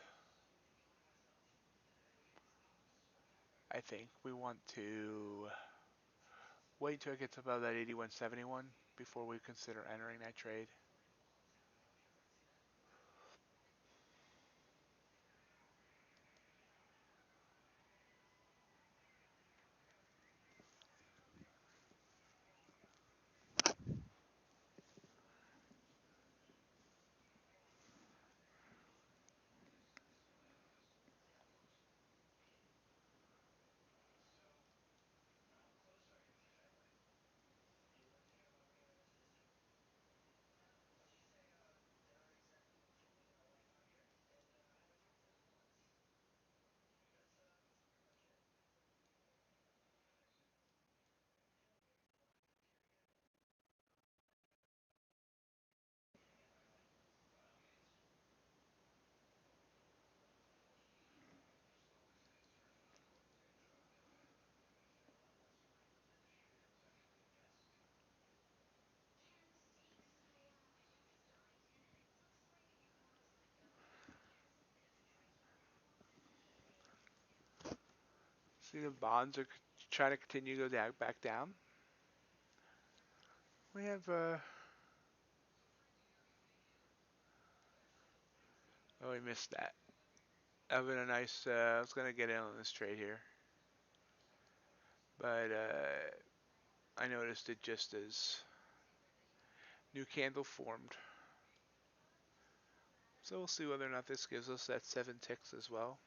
I think we want to wait until it gets above that 81.71 before we consider entering that trade. See the bonds are trying to continue to go down, back down. We have oh, we missed that. Having a nice. I was gonna get in on this trade here, but I noticed it just as new candle formed. So we'll see whether or not this gives us that 7 ticks as well.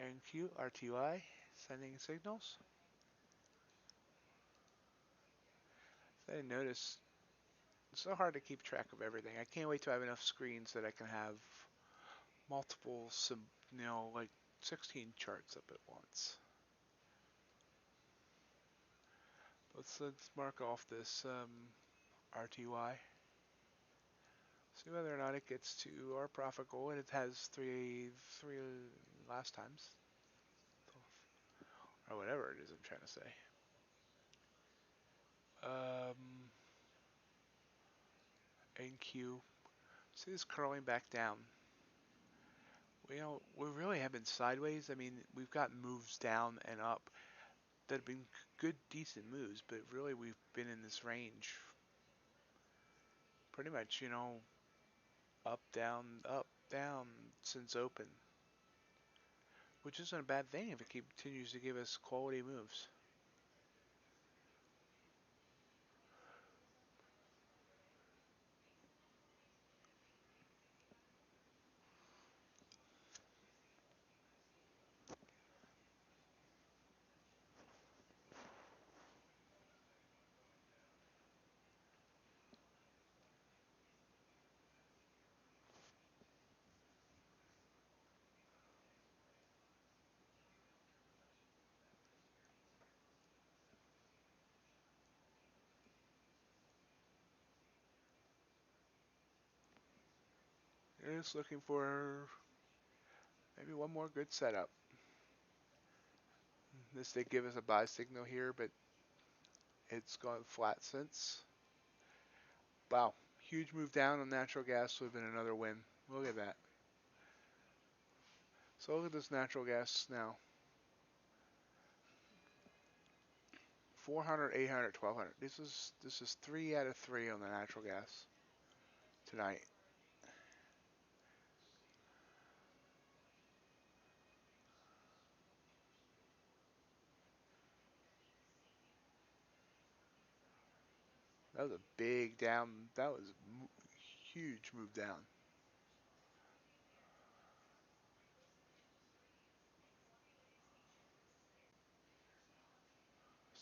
NQ, RTY, sending signals. I notice it's so hard to keep track of everything. I can't wait to have enough screens that I can have multiple, like 16 charts up at once. Let's mark off this RTY. See whether or not it gets to our profit goal. And it has three last times, or whatever it is I'm trying to say. NQ. See this curling back down. We really have been sideways. I mean, we've got moves down and up that have been good, decent moves, but really we've been in this range pretty much, up, down since open, which isn't a bad thing if it continues to give us quality moves. Just looking for maybe one more good setup. This did give us a buy signal here, but it's gone flat since. Wow, huge move down on natural gas would have been another win. Look at that. So look at this natural gas now. 400, 800, 1200. This is 3 out of 3 on the natural gas tonight. That was a big down. That was a huge move down.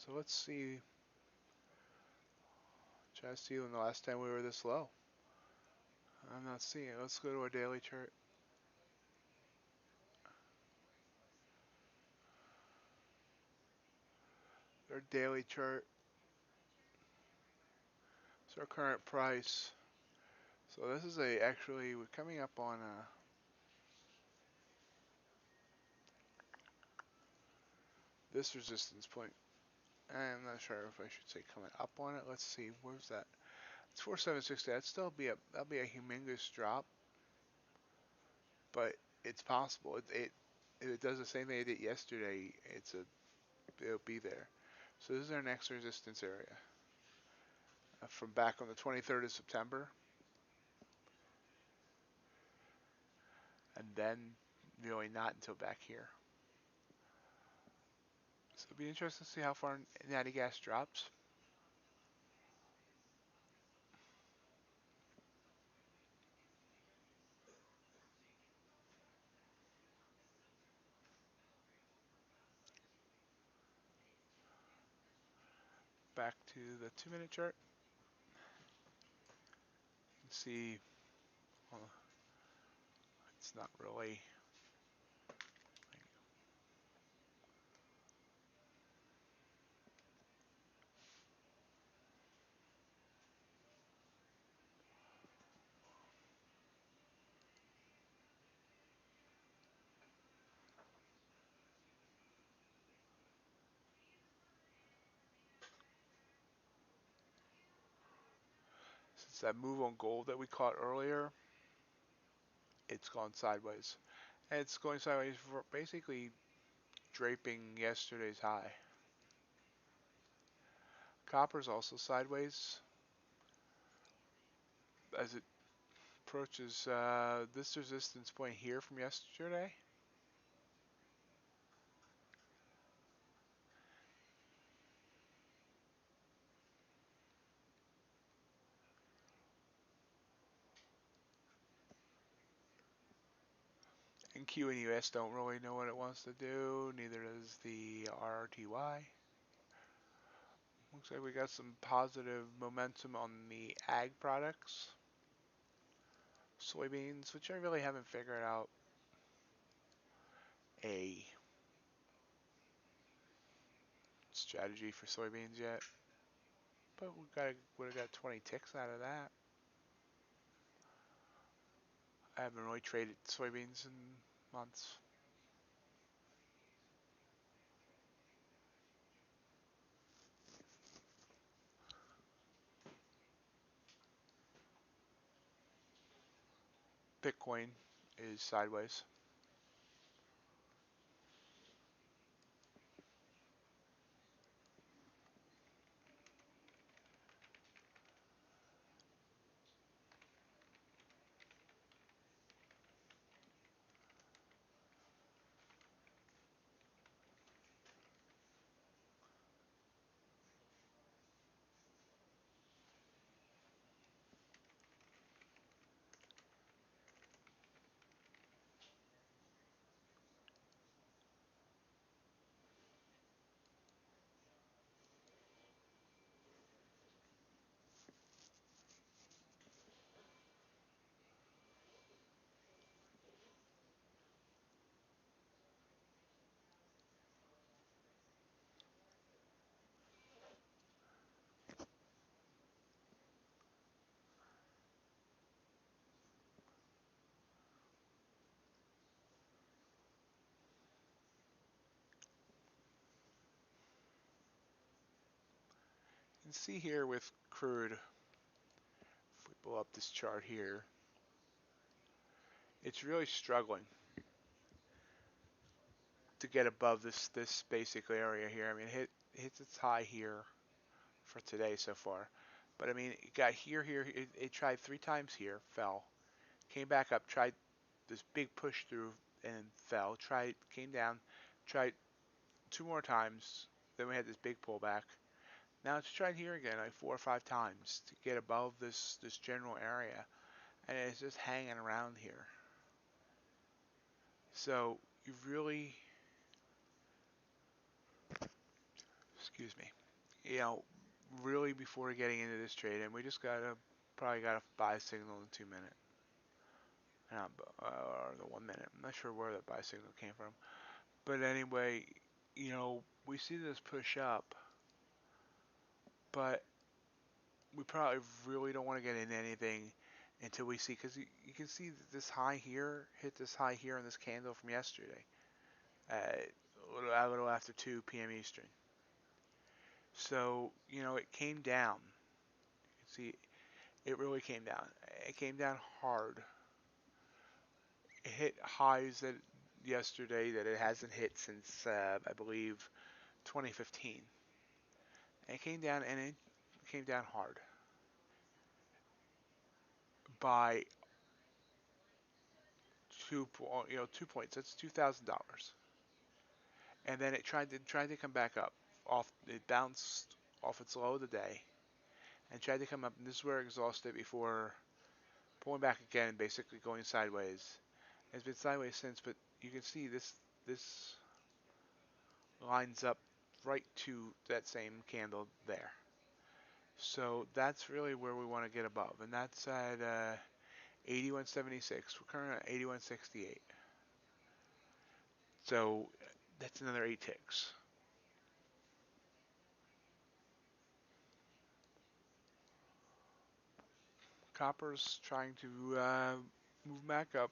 So let's see. Try to see when the last time we were this low. I'm not seeing it. Let's go to our daily chart. Our daily chart. So our current price. So this is actually we're coming up on this resistance point. I'm not sure if I should say coming up on it. Let's see. Where's that? It's 4760. That'll be a humongous drop, but it's possible. If it does the same thing it did yesterday, it'll be there. So this is our next resistance area from back on the 23rd of September, and then really not until back here. So it'll be interesting to see how far natty gas drops. back to the 2-minute chart. You can see, well, it's not really. Since that move on gold that we caught earlier, it's gone sideways. And it's going sideways for basically draping yesterday's high. Copper's also sideways as it approaches this resistance point here from yesterday. And Q and US don't really know what it wants to do, neither does the RRTY. Looks like we got some positive momentum on the ag products. Soybeans, which I really haven't figured out a strategy for soybeans yet. But would have got 20 ticks out of that. I haven't really traded soybeans in months. Bitcoin is sideways. You can see here with crude, if we pull up this chart here, it's really struggling to get above this basic area here. I mean, it hits its high here for today so far. But I mean, it got here. It tried 3 times here, fell. Came back up, tried this big push through and fell. Came down, tried 2 more times. Then we had this big pullback. Now it's tried here again, like 4 or 5 times to get above this general area, and it's just hanging around here. So you really, excuse me, you know, really before getting into this trade, and we just probably got a buy signal in 2 minute, or the 1 minute. I'm not sure where that buy signal came from, but anyway, we see this push up, but we probably really don't want to get into anything until we see, because you can see that this high here hit this high here in this candle from yesterday at a little after 2 p.m. Eastern. So, it came down. You can see it really came down. It came down hard. It hit highs that yesterday that it hasn't hit since, I believe, 2015. And it came down, and it came down hard by 2 points. That's $2,000. And then it tried to come back up. It bounced off its low of the day and tried to come up. And this is where it exhausted before pulling back again, basically going sideways. It's been sideways since, but you can see this lines up right to that same candle there. So that's really where we want to get above, and that's at 81.76. We're currently at 81.68. So that's another 8 ticks. Copper's trying to move back up.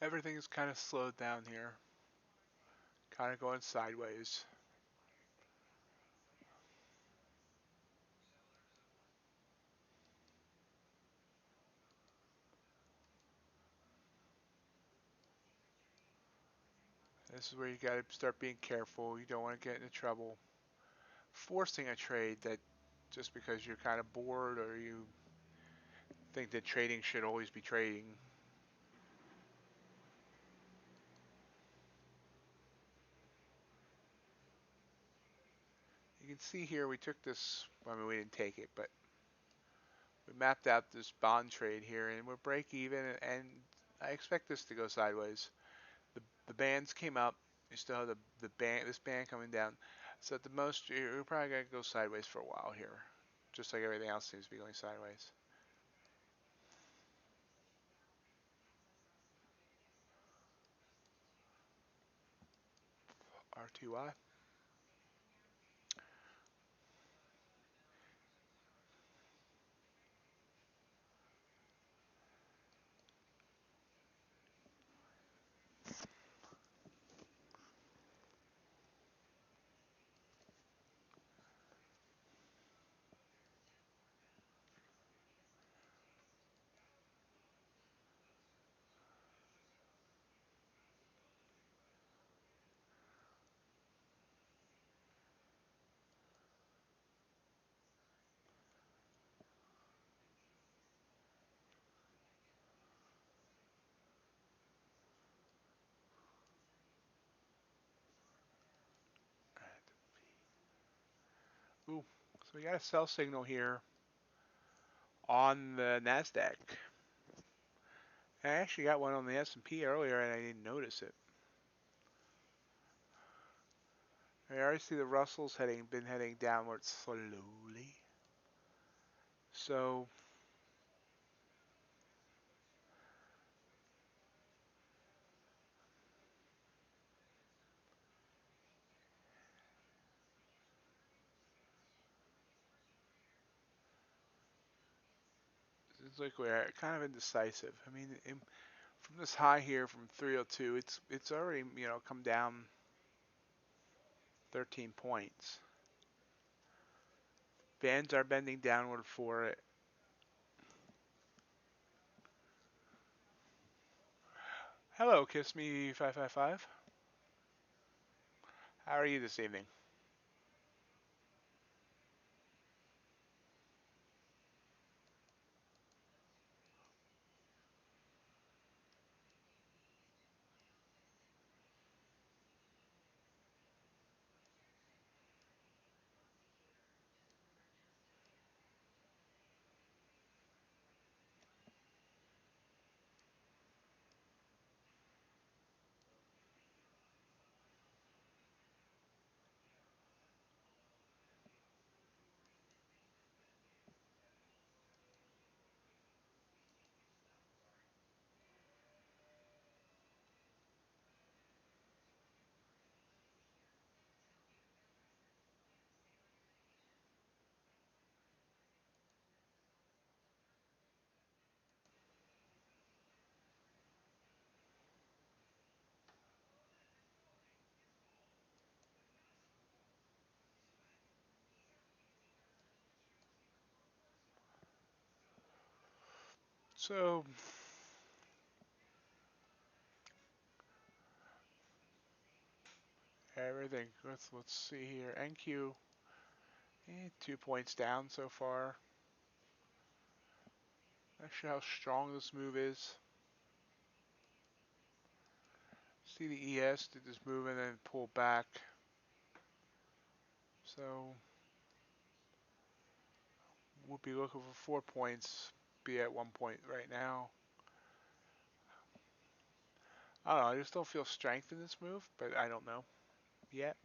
Everything's kind of slowed down here, kind of going sideways. This is where you got to start being careful. You don't want to get into trouble forcing a trade that just because you're kind of bored or you think that trading should always be trading. You can see here we took this, I mean we didn't take it, but we mapped out this bond trade here and we're break even and I expect this to go sideways. The bands came up, you still have the band, this band coming down. So at the most, you're probably going to go sideways for a while here, just like everything else seems to be going sideways. R2Y. Ooh, so we got a sell signal here on the Nasdaq. I actually got one on the S&P earlier and I didn't notice it. I already see the Russell's been heading downwards slowly. So it's like we're kind of indecisive. I mean, from this high here from 302, it's already come down 13 points. Bands are bending downward for it. Hello, Kiss Me 555. How are you this evening? So everything. Let's see here. NQ, 2 points down so far. Not sure how strong this move is. See the ES did this move and then pull back. So we'll be looking for 4 points. Be at 1 point right now. I don't know. I just don't feel strength in this move, but I don't know yet.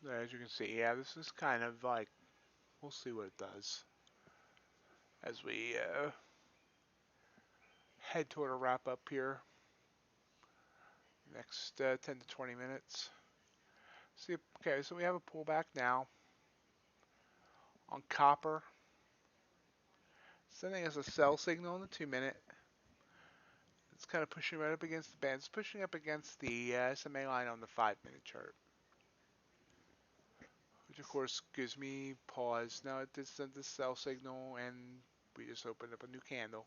As you can see, yeah, this is kind of like, we'll see what it does as we head toward a wrap up here. Next 10 to 20 minutes. See, okay, so we have a pullback now on copper. Sending us a sell signal in the 2 minute. It's kind of pushing right up against the band. It's pushing up against the SMA line on the 5 minute chart, which of course gives me pause. Now it did send the sell signal, and we just opened up a new candle.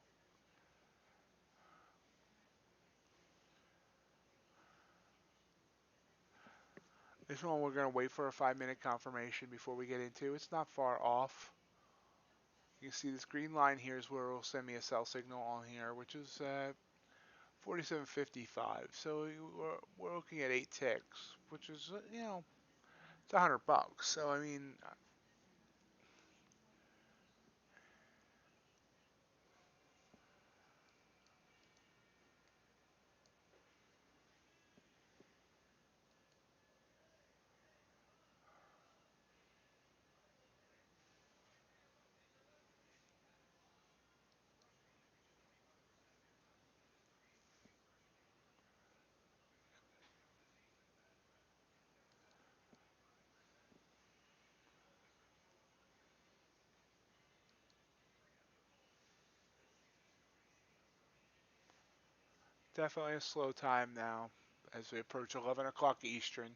This one we're going to wait for a 5 minute confirmation before we get into. It's not far off. You can see this green line here is where it will send me a sell signal on here, which is 47.55. So we're looking at 8 ticks, which is, it's $100. So I mean, definitely a slow time now as we approach 11 o'clock Eastern.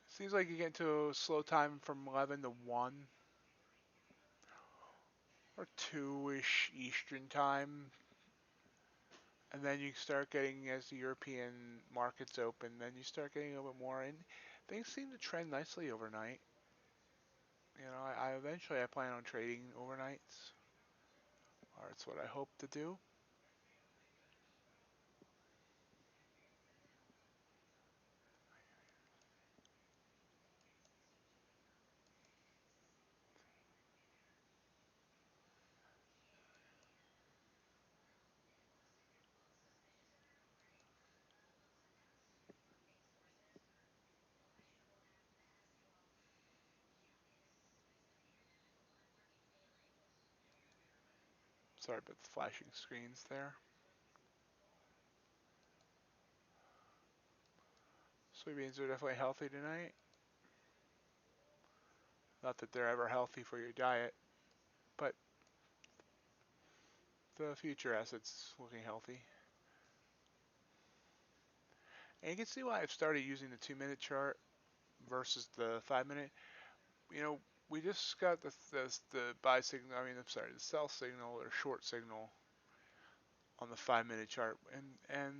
Seems like you get into a slow time from 11 to 1 or 2-ish Eastern time. And then you start getting, as the European markets open, then you start getting a little bit more. And things seem to trend nicely overnight. I eventually I plan on trading overnights, or it's what I hope to do. Sorry about the flashing screens there. Soybeans are definitely healthy tonight. Not that they're ever healthy for your diet, but the future assets looking healthy. And you can see why I've started using the 2 minute chart versus the 5 minute. We just got the buy signal. The sell signal or short signal on the 5 minute chart, and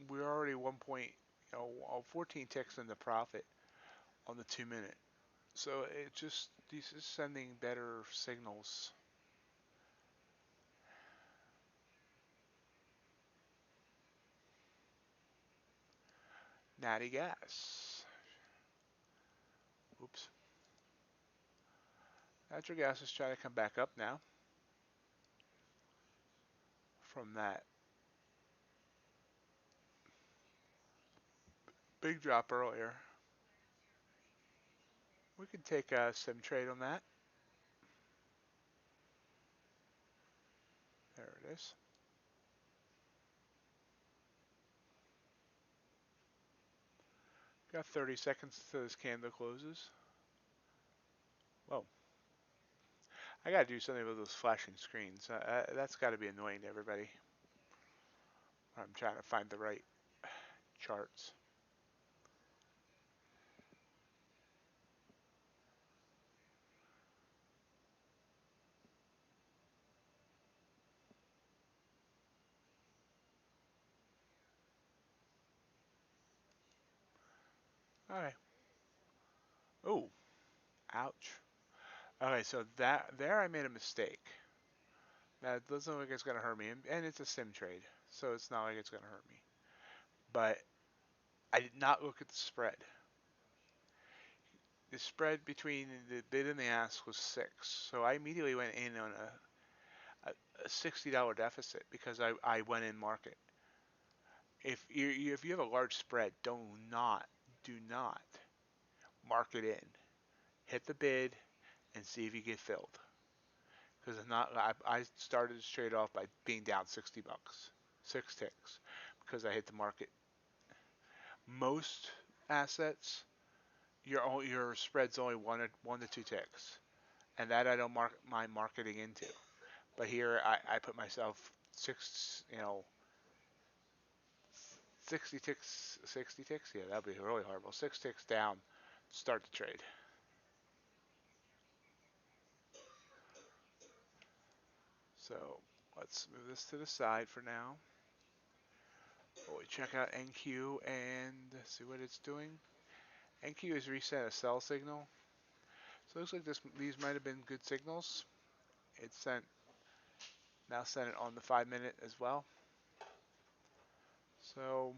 we're already 1 point, 14 ticks in the profit. on the 2 minute. So it just this is sending better signals. Natty gas. Oops. Natural gas is trying to come back up now from that big drop earlier. We could take a sim trade on that. There it is. Got 30 seconds till this candle closes. Whoa. I gotta do something with those flashing screens. That's gotta be annoying to everybody. I'm trying to find the right charts. Alright. Oh, ouch. Okay, so that there I made a mistake. That doesn't look like it's gonna hurt me, and it's a sim trade, so it's not like it's gonna hurt me. But I did not look at the spread. The spread between the bid and the ask was 6, so I immediately went in on a $60 deficit because I went in market. If you have a large spread, do not mark it in. Hit the bid and see if you get filled. Because if not, I started this trade off by being down $60, 6 ticks, because I hit the market. Most assets, your spread's only one to 2 ticks, and that I don't mind marketing into. But here I put myself 60 ticks. Yeah, that'd be really horrible. 6 ticks down, start the trade. So let's move this to the side for now. We check out NQ and see what it's doing. NQ has reset a sell signal. So it looks like these might have been good signals. It sent it on the 5 minute as well. So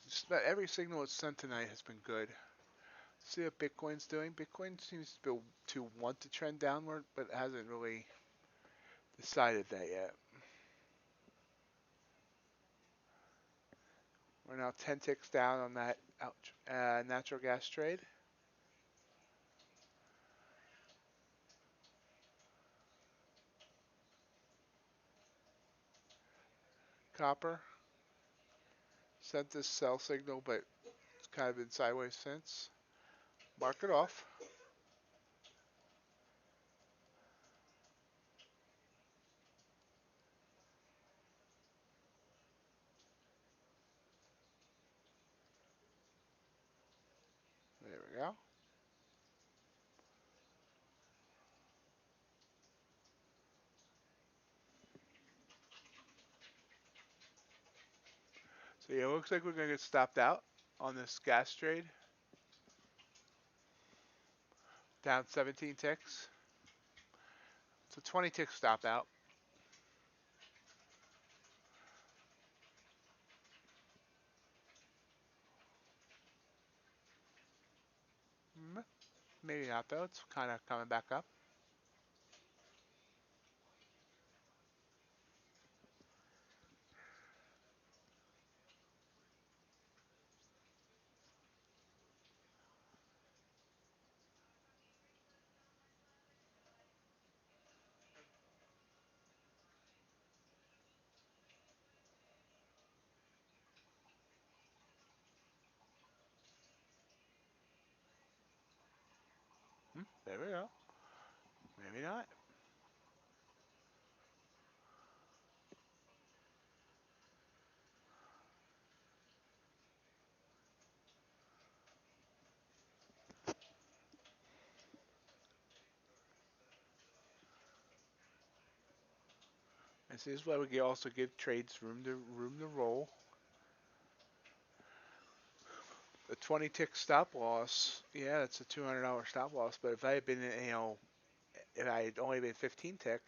just about every signal it's sent tonight has been good. See what Bitcoin's doing. Bitcoin seems to want to trend downward, but hasn't really decided that yet. We're now 10 ticks down on that natural gas trade. Copper sent this sell signal, but it's kind of been sideways since. Mark it off. There we go. So yeah, it looks like we're going to get stopped out on this gas trade. Down 17 ticks. So 20 ticks stopped out. Maybe not though. It's kind of coming back up. There we go. Maybe not. And so this is why we also give trades room to roll. A 20 tick stop loss. Yeah, that's a $200 stop loss. But if I had been, if I had only been 15 tick,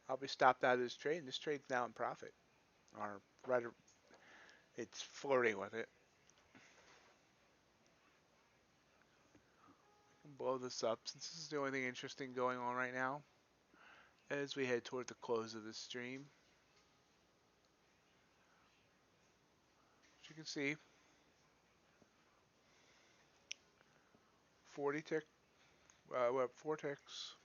I'll be stopped out of this trade. And this trade's now in profit. Or right, it's flirting with it. Blow this up since this is the only thing interesting going on right now as we head toward the close of the stream. As you can see, 40 tick, we're up 4 ticks.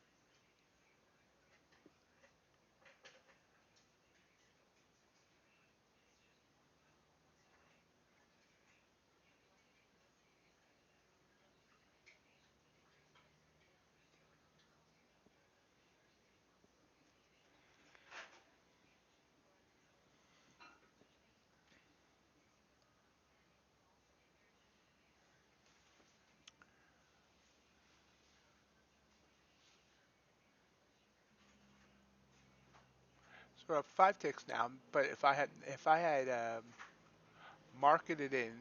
So we're up 5 ticks now. But if I had marketed in,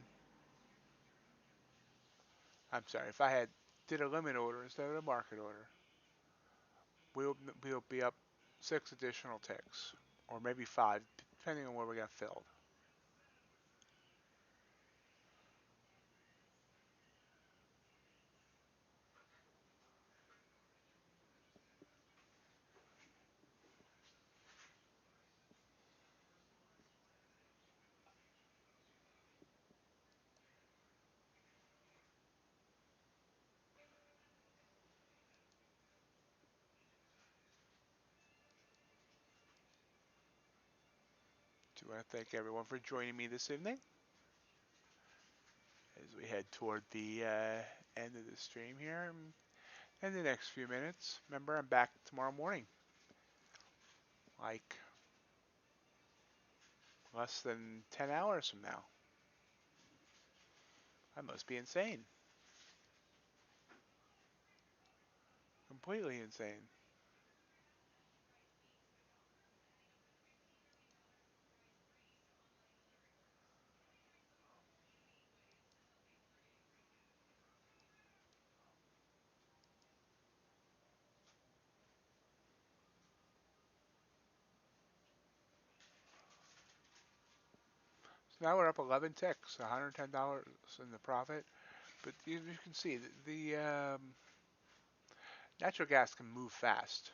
I'm sorry, if I had did a limit order instead of a market order, we'll we'll be up 6 additional ticks, or maybe 5, depending on where we got filled. So I want to thank everyone for joining me this evening as we head toward the end of the stream here. In the next few minutes, remember, I'm back tomorrow morning, like less than 10 hours from now. I must be insane. Completely insane. So now we're up 11 ticks, $110 in the profit. But you can see the natural gas can move fast.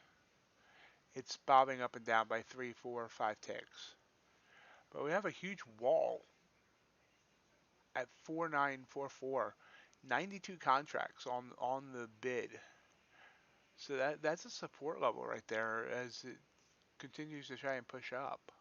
It's bobbing up and down by 3, 4, 5 ticks. But we have a huge wall at 4944, 92 contracts on the bid. So that's a support level right there as it continues to try and push up.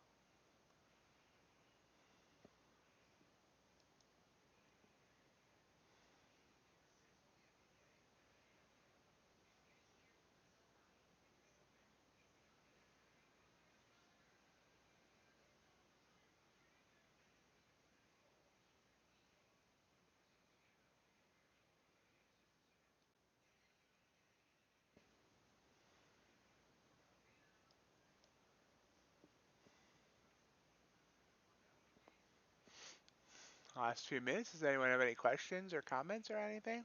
Last few minutes, does anyone have any questions or comments or anything?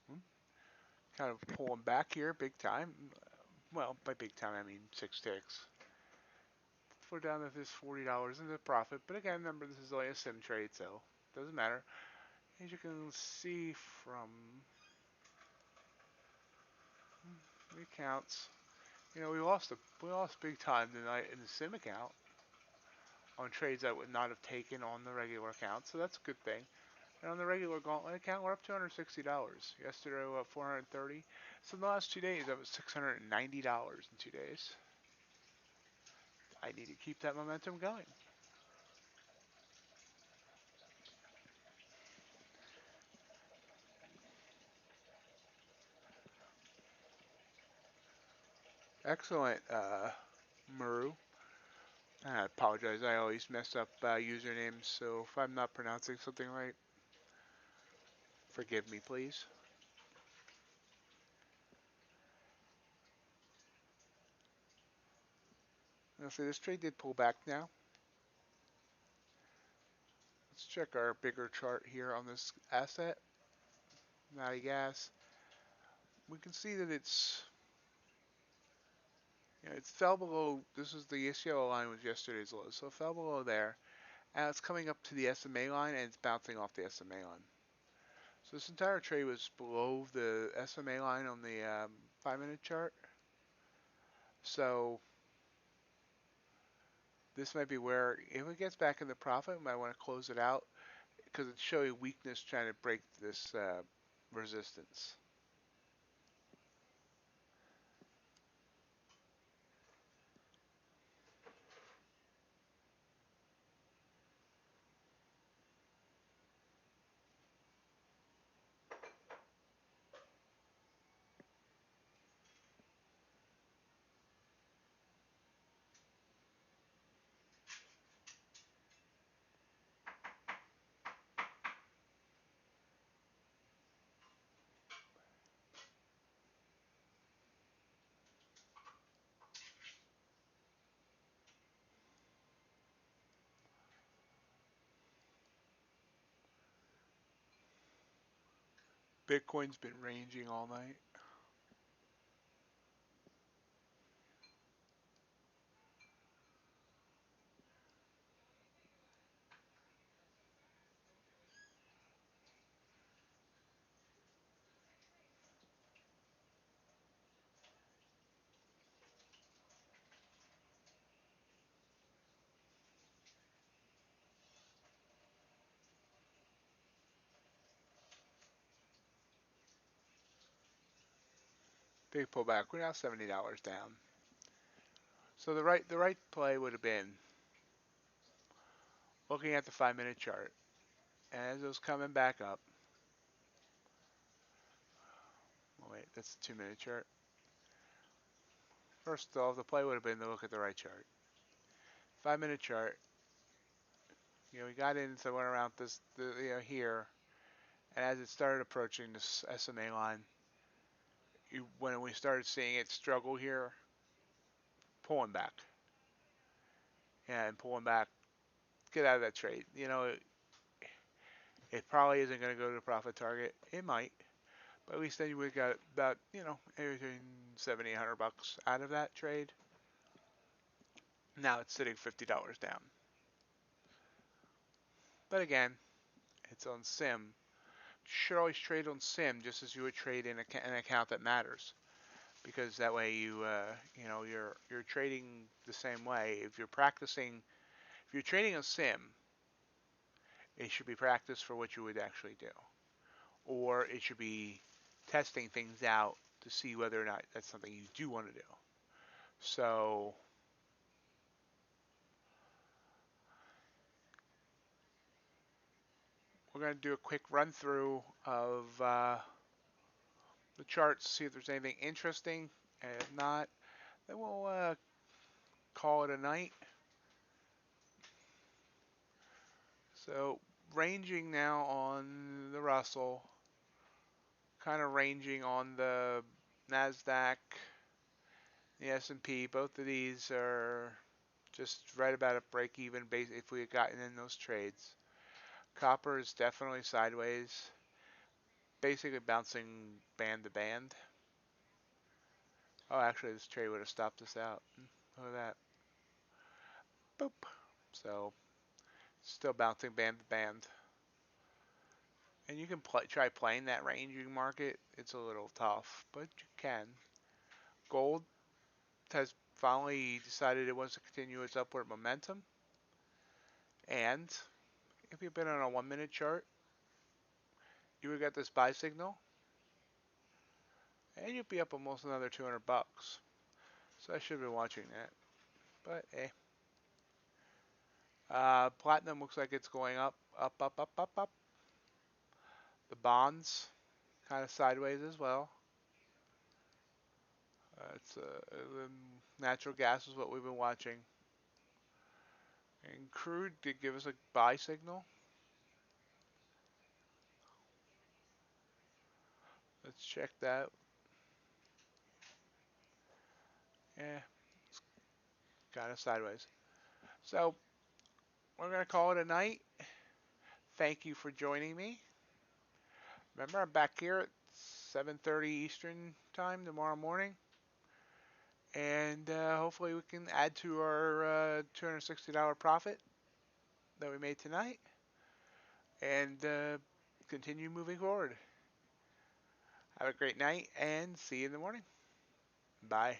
Hmm? Kind of pulling back here big time. Well, by big time I mean 6 ticks. We're down to this $40 in the profit, but again, remember this is only a sim trade, so it doesn't matter. As you can see from the accounts, we lost big time tonight in the sim account on trades I would not have taken on the regular account, so that's a good thing. And on the regular gauntlet account, we're up $260. Yesterday, we were up 430. So in the last 2 days, I was $690 in 2 days. I need to keep that momentum going. Excellent, Maru. I apologize. I always mess up usernames, so if I'm not pronouncing something right, forgive me, please. Now, see, this trade did pull back now. Let's check our bigger chart here on this asset. Natty gas. We can see that it fell below. This is the yellow line was yesterday's low, so it fell below there. And it's coming up to the SMA line and it's bouncing off the SMA line. So this entire trade was below the SMA line on the 5-minute chart. So this might be where, if it gets back in the profit, we might want to close it out because it's showing weakness trying to break this resistance. Bitcoin's been ranging all night. Big pullback. We're now $70 down. So the right play would have been looking at the 5-minute chart. And as it was coming back up, oh wait, that's the 2-minute chart. First off, the play would have been to look at the right chart. 5-minute chart. We got in somewhere around this, here, and as it started approaching this SMA line, when we started seeing it struggle here, pulling back. Yeah, and pulling back, get out of that trade. It probably isn't going to go to the profit target. It might, but at least then we got about, everything $7,800 out of that trade. Now it's sitting $50 down. But again, it's on Sim. You should always trade on Sim just as you would trade in an account that matters, because that way you're trading the same way. If you're trading on Sim, it should be practice for what you would actually do, or it should be testing things out to see whether or not that's something you do want to do. So we're going to do a quick run through of the charts, see if there's anything interesting, and if not, then we'll call it a night. So ranging now on the Russell, kind of ranging on the Nasdaq, the S&P. Both of these are just right about a break even base if we had gotten in those trades. Copper is definitely sideways, basically bouncing band to band. Oh, actually, this trade would have stopped us out. Look at that. Boop. So, still bouncing band to band. And you can try playing that ranging market. It's a little tough, but you can. Gold has finally decided it wants to continue its upward momentum. And if you've been on a 1-minute chart, you would get this buy signal, and you'd be up almost another 200 bucks. So I should have been watching that, but eh. Platinum looks like it's going up, up, up, up, up, up. The bonds kind of sideways as well. It's natural gas is what we've been watching, and crude did give us a buy signal. Let's check that. Yeah, kind of sideways. So we're gonna call it a night. Thank you for joining me. Remember, I'm back here at 7:30 Eastern time tomorrow morning, and hopefully we can add to our $260 profit that we made tonight, and continue moving forward. Have a great night, and see you in the morning. Bye.